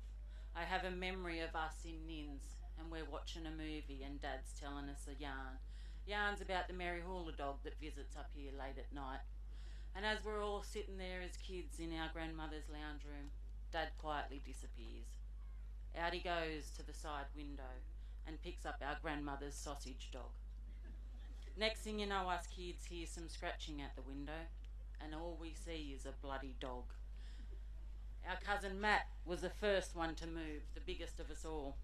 I have a memory of us in Nins, and we're watching a movie and Dad's telling us a yarn. Yarns about the Mary Hula dog that visits up here late at night. And as we're all sitting there as kids in our grandmother's lounge room, Dad quietly disappears. Out he goes to the side window and picks up our grandmother's sausage dog. Next thing you know, us kids hear some scratching at the window, and all we see is a bloody dog. Our cousin Matt was the first one to move, the biggest of us all.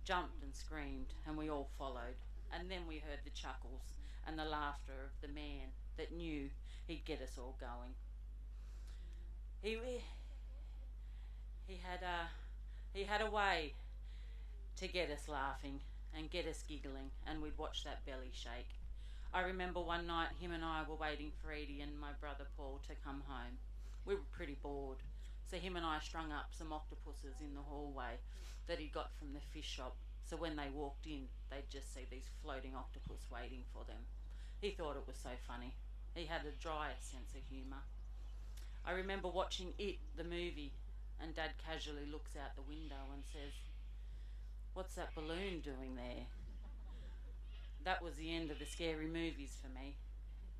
Jumped and screamed, and we all followed. And then we heard the chuckles and the laughter of the man that knew he'd get us all going. He had a way to get us laughing and get us giggling, and we'd watch that belly shake. I remember one night him and I were waiting for Edie and my brother Paul to come home. We were pretty bored, so him and I strung up some octopuses in the hallway that he got from the fish shop, so when they walked in they'd just see these floating octopus waiting for them. He thought it was so funny. He had a dry sense of humour. I remember watching It, the movie, and Dad casually looks out the window and says, "What's that balloon doing there?" That was the end of the scary movies for me.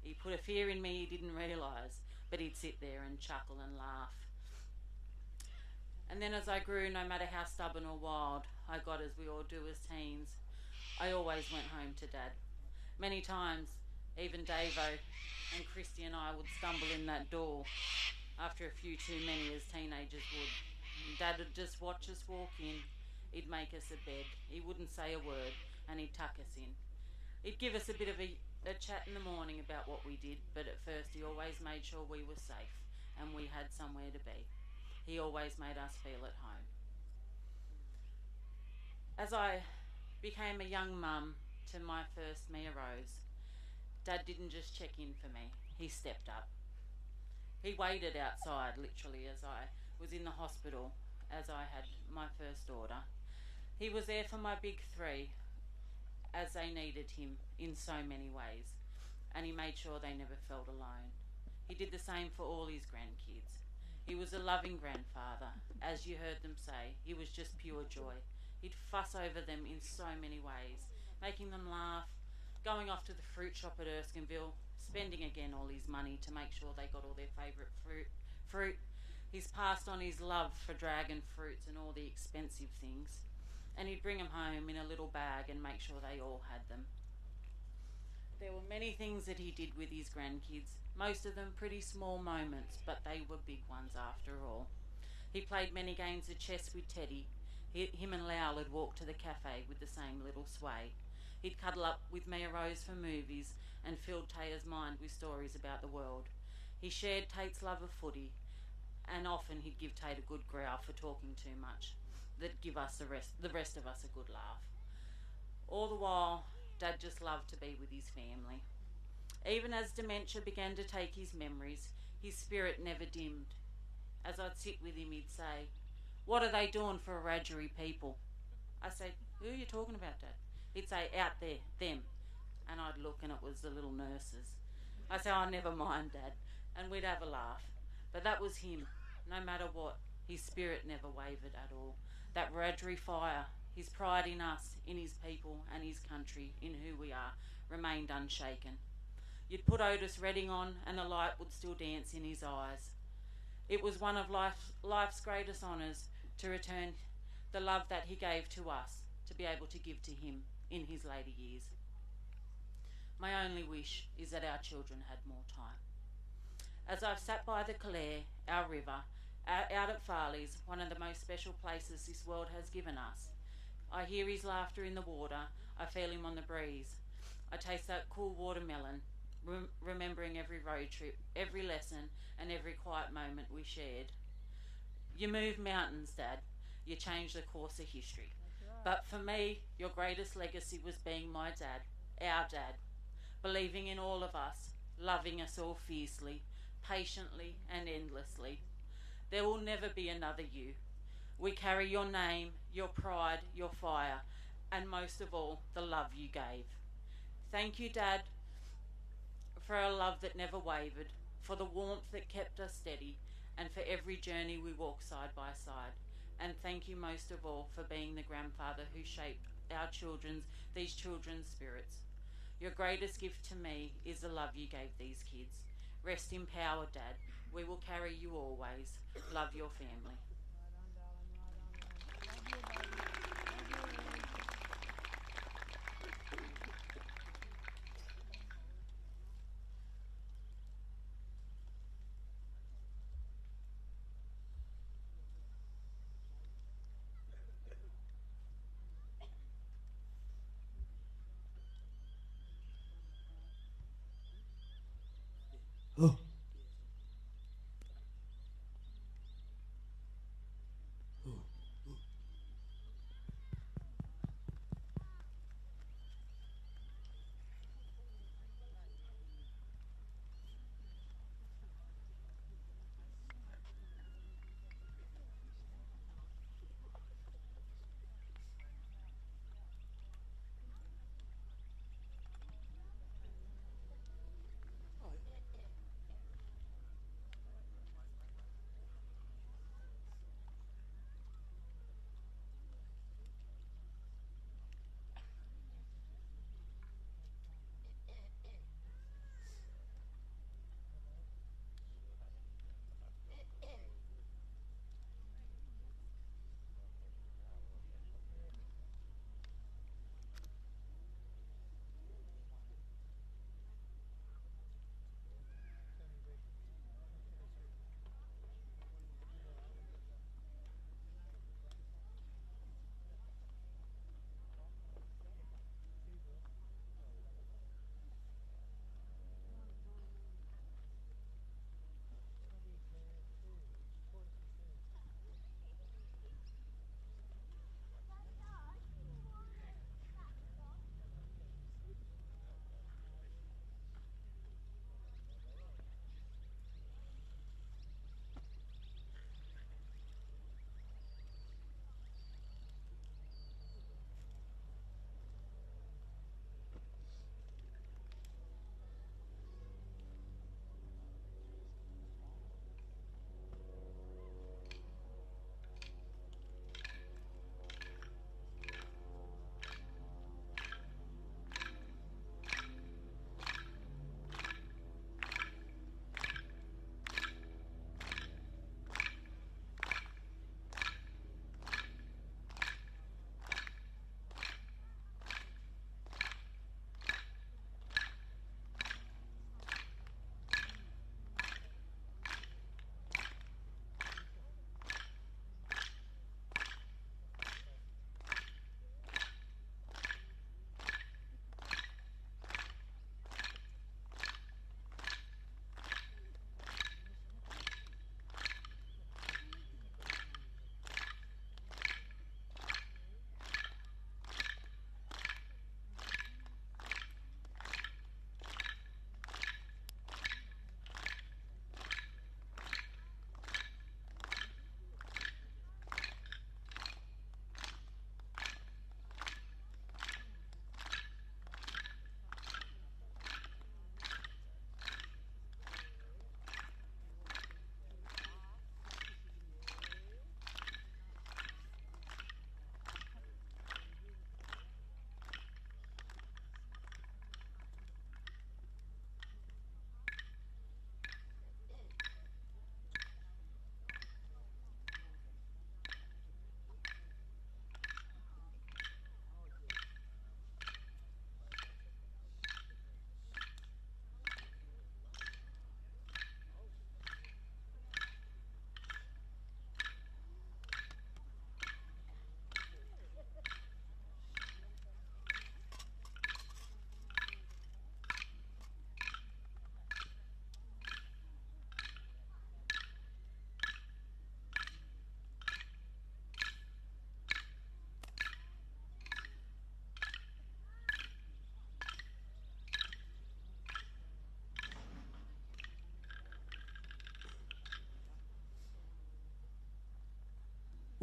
He put a fear in me he didn't realise, but he'd sit there and chuckle and laugh. And then as I grew, no matter how stubborn or wild I got, as we all do as teens, I always went home to Dad. Many times, even Davo and Christy and I would stumble in that door after a few too many, as teenagers would. Dad would just watch us walk in. He'd make us a bed. He wouldn't say a word, and he'd tuck us in. He'd give us a bit of a chat in the morning about what we did, but at first he always made sure we were safe and we had somewhere to be. He always made us feel at home. As I became a young mum to my first Mia Rose, Dad didn't just check in for me, he stepped up. He waited outside, literally, as I was in the hospital, as I had my first daughter. He was there for my big three, as they needed him in so many ways, and he made sure they never felt alone. He did the same for all his grandkids. He was a loving grandfather. As you heard them say, he was just pure joy. He'd fuss over them in so many ways, making them laugh, going off to the fruit shop at Erskineville, spending again all his money to make sure they got all their favourite fruit. He's passed on his love for dragon fruits and all the expensive things, and he'd bring them home in a little bag and make sure they all had them. There were many things that he did with his grandkids, most of them pretty small moments, but they were big ones after all. He played many games of chess with Teddy. Him and Lowell would walk to the cafe with the same little sway. He'd cuddle up with Mia Rose for movies and filled Taya's mind with stories about the world. He shared Tate's love of footy, and often he'd give Tate a good growl for talking too much. That'd give us the rest of us a good laugh. All the while, Dad just loved to be with his family. Even as dementia began to take his memories, his spirit never dimmed. As I'd sit with him, he'd say, "What are they doing for Wiradjuri people?" I said, "Who are you talking about, Dad?" He'd say, "Out there, them." And I'd look and it was the little nurses. I said, "Oh, never mind, Dad." And we'd have a laugh. But that was him. No matter what, his spirit never wavered at all. That Wiradjuri fire, his pride in us, in his people and his country, in who we are, remained unshaken. You'd put Otis Redding on and the light would still dance in his eyes. It was one of life's greatest honours to return the love that he gave to us, to be able to give to him in his later years. My only wish is that our children had more time. As I've sat by the Calare, our river, out at Farley's, one of the most special places this world has given us, I hear his laughter in the water, I feel him on the breeze. I taste that cool watermelon, remembering every road trip, every lesson and every quiet moment we shared. You move mountains, Dad. You change the course of history. But for me, your greatest legacy was being my dad, our dad, believing in all of us, loving us all fiercely, patiently and endlessly. There will never be another you. We carry your name, your pride, your fire, and most of all, the love you gave. Thank you, Dad, for a love that never wavered, for the warmth that kept us steady, and for every journey we walked side by side. And thank you most of all for being the grandfather who shaped these children's spirits. Your greatest gift to me is the love you gave these kids. Rest in power, Dad. We will carry you always. Love your family. Oh.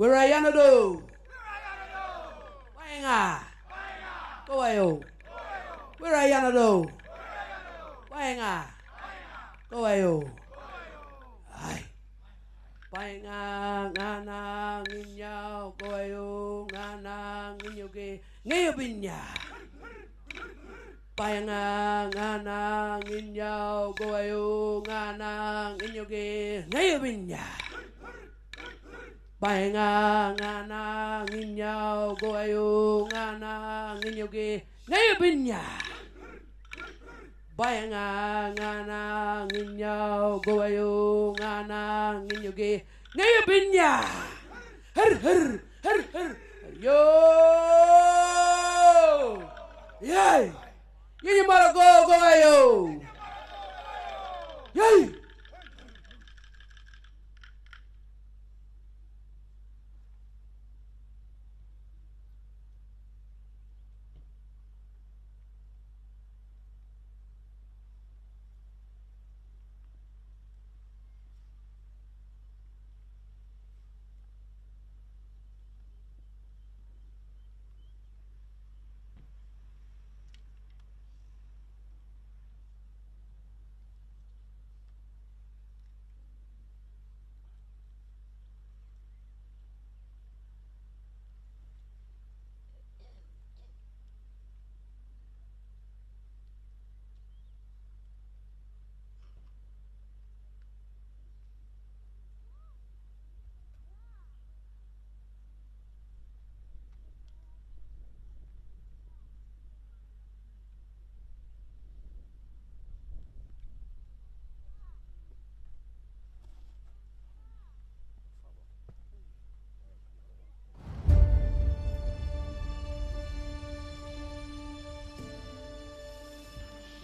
Wirayanado. Wainga. Goayo. Wirayanado. Wainga. Goayo. Ay. Wainga ngana nginyao goayo ngana nginyoge ngayobinya. Wainga ngana nginyao goayo ngana nginyoge ngayobinya. Bainga ngana nginyao goayo ngana nginyoge ngayobinya. Bainga ngana nginyao goayo ngana nginyoge ngayobinya. Her yo yay yini mara go goayo yay.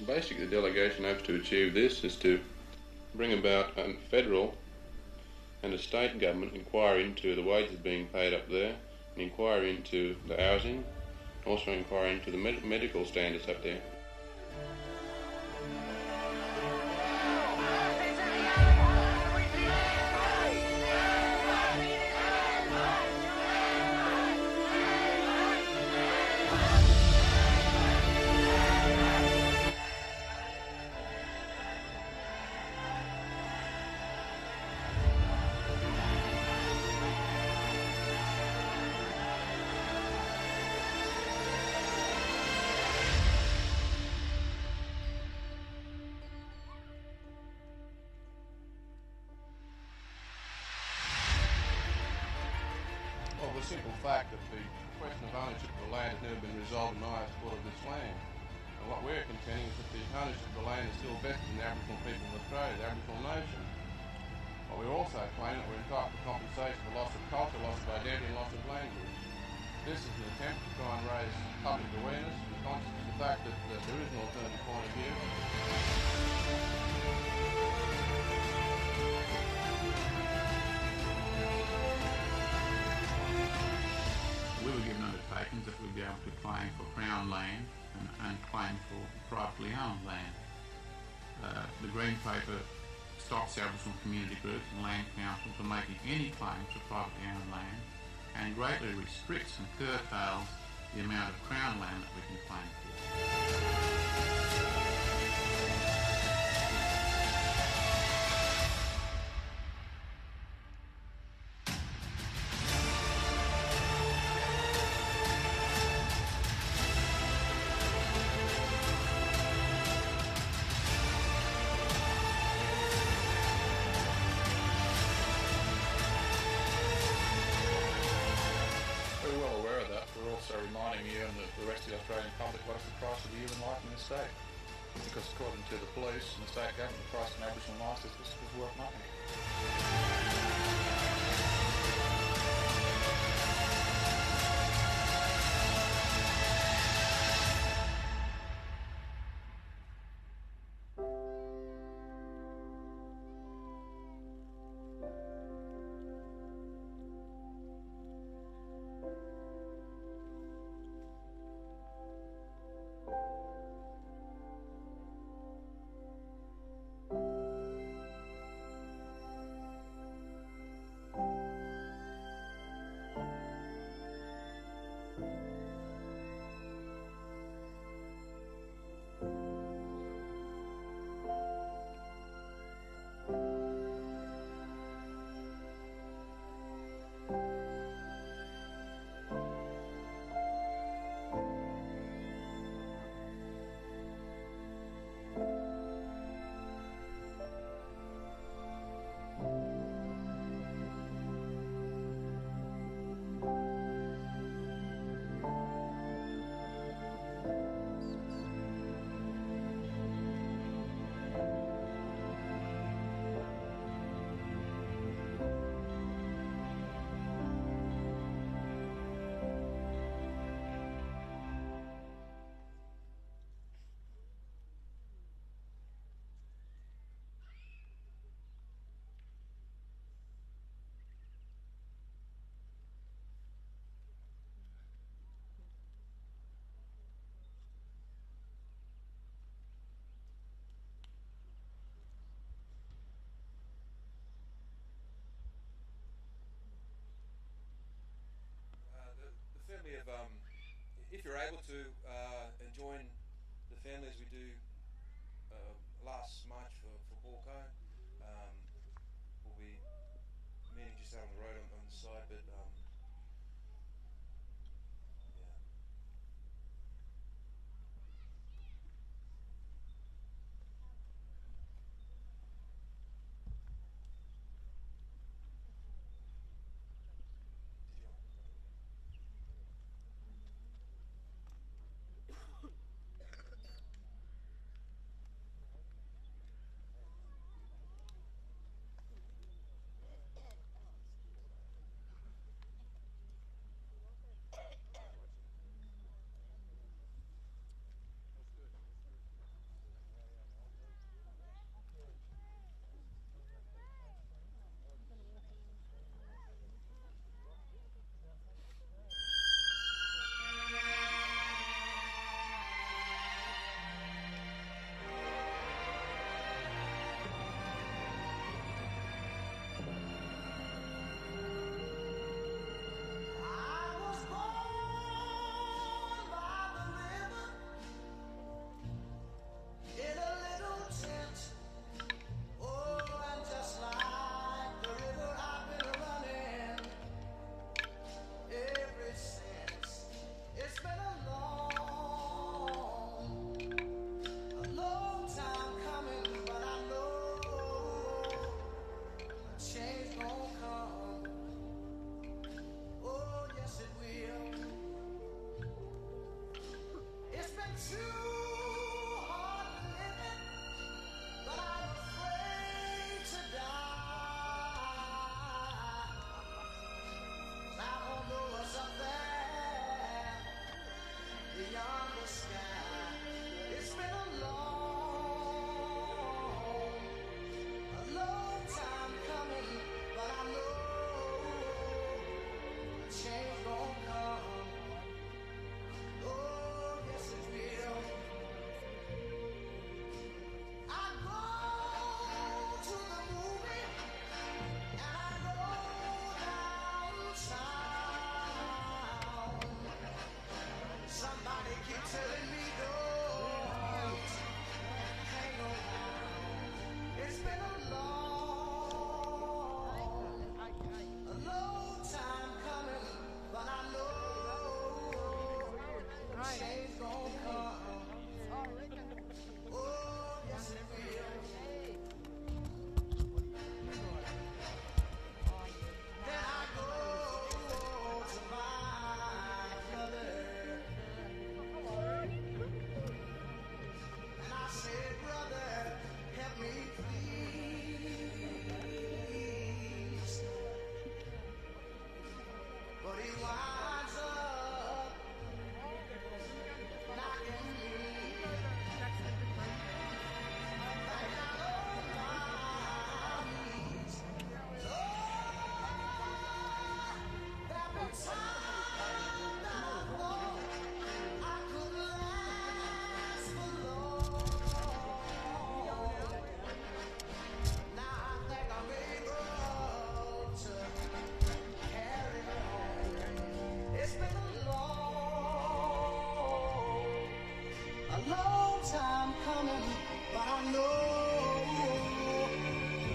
Basically, the delegation hopes to achieve this is to bring about a federal and a state government inquiry into the wages being paid up there, an inquiry into the housing, also inquiry into the medical standards up there. Well, the simple fact that the question of ownership of the land has never been resolved in the highest court of this land. And what we're contending is that the ownership of the land is still vested in the Aboriginal people of Australia, the Aboriginal nation. But we're also claiming that we're entitled to compensation for loss of culture, loss of identity and loss of language. This is an attempt to try and raise public awareness and consciousness of the fact that there is an alternative point of view. We were given undertakings that we'd be able to claim for Crown land and claim for privately owned land. The Green Paper stops Aboriginal community groups and land councils from making any claims for privately owned land and greatly restricts and curtails the amount of Crown land that we can claim for. Reminding you and the rest of the Australian public what is the price of a human life in this state. Because according to the police and the state government, the price of an Aboriginal life is worth nothing. able to join the family as we do last March for Paul Coe. We'll be meeting just out on the road on the side, but yeah.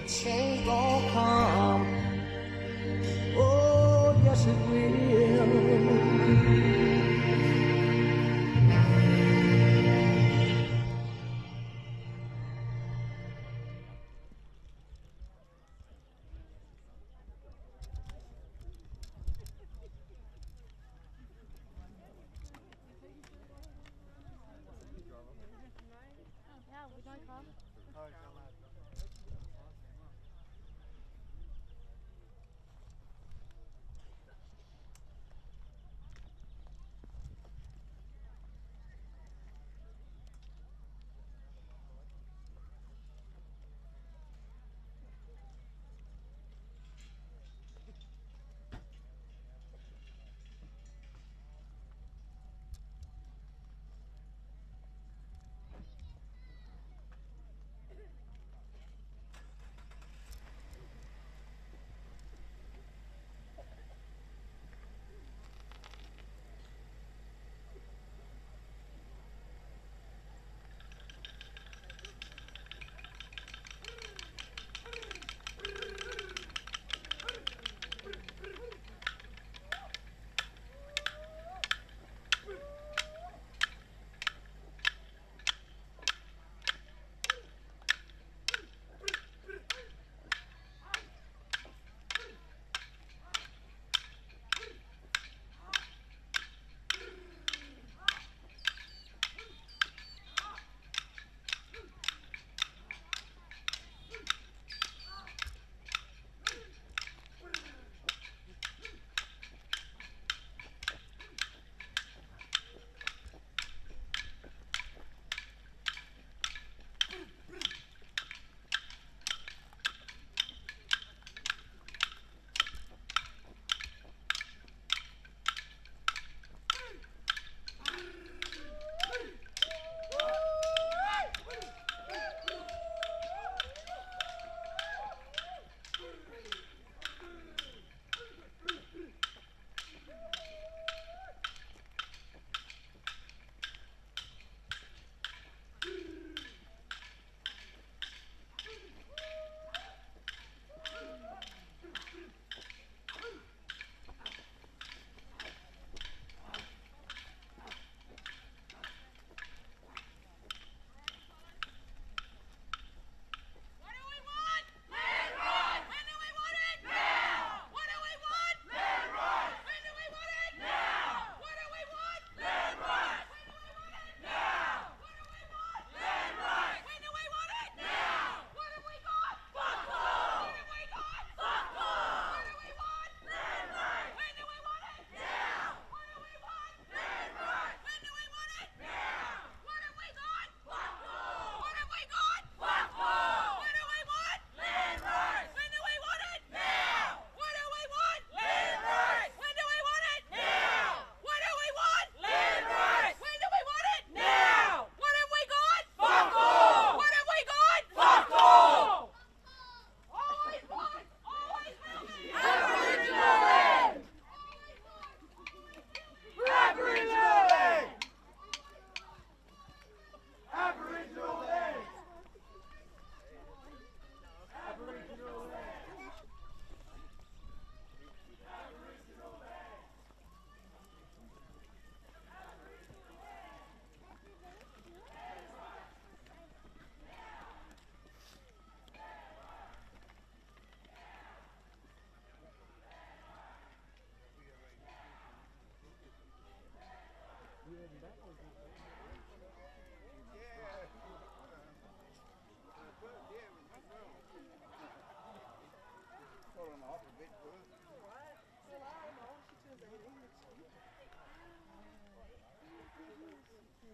Change gon' come. Oh, yes it will.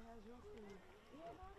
how's your food? Yeah, no,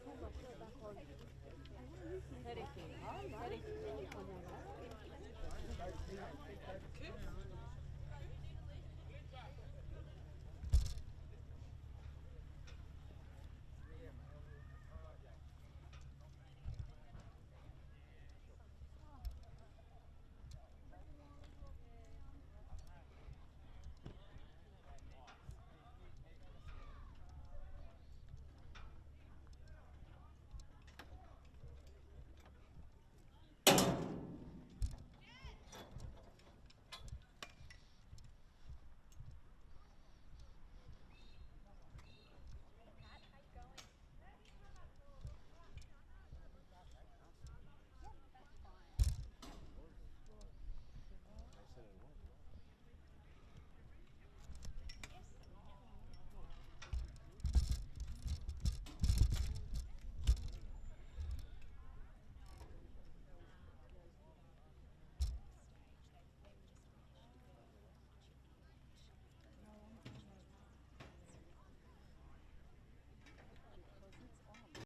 come up here. Teddy.